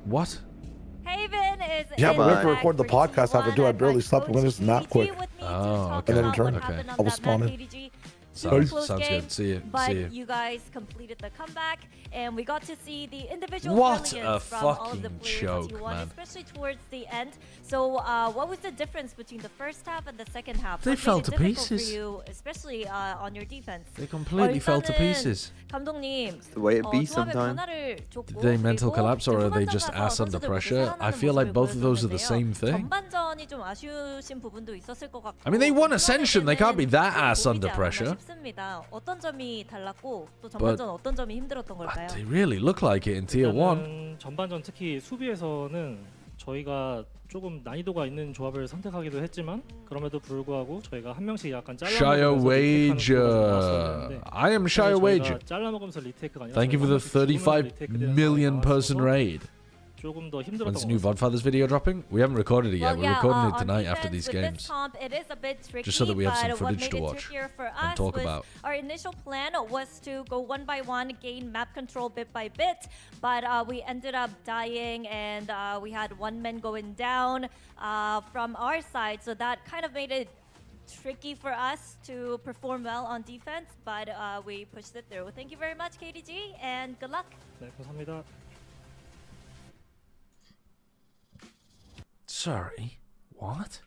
What? Haven is Yeah, but we have to back record the for podcast after T1. do. I I've barely got slept. I'm gonna just Coach nap KDG quick. with me to Oh, talk okay. And then about return. what Okay. happened on I will that spawn map, in. KDG. Sounds- Super close sounds game, good. See you. But See you. you guys completed the comeback, and we got to see the individual What brilliance a from all of the fucking players choke, that you won, man. especially towards the end. So, what was the difference between the first half and the second half? They What fell made it to difficult pieces. for you, especially on your defense. They completely fell to 일단은 pieces. 감독님, the way it be 조합의 sometimes. 변화를 줬고, Did they mental 그리고 collapse or are they 후반전 just 가서 ass under 선수들 모두 pressure? I 살아나는 feel like 모습을 both of those are the 보여줬는데요. same thing. 전반전이 좀 아쉬우신 부분도 있었을 것 같고. I mean, they won Ascension. They can't be that ass 보이지 under 않았나 pressure. 싶습니다. 어떤 점이 달랐고 또 전반전 어떤 점이 힘들었던 걸까요? They really look like it in Tier 1. 일단은 전반전 특히 수비에서는 저희가 조금 난이도가 있는 조합을 선택하기도 했지만 그럼에도 불구하고 저희가 한 명씩 약간 Shire 잘라먹으면서 리테이크하는 구도가 Wager. 나왔었는데 I am Shire 저희가 Wager. 잘라먹으면서 리테이크가 아니라 Thank you for the 저희가 한 명씩 죽으면서 35 리테이크되는 million 상황이 person 나왔어서 raid. 조금 더 힘들었던 When's the 것 new 같습니다. Vodfathers video dropping? We haven't recorded it yet. Well, We're yeah, recording it on tonight defense after these with games. This comp, it is a bit tricky, Just so that we have some but what footage made to it watch trickier for and us talk was about. our initial plan was to go one by one, gain map control bit by bit, but we ended up dying and we had one man going down from our side, so that kind of made it tricky for us to perform well on defense, but we pushed it through. Thank you very much, KDG, and good luck. 네, 감사합니다. Sorry. What?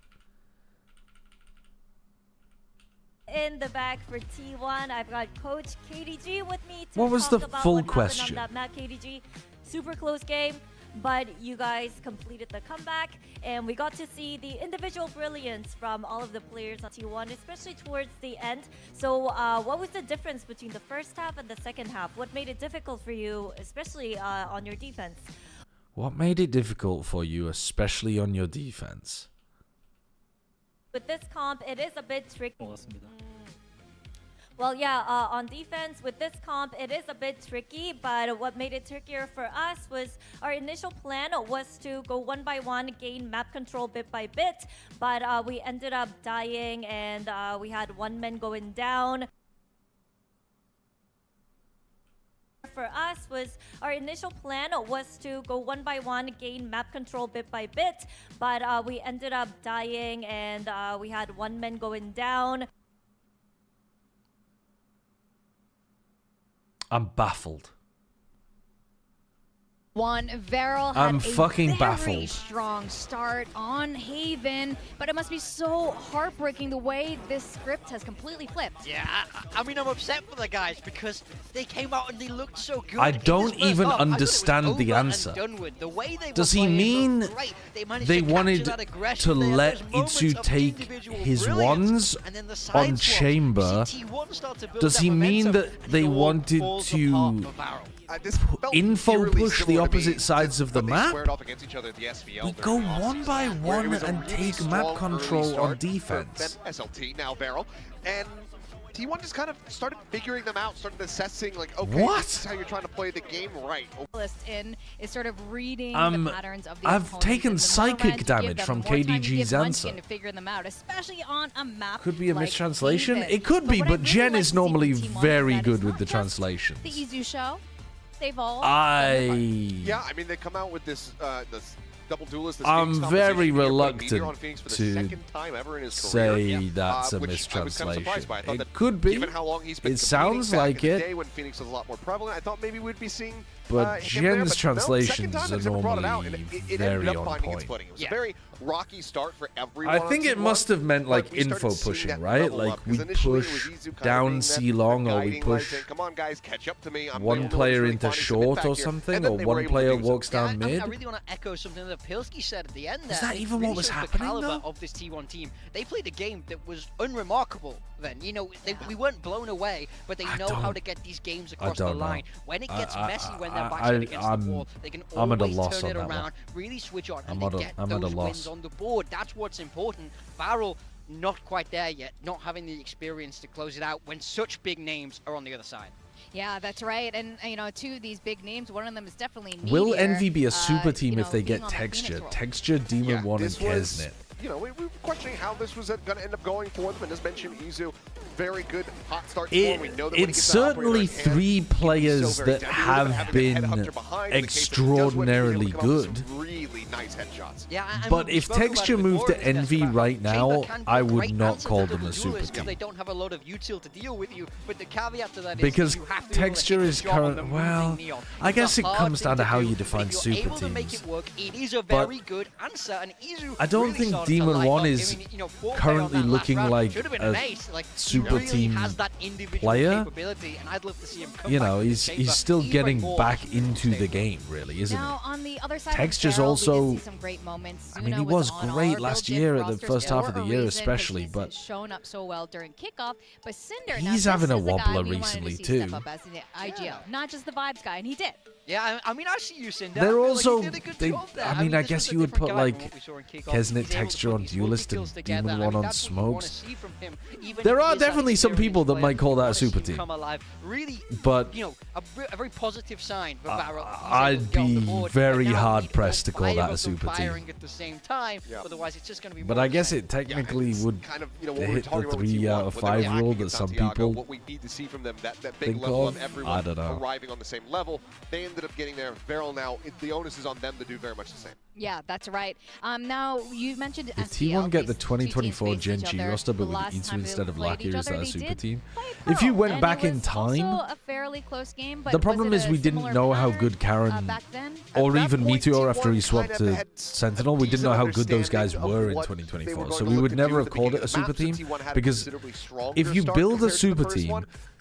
In the back for T1, I've got Coach KDG with me to What was talk the about full what happened question? on that map, KDG. Super close game, but you guys completed the comeback, and we got to see the individual brilliance from all of the players on T1, especially towards the end. So, what was the difference between the first half and the second half? What made it difficult for you, especially on your defense? What made it difficult for you, especially on your defense? With this comp, it is a bit tricky. Well, yeah, on defense with this comp, it is a bit tricky, but what made it trickier for us was our initial plan was to go one by one, gain map control bit by bit, but we ended up dying and we had one man going down. For us was our initial plan was to go one by one, gain map control bit by bit, but we ended up dying and we had one man going down. I'm baffled. VARREL had I'm fucking a very baffled. strong start on Haven, but it must be so heartbreaking the way this script has completely flipped. Yeah, I mean, I'm upset for the guys because they came out and they looked so good. I don't even understand the answer. Does he mean they wanted to let Itsu take his wands on Chamber? Does he mean that they wanted to info push the opposite sides of the map? We go one by one and take map control on defense. SLT, now VARREL, and T1 just kind of started figuring them out, started assessing, like, okay, What? this is how you're trying to play the game right. In is sort of reading the patterns of the I've opponent taken in the psychic moment to give damage them from more time to KDG's give Munchkin answer. to figure them out, especially on a map Could be a like mistranslation. Haven. It could be, what I but really Gen like is to see normally from T1 very is good that with the it's not just translations. The Izu show, they've all Yeah, I mean, they come out with this this double duelist. This I'm Phoenix very composition here, putting reluctant Meteor on Phoenix for the to second time ever in his say career. that's a Which I was kind of mistranslation. surprised by. I thought It that could be. Given how long he's been It sounds competing back like in the it. day when Phoenix was a lot more prevalent, I thought maybe we'd be seeing But him there, Gen's but translations no, second time are he's ever brought it out, normally and it very ended up on finding point. its footing. It was a very rocky start for everyone. I on think it T1, must have meant but like we started info seeing pushing, that right? level Like up, we 'cause initially it was push Izu kind of down being C that long, or we guiding light push saying, come on, guys, catch up to me. I'm one the one player really into finding some short impact or here. something, And then or they were one able to player do so. walks down I mid. really want to echo something that Pilski said at the end there. Is that It even really what was shows happening, the caliber though? of this T1 team. They played a game that was unremarkable then. You know, we weren't blown away, but they know how to get these games across the don't know. line. When it gets messy, when their backs are against the wall, they can I'm at a always loss turn it on that one. around, really switch on, I'm and at they a- get I'm at a those loss. wins on the board. That's what's important. VARREL, not quite there yet, not having the experience to close it out when such big names are on the other side. Yeah, that's right. And, you know, two of these big names, one of them is definitely Will Meteor, Envy be a super team you if know, they being get on the Phoenix texture? role. Texture, Demon 1, and this was, Kesnet. you know, we were questioning how this was going to end up going for them. And as mentioned, Izu, very good hot start form. We know that when he It's gets that operator certainly in hand, three players very that deadly. have Having been the headhunter behind, in the case that he does win, he's able to extraordinarily come up with good. some really nice headshots. Yeah, and But we if spoke about Texture it moved before to in this Envy about right Chamber now, can be I a would great not answer call to them a double super duelists because team. they don't have a lot of util to deal with you. But the caveat to that is Because you have to be able to Texture hit the is job on the current. moving Well, Neon. I It's guess a it hard comes thing down to how do, you but define if you're super able to make teams. it work, it is a But very good answer. And Izu I don't really think started to Demon light 1 up. is I mean, you know, 4K on currently that last looking round like should have been a an ace. Like, super he really team has that individual player. capability, and I'd love to see him come You back know, to the he's chamber still even getting more. back into the game, really, isn't Now, he? on the other side Texture's of VARREL, also- we did see some great moments. I mean, Zuno he was on all great our last build year gen at the rosters first half of for the a year, reason, 'cause especially, he's but shown up so well during kickoff. But Cinder, he's now this having a is the guy wobbler we wanted to recently, see too. Step up as the IGL, not just the vibes guy, and he did. Yeah, I mean, I see you, Cinder. I They're feel like also, you did a good they, job there. I mean, I this guess was a you would different put guy like from what we saw in Kickoff. Kesnet He's able to Texture put on these Duelist and multi-kills together. Demon I 1 mean, on that's what you wanna Smokes. see from him, even There if are he is that definitely some people that experienced might call player. that a You super wanna see him team. come alive. Really, But you know, a very positive sign for VARREL. He's able to I'd get on the be board, very but now hard we need pressed to all call five that of a them super team. firing at the same time. Otherwise, it's just going to be But more I of the guess same. it technically would Kind of, you know, what we were hit talking the about with 3 T1, out of when they're 5 lacking rule in that some Santiago, people what we need to see from them, that big think level of. of everyone I don't know. arriving on the same level. They ended up getting there. VARREL now, the onus is on them to do very much the same. Yeah, that's right. Now, you mentioned If SPL, T1 get the these two 2024 teams faced each Gen.G other roster, but the with last Itsu time they instead of played Laki, each is that other, a they super did team? play If you Pearl, went and back it in was time, also a fairly close game, but the was problem it is a we didn't similar know how pattern, good Karen back then? or At that even point, Meteor after he T1 swapped kind to of had Sentinel. We didn't decent know how good those guys understanding were of in what they were 2024, going so to we look would to never do have at the called beginning it a of the super map, team since T1 had a because considerably stronger if you start build a compared to the super first team, one,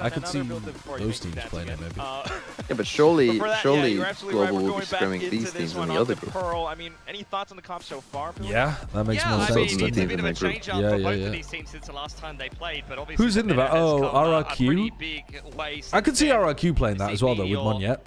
I could see those teams playing it maybe. Yeah, but surely Global will be scrimming these teams in the other group. Pearl, I mean, any thoughts on the comp so far? Yeah, that makes more I sense. mean, to it's me. a bit of a change up for both of these Yeah. teams since the last time they played, but obviously Who's in the Meta back? has Oh, come a pretty RRQ. big way I could see since RRQ playing that as well though with Meteor Mon yet.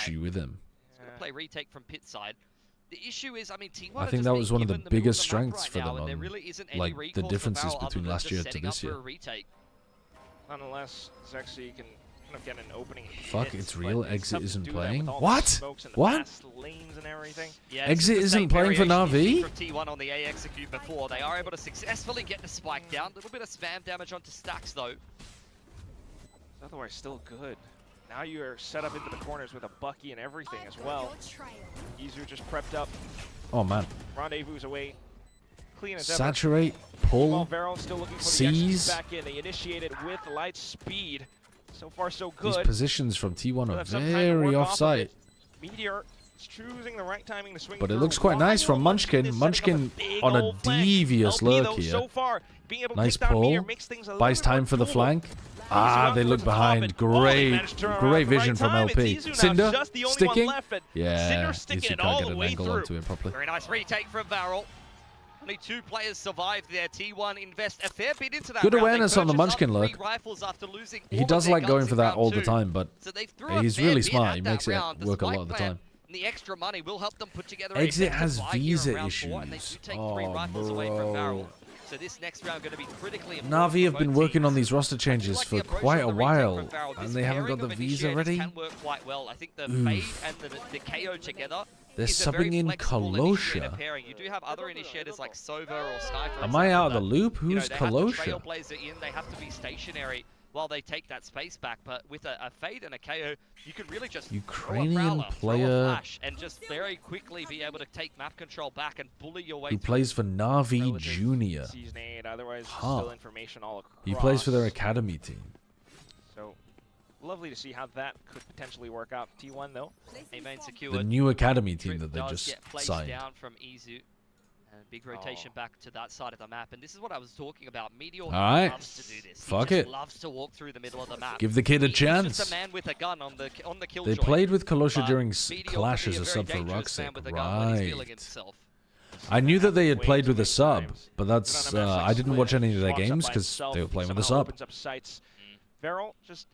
issue with him. He's going to play retake from pit side. The issue is, I mean, T1 I think that was one of the biggest strengths for them on, like, the differences between last year to this year. Nonetheless, Zexy can of get an opening Fuck, hit, it's real. but Exit tough to isn't do that playing? with all the What? smokes and the What? fast lanes and everything. Yeah, Exit it's the isn't same playing for variation you see Na'Vi? from T1 on the A execute before. They are able to successfully get the spike down. A little bit of spam damage onto stacks though. Otherwise, still good. Now you're set up into the corners with a Bucky and everything as well. Izu just prepped up. Oh man. Rendezvous away. Clean as ever. Saturate, Meanwhile, pull, VARREL still looking for the seize. execute back in. They initiated with light speed. So far, so These good. positions from T1 We'll are have some time to very work off of off-site. it. Meteor is choosing the right timing to swing But it through. looks quite nice from Munchkin. is setting up Munchkin big on a old flank. devious LP, lurk though, here. so far, being able to Nice take down Meteor pull. makes things a little Buys bit more time for the doable. flank. Ah, they look behind. Great vision from LP. Cinder sticking. Yeah, Izu can't get an angle onto him properly. Very nice retake from VARREL. Only 2 players survived there. T1 invest a fair bit into that Good round. They awareness on the purchased Munchkin up 3 look. rifles after losing He all does of their like going guns for in that round all the 2. time, but So they threw a he's fair really bit smart. at He that makes it round. The work a spike lot of the plan time. and the extra money will help them put together a Exit effective has buy here in visa round 4, and they do issues. take 3 Oh, rifles away from bro. VARREL. So this next round going to be critically important. Na'Vi have for been both working teams. on these roster changes for quite a while, and they haven't got the Pairing of visa initiators ready. Can work quite well. I think the Oof. fade and the KO together. They're is a very subbing in flexible initiator Kalosha. pairing. You do have other initiators like Sova or Sky, for Am I out of the example, loop? that, you know, Who's they have Kalosha? the Trailblazer in, they have to be stationary while they take that space back. But with a fade and a KO, you could really just Ukrainian throw a prowler, player throw a flash, and just very quickly be able to take map control back and bully your way who through. plays for Na'Vi Junior. Season 8, otherwise Huh. still information all across. He plays for their academy team. So lovely to see how that could potentially work out. T1 though. A main secured. The new academy team that they Does just get placed signed. down from Izu. And big rotation back to that side of the map. And this is what I was talking about. Meteor Alright. loves to do this. Fuck he just it. loves to walk through the middle of the map. Give the kid a He's chance. just a man with a gun on the They killjoy. played with Kalosha But during Meteor Clash could as be a sub for very dangerous man Ruxic. with a gun when he's feeling Right. himself. I knew that they had played with a sub, but that's I didn't watch any of their games because they were playing with a sub. Opens up sights. VARREL, just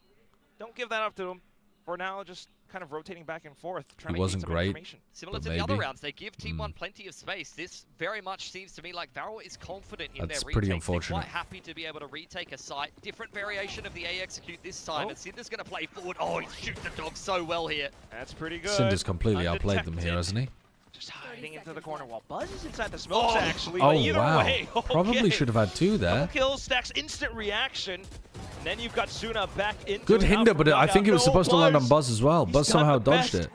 don't give that up to him. For now, just kind of rotating back and forth, trying to wasn't get some great, information. Similar but to the other maybe. rounds, they give T1 plenty of space. This very much seems to me like VARREL is confident in That's their pretty retakes. They're unfortunate. quite happy to be able to retake a site. Different variation of the A execute this time, and Cinder's going to play forward. Oh, he's shooting the dog so well here. That's pretty good. Cinder's completely outplayed them here, hasn't he? Just hiding into the corner while Buzz is inside the smokes, actually. Oh, but either wow. way, Probably okay. should have had 2 there. Double kills, Stacks instant reaction. And then you've got Suna back into Good it. hinder, Out but for I think it was knockout. supposed to land on Buzz as well. He's Buzz done somehow the dodged best. it.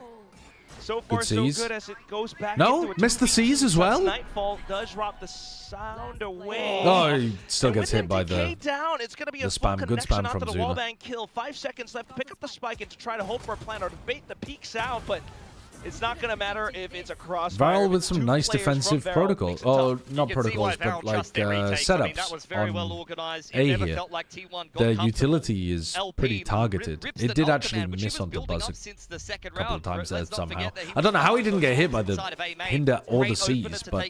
So far, Good so seize. good as it goes back No, into it. missed the seize as well. Nightfall does drop the sound away. Oh, he still And gets with hit by decay the down, it's going to be the a full spam. Good connection spam onto from the Zuna. wallbang kill. 5 seconds left to pick up the spike and to try to hope for a plan or to bait the peaks out, but it's not going to matter if it's a crossfire. VARREL with some nice defensive protocols. Oh, not protocols, but like setups on A here. The utility is pretty targeted. It did actually miss onto Buzz a couple of times there somehow. I don't know how he didn't get hit by the hinder or the seize, but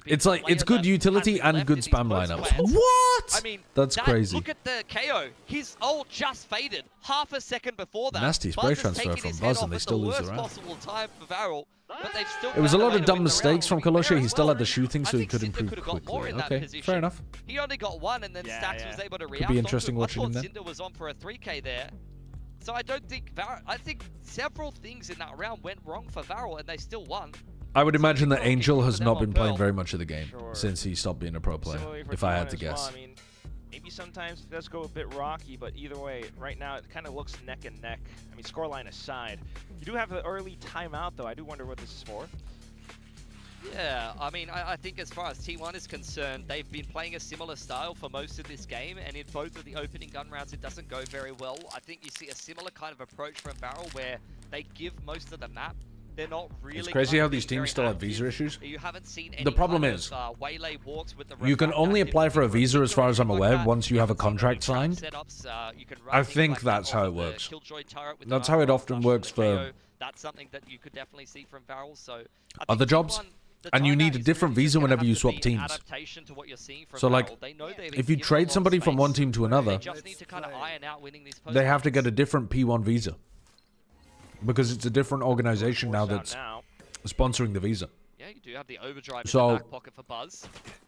it's like it's good utility and good spam lineups. What? I mean, that's crazy. Look at the KO. His ult just faded half a second before that. Nasty spray transfer from Buzz, and they still lose the round. Possible time for VARREL, but they've still It was a found lot way of to dumb win the mistakes round. from Kalosha. He still had the Well, shooting, so I he think could Cinder improve could have got more quickly. in that Okay, position. fair enough. He only got 1, and then Stacks was able to react. be onto interesting it. watching I him thought then. Cinder was on for a 3K there. So I don't think I think several things in that round went wrong for VARREL, and they still won. I would imagine that Angel has not been playing very much of the game since he stopped being a pro player, Similarly for if I had T1 to as well. guess. I mean, maybe sometimes it does go a bit rocky, but either way, right now it kind of looks neck and neck. I mean, scoreline aside. You do have the early timeout, though. I do wonder what this is for. Yeah, I mean, I think as far as T1 is concerned, they've been playing a similar style for most of this game, and in both of the opening gun rounds, it doesn't go very well. I think you see a similar kind of approach from VARREL, where they give most of the map. They're not really. It's crazy kind how of these being teams very still have active. visa issues. You haven't seen any The problem kind is, of, waylay walks with the you can only apply for a visa, as far as I'm aware, once you have a contract signed. I think that's how it works. That's how it often works for That's something that you could definitely see from VARREL. So other jobs. And you need a different visa whenever you swap teams. So like, if you trade somebody from one team to another, they have to get a different P1 visa. Because it's a different organization now that's sponsoring the visa. Yeah, you do have the overdrive in So- the back pocket for Buzz.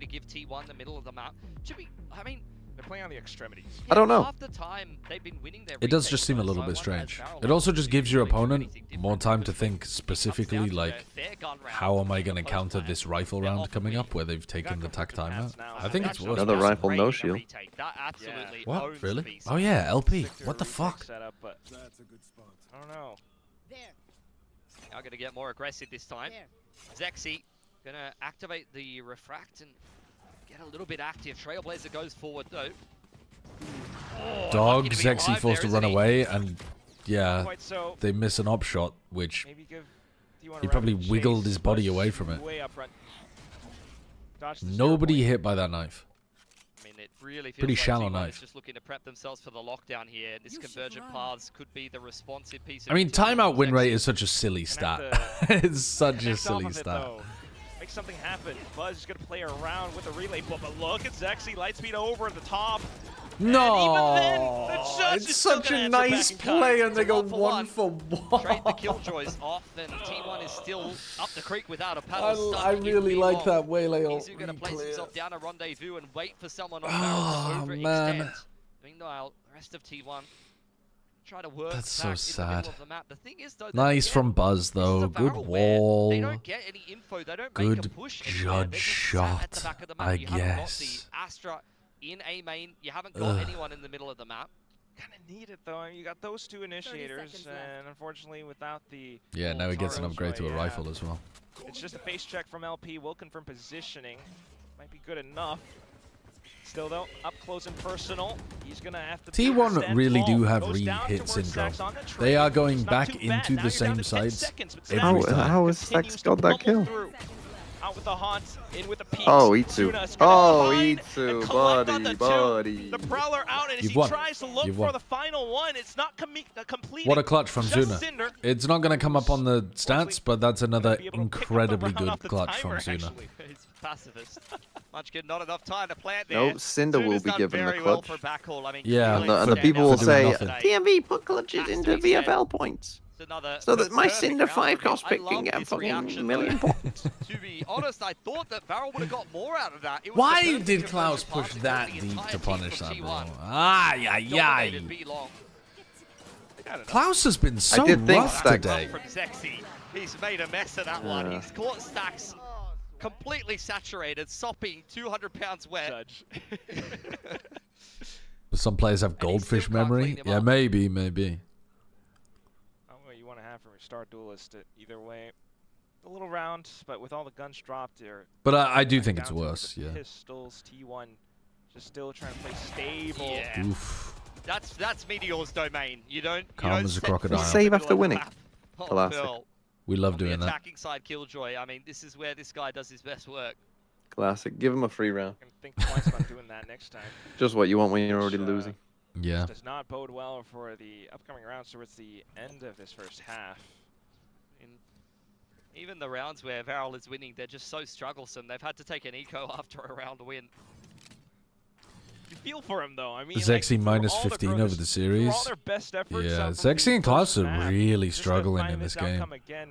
to give T1 the middle of the map. I mean, They're playing on the extremities. I don't know. Half the time they've been winning their It does retakes, just seem a though, little so bit I wonder, strange. has VARREL It also managed just to gives your really do opponent anything more different? time to Because think specifically, to like, a fair gun round how am I in going to the counter post this time. rifle They're round off coming the up where they've taken the tack timeout? now, I think it's actually worth Another it. rifle, no Great in a shield. retake. That absolutely What? owns Really? the VCT. Oh yeah, LP. Stick to What a the retake fuck? Setup, but that's a good spot. I don't know. Now going to get more aggressive this time. Zexy going to activate the refract and get a little bit active. Trailblazer goes forward though. Oh, Dog, lucky to be Zexy alive forced to there, run isn't he? away, and yeah, Quite so. they miss an op shot, which Maybe give T1 he a probably rapid wiggled chase, his body push away from it. way up front. Dodge the Nobody steer hit by that knife. I mean, it really feels Pretty like shallow T1 knife. is just looking to prep themselves for the lockdown here. This convergent paths could be the responsive piece. I mean, of utility timeout for win rate Zexy. is such a silly stat. to It's such a connect off silly of it, stat. though. Make something happen. Buzz is going to play around with the relay, but look at Zexy, Lightspeed over at the top. No, And even then, the judge it's is still such gonna a answer back nice in kind. play, and they go It's a 1 for 1. Trade the killjoys off, and T1 is still up the creek without a paddle. I really like that waylay ult. He's going to place himself down a rendezvous and wait for someone on Oh, Barrel to overextend. man. Meanwhile, the rest of T1 try to work That's back so in the middle sad. of the map. The thing is, though, Nice that, from Buzz, though. Good wall. they don't get any info. They don't make a Good push anywhere. They're judge just sat at the shot, back of the map. I You haven't got guess. the Astra in A main. You haven't got anyone in the middle of the map. Kind of need it, though. I mean, you got those two initiators, and unfortunately, without the... Yeah, now he gets an Taro upgrade to a Joy, rifle as well. It's just a base check from LP. Will confirm positioning. Might be good enough. Still, though, up close and personal. He's going to have to... T1 stand really tall. do have Goes down re-hit towards syndrome. Sax on the They trade. are going It's not back too bad. into Now the you're down same to 10 sides seconds, but every Sax time. How has Sax continues to got that pummel kill? through. Out with the haunt, in with the peaks. Oh, Itsu. Juna's gonna Oh, find Itsu, and collect on buddy, the two. buddy. The Prowler out, and as You've he won. tries to look You've for won. the final one, it's not complete. What a clutch from Just Zuna. Cinder. It's not going to come up on the stats, but that's another be able to pick up the incredibly round off good the clutch from timer, Zuna. actually. He's pacifist. Much good, not enough time to plant there. No, Cinder will Zuna's be done given the very well clutch. for backhaul. I mean, Yeah, And the people will for say, doing nothing. TMV put clutches into VFL points. So that my Cinder 5 cost pick can get fucking million points. To be honest, I thought that VARREL would have got more out of that. It was Why the perfect did Klaus conversion push pass that the deep entire to team punish from that, bro? T1. Ay, ay, Dominated ay. B long. Klaus has been so did think rough Stax- today. From Zexy, he's made a mess of that one. He's caught Stacks completely saturated, sopping 200 pounds wet. Judge. Some players have goldfish memory. Yeah, maybe. I don't know what you want to have from your star duelist. Either way, a little round, but with all the guns dropped there. But I do think down it's to worse, the yeah. Pistols, T1, just still trying to play stable. Yeah. Oof. That's Meteor's domain. You don't. Calm you don't as a set crocodile. foot in Save the after middle of the winning. map. Oh, Classic. Phil. We love On the doing that. attacking side, Killjoy. I mean, this is where this guy does his best work. Classic. Give him a free round. And think twice about doing that next time. Just what you want when you're already losing. Yeah. Does not bode well for the upcoming rounds towards the end of this first half. Even the rounds where VARREL is winning, they're just so strugglesome. They've had to take an eco after a round win. You feel for him though. I mean, Zexy like, minus through all 15 the over the series. all their best efforts Yeah, out from Zexy the and Klaus first are map, really just to struggling find in this outcome game. Again.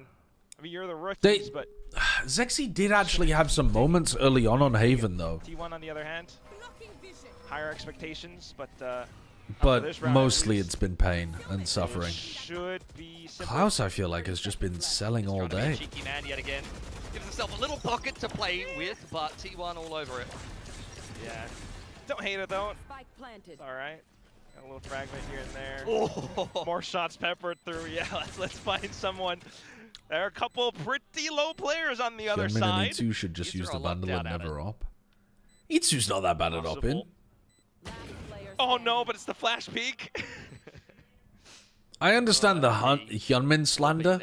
I mean, you're the rookies, but Zexy did actually have some moments early on Haven, though. T1 on the other hand, higher expectations, but But this round, mostly it's been pain and suffering. should be simple. Klaus, I feel like, has just been selling all day. Cheeky man yet again. Gives himself a little pocket to play with, but T1 all over it. Yeah. Don't hate it though. Spike planted. It's all right. Got a little fragment here and there. Oh. More shots peppered through. Yeah, let's find someone. There are a couple pretty low players on the other Hyunmin side. and Itsu should just These use are the a lot Vandal and down at never it. op. Itsu's not that bad at opping. Oh no, but it's the flash peek. I understand the Hyunmin slander,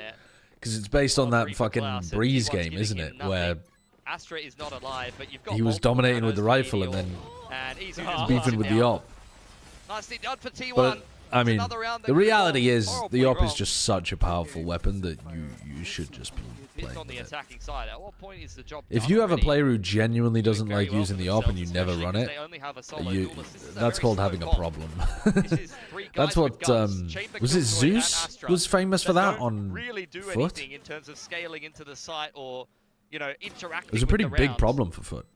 because it's based on that fucking Klaus, and Breeze T1's game, giving isn't him it? nothing. Where Astra is not alive, but you've got he was multiple dominating with the runners, rifle and then and easy beefing with the op. Nicely done for T1. But I mean, Another round that the could have reality gone is horribly the op wrong. is just such a powerful weapon that you should just be Fifth playing on the with it. attacking side. At what point is the job If done you have a already? player who genuinely doesn't very like well using for the op and you themselves, never run especially it, 'cause they only have a solo you, duelist. This is a that's very called slow having a comp. problem. This is three That's guys with what guns. Chamber, was it Killjoy, and Zeus Astra was famous for that that don't on really do Foot? anything in terms of scaling into the site or, you know, interacting It was a with pretty the big rounds. problem for Foot.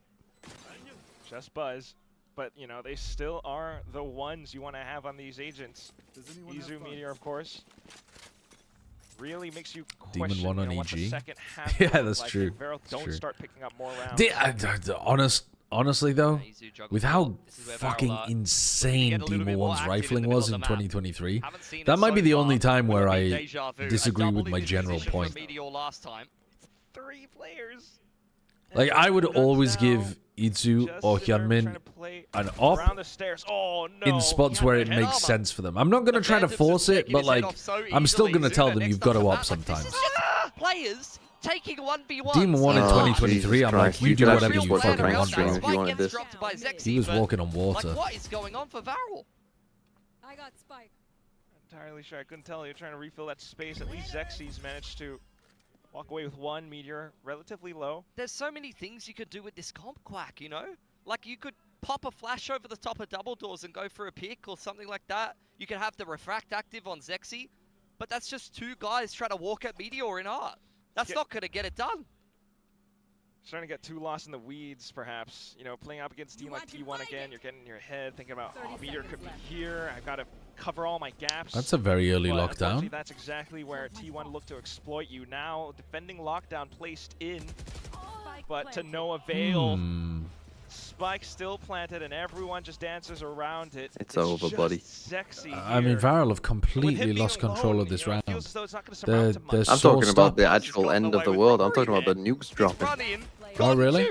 Just Buzz. but you know they still are the ones you want to have on these agents. Izu Meteor, of course, really makes you question Demon 1 on what the EG. second half Yeah, will look that's like true. if VARREL That's don't true. start picking up more rounds. Honestly though, with how where fucking VARREL, insane get a little Demon bit more 1's active in the rifling middle was of in the map. 2023, Haven't seen that it might so be the far. only time where Could be I deja vu. disagree with Doubling my this general position from point. Meteor last time. 3 players. Like, I would always give Itzu or Hyunmin an op Around the stairs. Oh no! in spots where it makes sense for them. I'm not going to try to force it, but like, I'm still going to tell them you've got to op sometimes. Players taking 1v1. Demon 1 in Oh, 2023, I'm like, Jesus you Christ. do You whatever could you actually fucking watch want, stream if you bro. wanted this. He was walking on water. Like, what is going on for VARREL? I got Spike. Entirely sure. I couldn't tell. You're trying to refill that space. At least Xy's managed to walk away with 1 Meteor, relatively low. There's so many things you could do with this comp, Quack, you know? Like, you could pop a flash over the top of double doors and go for a pick or something like that. You could have the refract active on Zexy, but that's just 2 guys trying to walk at Meteor in art. That's not going to get it done. Trying to get too lost in the weeds, perhaps. You know, playing up against a team like T1 again, you're getting in your head, thinking about, oh, Meteor could be here. I've got to cover all my gaps. That's a very early But lockdown. unfortunately, that's exactly where T1 looked to exploit you. Now, defending lockdown placed in, but to no avail. Spike still planted, and everyone just dances around it. It's over, just buddy. Sexy I mean, VARREL have completely lost control of this round. They're I'm so talking about stopped. the actual end of the world. I'm talking about the nukes dropping. Oh, really?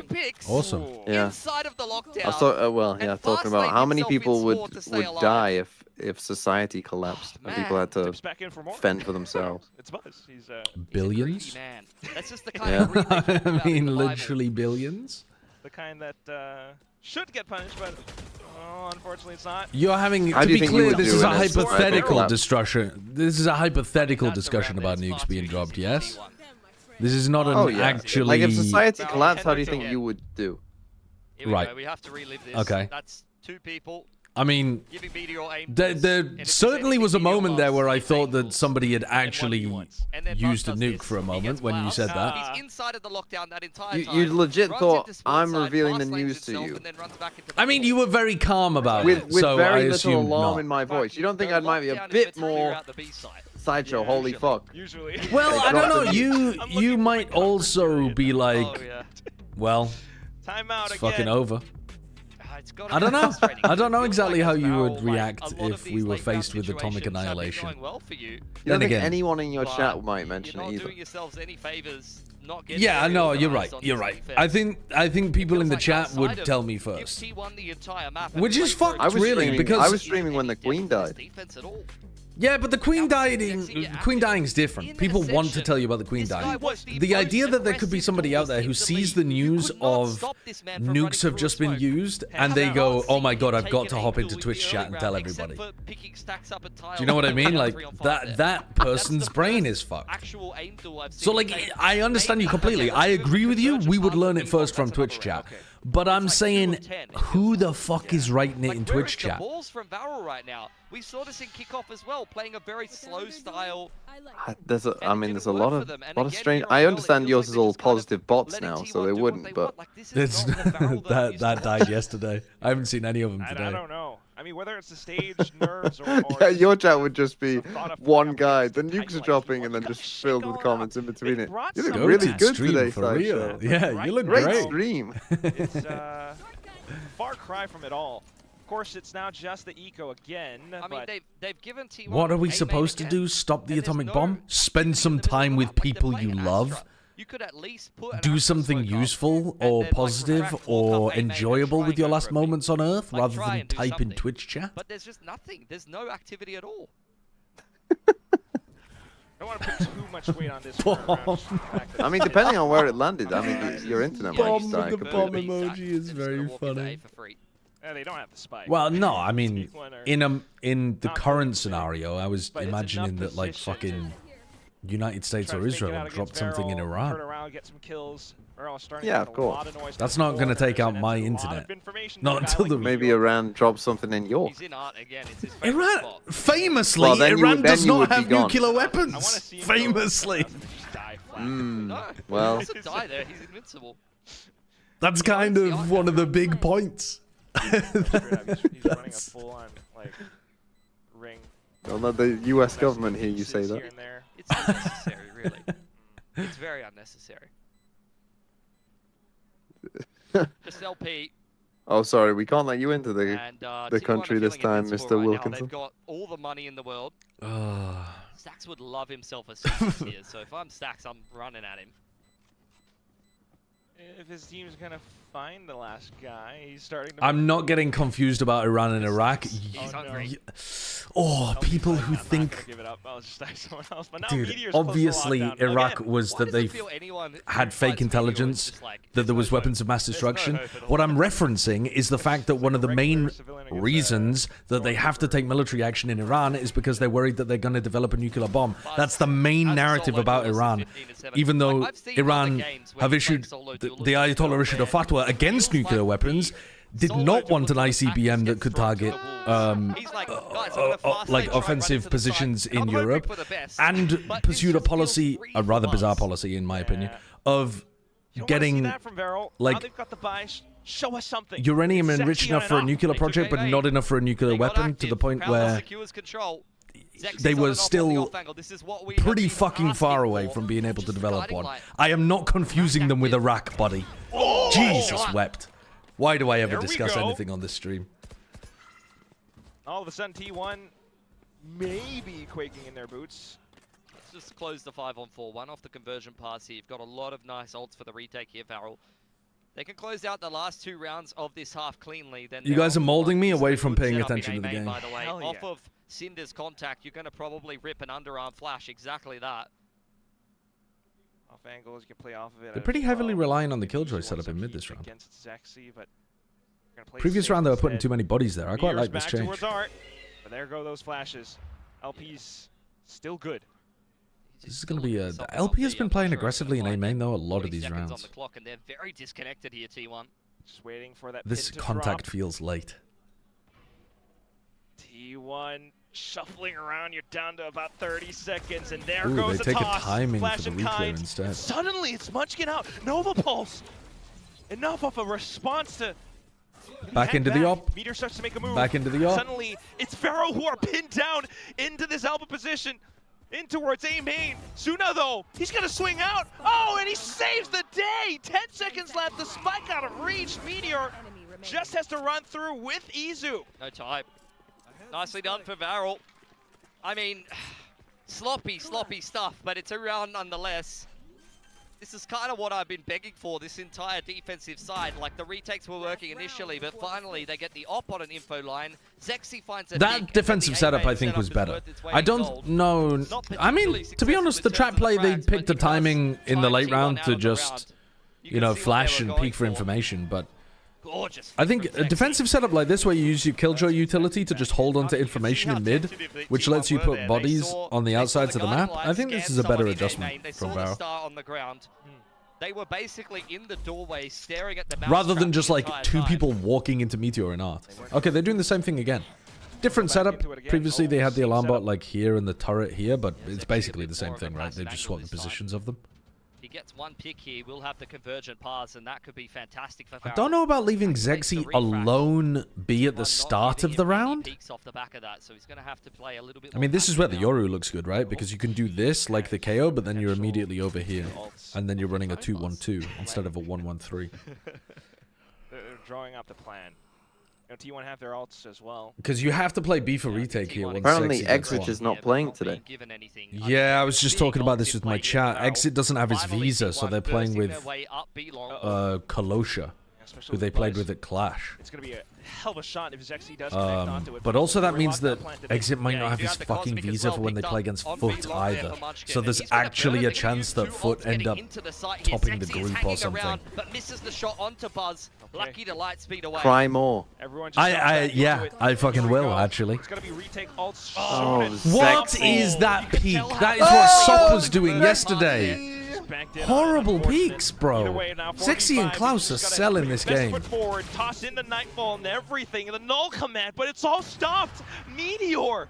Awesome. Yeah. Inside of the lockdown. I thought, well, yeah, talking about how many people would die if society collapsed and people had to fend for themselves. It's Buzz. He's Billions? Man, that's just the kind Yeah. of greed they talk I about in mean, the Bible. literally billions. the kind that should get punished, but unfortunately it's not. You're having, How to do you be think you clear, would this do is in a a society hypothetical collapse? discussion. This is a hypothetical discussion about nukes being dropped, yes? This is not an Oh yeah. actually... Like if society collapsed, how do you think you would do? Here we Right. go. We have to relive this. Okay. That's 2 people. I mean, Giving Meteor aim there certainly was a moment there where I thought that somebody had actually used a nuke for a moment when you said that. He's inside of the lockdown that entire time. You legit runs thought into spawn I'm side, revealing the fast lanes news to himself, you. and then runs back into I mean, you were very calm about With it, so I very little assume alarm not. in my voice. You don't think I might be a Lockdown bit is clear more out the B side. sideshow? Holy fuck. Usually. Well, They I don't dropped know. the You might also be like, Oh, yeah. well, Timeout it's again. fucking over. It's gotta I be don't know. frustrating. I don't know Feels exactly like how as you VARREL, would like, react a lot if of we these were late round faced with atomic situations have been annihilation. going well for you. You don't Then think again- anyone in your But chat might mention you're it not either? doing yourselves any favors. Not getting Yeah, very no, you're organised right. on You're this right. defense. I think people in the Feels chat outside would of tell me give first. T1 the entire map and Which is play for fucked, it. really, because I was streaming when the Queen died. Defense at all. Yeah, but the Queen dying's different. People want to tell you about the Queen dying. The idea that there could be somebody out there who sees the news of nukes have just been used and they go, "Oh my god, I've got to hop into Twitch chat and tell everybody." Do you know what I mean? Like that person's brain is fucked. So like, I understand you completely. I agree with you. We would learn it first from Twitch chat. But I'm saying, who the fuck is writing it in Twitch The chat? balls from VARREL right now. We saw this in Kickoff as well, playing a very slow style. There's a, I mean, there's a lot of strange. I understand yours is all positive bots now, so they wouldn't. But It's that died yesterday. I haven't seen any of them I today. don't know. I mean, whether it's the stage, nerves, or yeah, your chat would just be one guy. The nukes are dropping, and then just filled with comments in between it. You look really Goated good stream today, for real. Sideshow. Yeah, you look Great great. stream. It's far cry from it all. Of course, it's now just the eco again. I mean, they've given T1 What are we a supposed to main do? Stop the atomic bomb? Spend some time with people you love? You could at least put Do something useful or positive or enjoyable with your last moments on Earth rather than type in Twitch chat? But there's just nothing. There's no activity at all. I don't want to put too much weight on this. I mean, depending on where it landed, I mean, your internet might Bomb just die with the bomb completely. emoji is very funny. Yeah, they don't have the spike. Well, no, I mean, Speak one or- in the current scenario, I was But it's imagining enough that like position fucking United States Try or to fake it Israel out dropped against something in VARREL, Iran. turn around, get some kills. VARREL starting Yeah, to of get a course. lot of noise That's from not going to take out corners, my and that's a lot internet. of information Not for a guy until like the Maybe Iran dropped something in York. He's in art again. It's his Iran, famously, Well, then Iran does then you not would be have gone. nuclear weapons. Famously. No, Well, he doesn't die there. He's invincible. That's kind of one of the big points. He's running a full-on like ring. Don't let the U.S. government hear you say that. Here and there. It's unnecessary, really. It's very unnecessary. Just LP. Oh, sorry, we can't let you into the And, country this time, Mr. Right now. Wilkinson. They've got all the money in the world. Stax would love himself a season here, so if I'm Stax, I'm running at him. If his team's gonna find the last guy, he's starting to. I'm not getting confused about Iran and Iraq. He's hungry. Oh, people who think... Give it up. I'll just stack someone else. But now Dude, Meteor's close to obviously lockdown. Iraq Again, was that they had fake intelligence, that there was weapons of mass destruction. What I'm referencing is the fact that one of the main reasons that they have to take military action in Iran is because they're worried that they're going to develop a nuclear bomb. That's the main narrative about Iran. Even though Iran have issued, the Ayatollah issued a fatwa against nuclear weapons, did not want an ICBM that could target like offensive positions in Europe, and pursued a policy, a rather bizarre policy in my opinion, of getting like uranium enriched enough for a nuclear project but not enough for a nuclear weapon, to the point where they were still pretty fucking far away from being able to develop one. I am not confusing them with Iraq, buddy. Jesus wept. Why do I ever discuss anything on this stream? All of a sudden, T1 maybe quaking in their boots. Let's just close the 5-on-4. One off the conversion pass here. You've got a lot of nice ults for the retake here, VARREL. They can close out the last 2 rounds of this half cleanly. Then you guys are molding me away from paying attention to the game. By the way, off of Cinder's contact, you're going to probably rip an underarm flash. Exactly that. Off angles, you can play off of it. They're pretty heavily relying on the Killjoy setup in mid this round. Zexy, but previous round they were putting too many bodies there. I quite like this change. Art, but there go those flashes. LP's still good. This is going to be a... LP has been playing aggressively in A main though a lot of these rounds. On the clock, and they're very disconnected here, T1. Just waiting for that this contact feels late. T1 shuffling around, you're down to about 30 seconds, and there Ooh, goes they the take toss. a timing Flash for the and reclear kind. instead. Suddenly, it's Munchkin out. Nova Pulse. Enough of a response to... Back into the op. Meteor starts to make a move. Back into the op. Suddenly, it's VARREL who are pinned down into this elbow position. In towards A main. Suna, though, he's going to swing out. Oh, and he saves the day. 10 seconds left. The spike out of reach. Meteor just has to run through with Izu. No time. Nicely done for VARREL. I mean, sloppy stuff, but it's a round nonetheless. This is kind of what I've been begging for, this entire defensive side. Like, the retakes were working initially, but finally they get the op on an info line. Zexy finds a that defensive setup, I think, was better. I don't know. I mean, to be honest, the trap play, they picked a timing in the late round to just, you know, flash and peek for information, but I think a defensive setup like this, where you use your Killjoy utility to just hold onto information in mid, which lets you put bodies on the outsides of the map, I think this is a better adjustment from VARREL. They were basically in the doorway staring at the rather than just like 2 people walking into Meteor and Art. Okay, they're doing the same thing again. Different setup. Previously they had the alarm bot like here and the turret here, but it's basically the same thing, right? They just swap the positions of them. He gets one pick here, we'll have the convergent pass, and that could be fantastic for I don't know about leaving Zexy alone be at the start of the round. I mean, this is where the Yoru looks good, right? Because you can do this like the KO, but then you're immediately over here. And then you're running a 2-1-2 instead of a 1-1-3. They're drawing up the plan. You know, T1 have their ults as well. Because you have to play B for retake here. Apparently, Exit is not playing today. Yeah, I was just talking about this with my chat. Exit doesn't have his visa, so they're playing with Kolosha, who they played with at Clash. It's going to be a hell of a shot if Zexy does connect onto it. But also that means that Exit might not have his fucking visa for when they play against Foot either. So there's actually a chance that Foot end up topping the group or something. But misses the shot onto Buzz. Lucky to light speed away. Cry more. Yeah, I fucking will, actually. It's going to be retake ults. Oh, what is that peak? That is what Sop was doing yesterday. Horrible peaks, bro. Zexy and Klaus are selling this game. Foot forward, toss in the Nightfall and everything, and the null command, but it's all stopped. Meteor.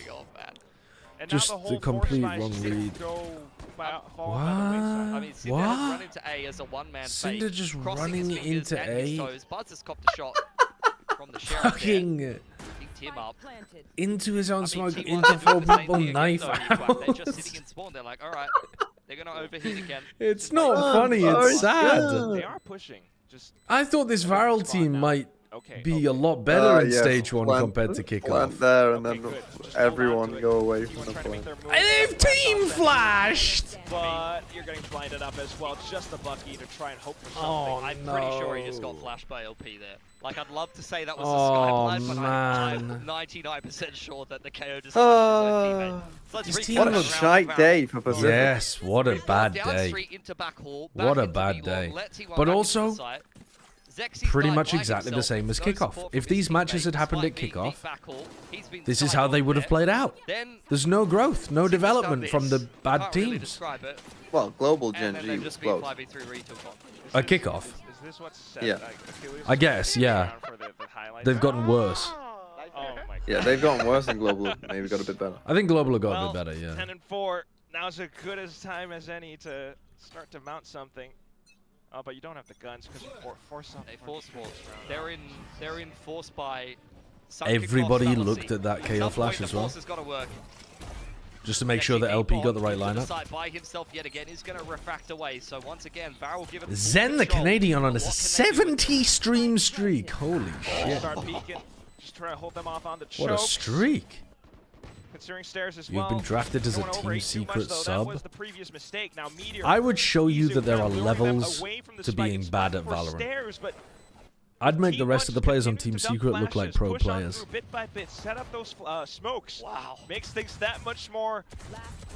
going on, man. And Just now the the whole complete force wrong smash read. didn't go fall by the wayside. I mean, Cinder has run into A as a one-man Cinder fake, just crossing running his fingers into and his A? toes. Buzz has copped a shot. from the sheriff there. Fucking Picked him up. into his own smoke, T1 into did 4 the same people, thing again, knife though, out. They're just sitting in spawn. They're like, all right, they're gonna overheat again. It's not funny, it's sad. They are pushing. Just I thought this VARREL team might be a lot better in stage 1 compared to Kickoff. Plant there and then everyone go away from the plant. They've team flashed! But you're getting blinded up as well. Just a Bucky to try and hope for something. Oh, I'm pretty sure he just got flashed by LP there. Like, I'd love to say that was Oh, a Skyblind, but man. I'm 99% sure that the KO just flashed his own teammate. So let's This recap What a round shite round. day for Pacific. Yes, what a bad Down day. street into back hall, back What a into bad V1, day. let T1 But back into also, the site. Zexi's pretty died much by exactly the himself. same as No Kickoff. support If from his these matches teammate, had happened at despite being Kickoff, back hall. He's been this is side how they on would have there. played out. Then There's no growth, no City's done development this. from the bad Can't really teams. describe it. Well, global And then Gen.G they've was just been close. 5v3 retook on. A Kickoff. Is this what's set? Yeah. Like, Achilles I guess, yeah. around for the highlights? They've gotten worse. Oh my god. Yeah, they've gotten worse than global. Maybe got a bit better. I think Global have got a Well, bit better, yeah. 10 and 4. Now's as good as time as any to start to mount something. Oh, but you don't have the guns because you force something. They force more. They're in force by some Everybody Kickoff looked fallacy. at that At KO some flash point, as the well. force has got to work. Just to make sure that LP got the right lineup. By himself yet again is going to refract away. So once again, VARREL given full Zen the control. Canadian on a What can they do with 70 stream streak. Holy shit. Start peeking. Just try to hold them off on the What a chokes. streak. Considering stairs as You've well. been drafted as a Going team over it too secret much, though. That sub. was the previous mistake. Now Meteor, I would show you Izu that there kind are of luring them levels away from the to spike being and bad spot at for Valorant. Stairs, but I'd make the rest of the players on Team Team Bunch Secret look like flashes, pro push on players. through bit by bit, set up those smokes. Wow. Makes things that much more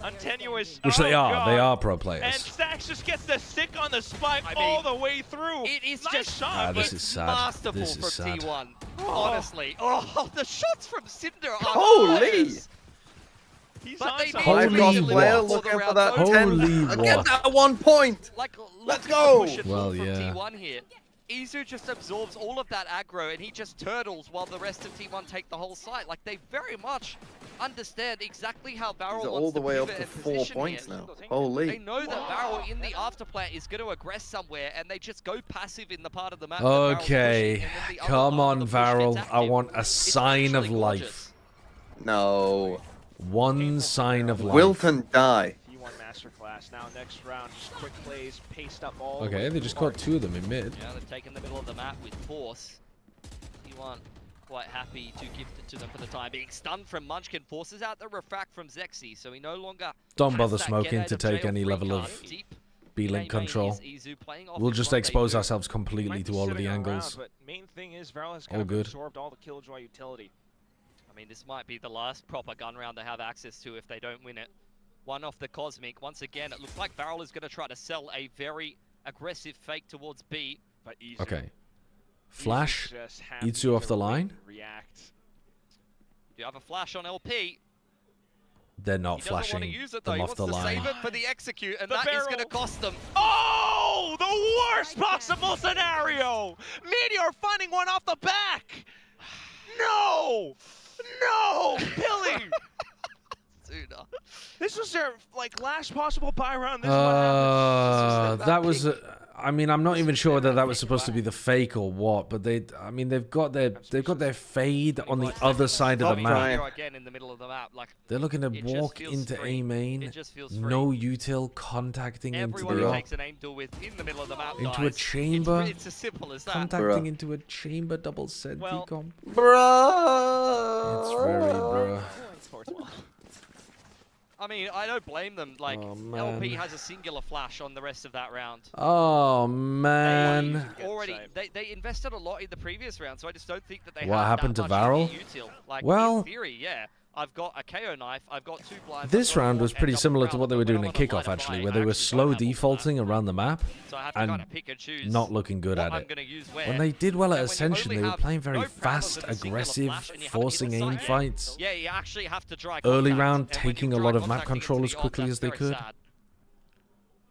untenuous. Which they are. They are pro players. And Stacks just gets the stick on the spike I all mean, the way through. It is Nice just shot. this is sad. masterful This is from sad. T1. Honestly. Oh, the shots from Cinder are Holy! nice. He's But on they something. need to Holy really player deliver looking the for round that over. 10. Holy Get what? that 1 point! Like, Let's look at go! the push and Well, pull from yeah. T1 here. Izu just absorbs all of that aggro and he just turtles while the rest of T1 take the whole site. Like, they very much understand exactly how VARREL He's wants all the way up pivot to and 4 position points here. now. They Holy. know that VARREL in the afterplant is going to aggress somewhere and they just go passive in the part of the map that VARREL's Okay, pushing, and then the other come part on, of the push VARREL. gets I active. want a It's sign of actually life. gorgeous. No. One sign of life. Wilton die. T1 masterclass. Now next round, just quick plays, paced up all. Okay, they just caught 2 of them in mid. Yeah, they've taken the middle of the map with force. T1 quite happy to gift it to them for the time being. Stunned from Munchkin, forces out the refract from Zexy, so he no longer Don't has bother that smoking get out to of take jail any free level card. of Deep B-Link main control. is Izu playing off We'll his just rendezvous. expose ourselves Might completely be to all of sitting the around, angles. but main thing is VARREL has All kind of good. absorbed all the killjoy utility. I mean, this might be the last proper gun round they have access to if they don't win it. One off the Cosmic. Once again, it looks like VARREL is going to try to sell a very aggressive fake towards B. But Izu, Okay. Flash. just happy Itsu off to the line. React. Do you have a flash on LP? They're not He doesn't want to flashing use it though. them He off wants the to line. save it for the execute, and The that is going to barrel. cost them. Oh, the worst possible scenario! Meteor finding one off the back! No! No! Billy! Dude, This was their like last possible buy round. This is what happened. That was. I mean, I'm not even sure that was supposed to be the fake or what, but I mean, they've got their fade on the other side of the map. Again in the middle of the map. Like, They're looking to it just walk feels into free. A main. It just feels free. No util contacting into Everyone who the takes an aim duel with in the middle of the map into dies. a chamber. It's as simple as that. Contacting into a chamber double set Well, decom. Bruh. It's very bruh. I mean, I don't blame them. Like, Oh, LP man. has a singular flash on the rest of that round. Oh man. Already, they invested a lot in the previous round, so I just don't think that they What have happened that to much VARREL? util. Like, Well- in theory, yeah. I've got a KO knife, I've got 2 blinds. This I've got a round wall was and pretty double similar to round, what they were but when doing I at want to light Kickoff, a actually, fire, where I they were actually slow don't have all defaulting around the map So I have to and kind of pick and choose not looking good what at I'm it. gonna use where. When they did well at And when you Ascension, only they were have playing very no prowlers fast, and a singular aggressive, flash and you haven't forcing hit the aim site. fights. Yeah, you actually have to dry Early contact, round, and when you taking a dry lot of map contacting control into as the quickly off, as they that's very could. sad.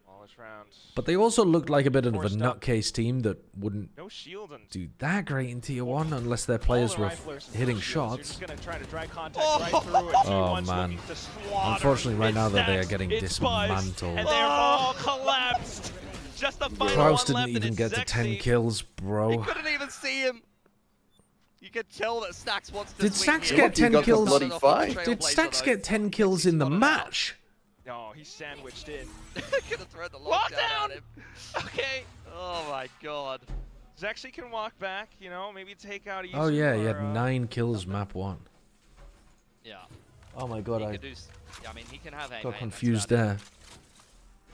Smallest round. But they also looked like a bit of a Forced up. nutcase team that wouldn't No shield and do that great in Tier 1 unless their players were hitting You're shots. just gonna try to dry contact right through it. Oh, T1's man. looking to slaughter. Unfortunately, right now, though, they are It's getting Stacks, it's Buzz, dismantled. And they're all collapsed. Just the final Kraus one didn't left, and even it's get to 10 Zexy. kills, You bro. couldn't even see him. You can tell that Stacks wants to Did swing Stacks here. get 10 kills? bloody five. Did Stacks get 10 kills in the match? No, he sandwiched in. Could have thrown the lockdown at him. Okay. Oh my god. Zexy can walk back, you know, maybe take out Eason. Oh yeah, he had or, 9 kills map 1. Yeah. Oh my god, He I could do I mean, he can have aim, got mate, confused that's about there.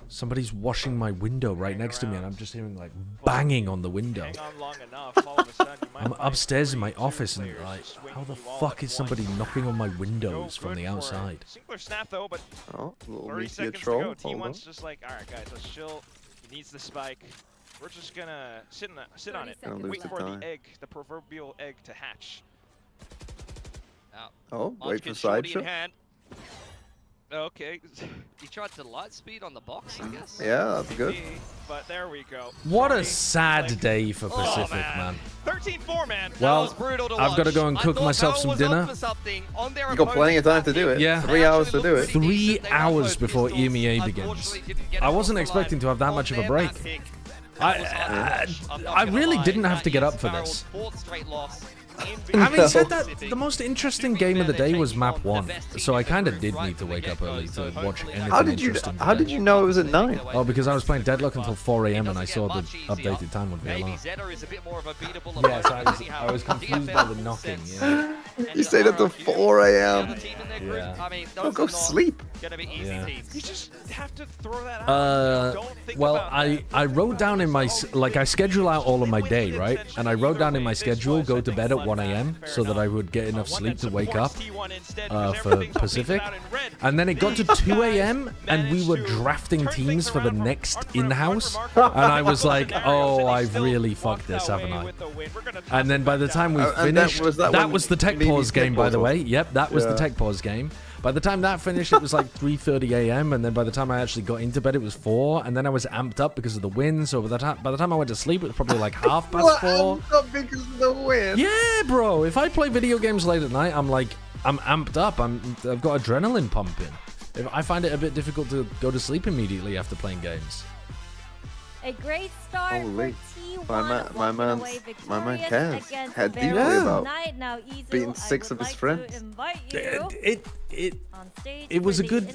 Somebody's washing my window right next to me and I'm just hearing like banging on the window. hang on long enough, all of a sudden you might I'm find upstairs in my 3 office and players like, swinging how the you all fuck at is somebody once. knocking on my No windows from good the for it. outside? Singular snap though, but Oh, a little 30 meteor seconds to troll. go. Hold on. T1's just like, all right, guys, let's chill. He needs the spike. We're just gonna sit on it Gonna and lose wait the for time. the egg, the proverbial egg, to hatch. Oh, wait for Munchkin shorty in sideshow. hand. Okay. He tried to light speed on the box, I guess. Yeah, that's good. But there we go. What a sad day for Pacific, man. 13-4, man. Well, That was brutal to I've got to watch. go and I cook thought myself Power some was dinner. up for something on their You got plenty of time to do it. Yeah. 3 hours to do it. 3 hours before EMEA begins. I wasn't expecting to have that much of a break. I really didn't have to get up for this. Having said that, the most interesting game of the day was map 1, so I kind of did need to wake up early to watch anything How did you? interesting. How did you know it was at 9? Oh, because I was playing Deadlock until 4 AM and I saw the updated time would be alarm. Yes, I was confused by the knocking. Yeah. You stayed up till 4 AM. Yeah. Don't go sleep. Yeah. You just have to throw that out. Well, I wrote down in my I schedule out all of my day, right? And I wrote down in my schedule go to bed at 1 AM so that I would get enough sleep to wake up for Pacific. And then it got to 2 AM and we were drafting teams for the next in-house. And I was like, oh, I've really fucked this, haven't I? And then by the time we finished, that was the tech pause game, by the way. Yep, that was the tech pause game. By the time that finished, it was like 3:30 AM, and then by the time I actually got into bed, it was 4, and then I was amped up because of the wind, so by the time I went to sleep, it was probably like 4:30. Amped up because of the wind? Yeah, bro. If I play video games late at night, I'm amped up. I've got adrenaline pumping. I find it a bit difficult to go to sleep immediately after playing games. A great start Holy. for T1. My man cares. Had deeply about beating 6 of his friends. It was a good.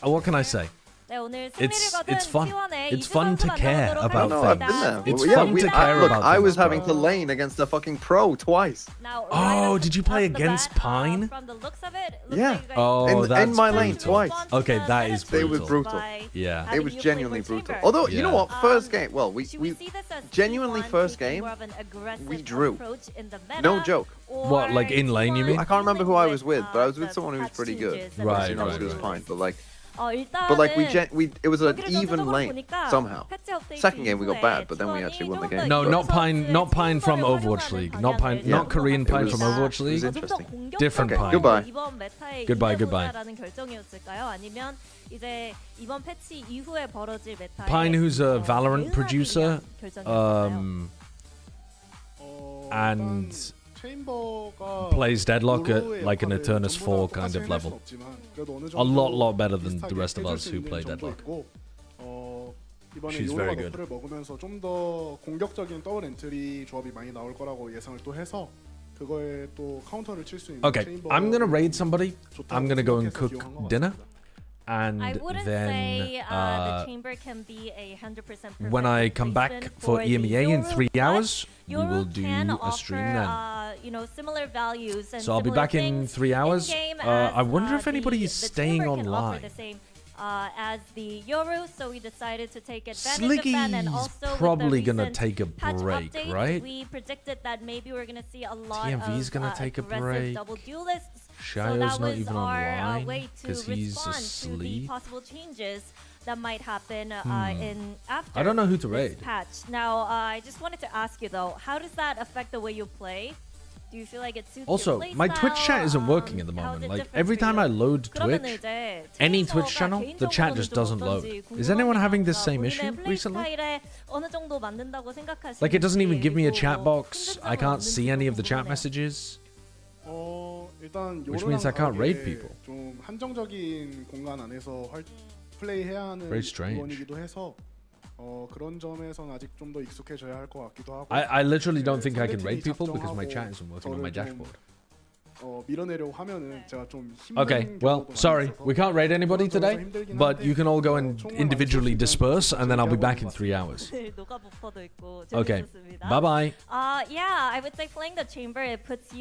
What can I say? It's fun. It's fun to care about No, I've been things. there. It's Well, fun to care look, about I things, was having bro. to lane against a fucking pro twice. Oh, did you play against Pine? Yeah. Oh, that's in my lane brutal. twice. Okay, that is brutal. It was brutal. Yeah. It was genuinely brutal. Although, you know what? First game, well, we genuinely first game, we drew. No joke. What, like in lane, you mean? I can't remember who I was with, but I was with someone who was pretty good. Right, You know, right, it was right. fine, but like, it was an even lane somehow. Second game we got bad, but then we actually won the game. No, not Pine from Overwatch League. Not Pine, not Korean Pine from Overwatch It was League. interesting. Different Okay, Pine. goodbye. Goodbye. Pine, who's a Valorant producer, and plays Deadlock at like an Eternus 4 kind of level. A lot better than the rest of us who play Deadlock. She's very good. 먹으면서 좀 더 공격적인 더블 엔트리 조합이 많이 나올 거라고 예상을 또 해서 그거에 또 카운터를 칠 수 있는 Okay, 체인버 I'm gonna raid somebody. I'm gonna go and cook dinner. And I wouldn't then say the chamber can be 100% when I come back for the EMEA in Yoru, 3 but hours, we Yoru will do can a stream then. offer, similar values and So I'll be similar back in things 3 hours. in-game I as, wonder if anybody is the staying chamber can offer online. the same as the Yoru, so we decided to take advantage of that, and Sliggy's also probably with the gonna recent take a patch break, updates, right? we predicted that maybe we're gonna see a lot TMV's of gonna take a aggressive break. double duelists. So Shio's that not was even our online way to 'cause he's respond to the asleep. possible changes that might happen in after I don't know who to this raid. patch. Now, I just wanted to ask you though, how does that affect the way you play? Do you feel like it suits Also, your play my Twitch style? chat isn't working at the How is moment. it Like different every for time you? I load 그러면은 Twitch, 이제 any 트위터가 Twitch channel, the chat just 개인적으로는 doesn't 좀 load. 어떤지 Is anyone having this 궁금하니까 same 본인의 issue 플레이 recently? 스타일에 어느 정도 만든다고 생각하시는지, Like it doesn't even give me a chat 그리고 box. I can't see any of the chat 궁금해요. messages. 일단 Which means I can't raid 다르게 people. 좀 한정적인 공간 안에서 플레이해야 하는 Very strange. 물건이기도 해서 그런 점에선 아직 좀 더 익숙해져야 할 것 같기도 하고. I literally don't think I can rate people because my chat isn't working on my dashboard. 밀어내려고 하면은 제가 좀 Okay, well, sorry, we can't rate anybody today, but you can all go and individually disperse, and then I'll be back in 3 hours. 녹아 부퍼도 있고 Okay, 재밌었습니다. bye-bye. Yeah, I would say playing the chamber, it puts you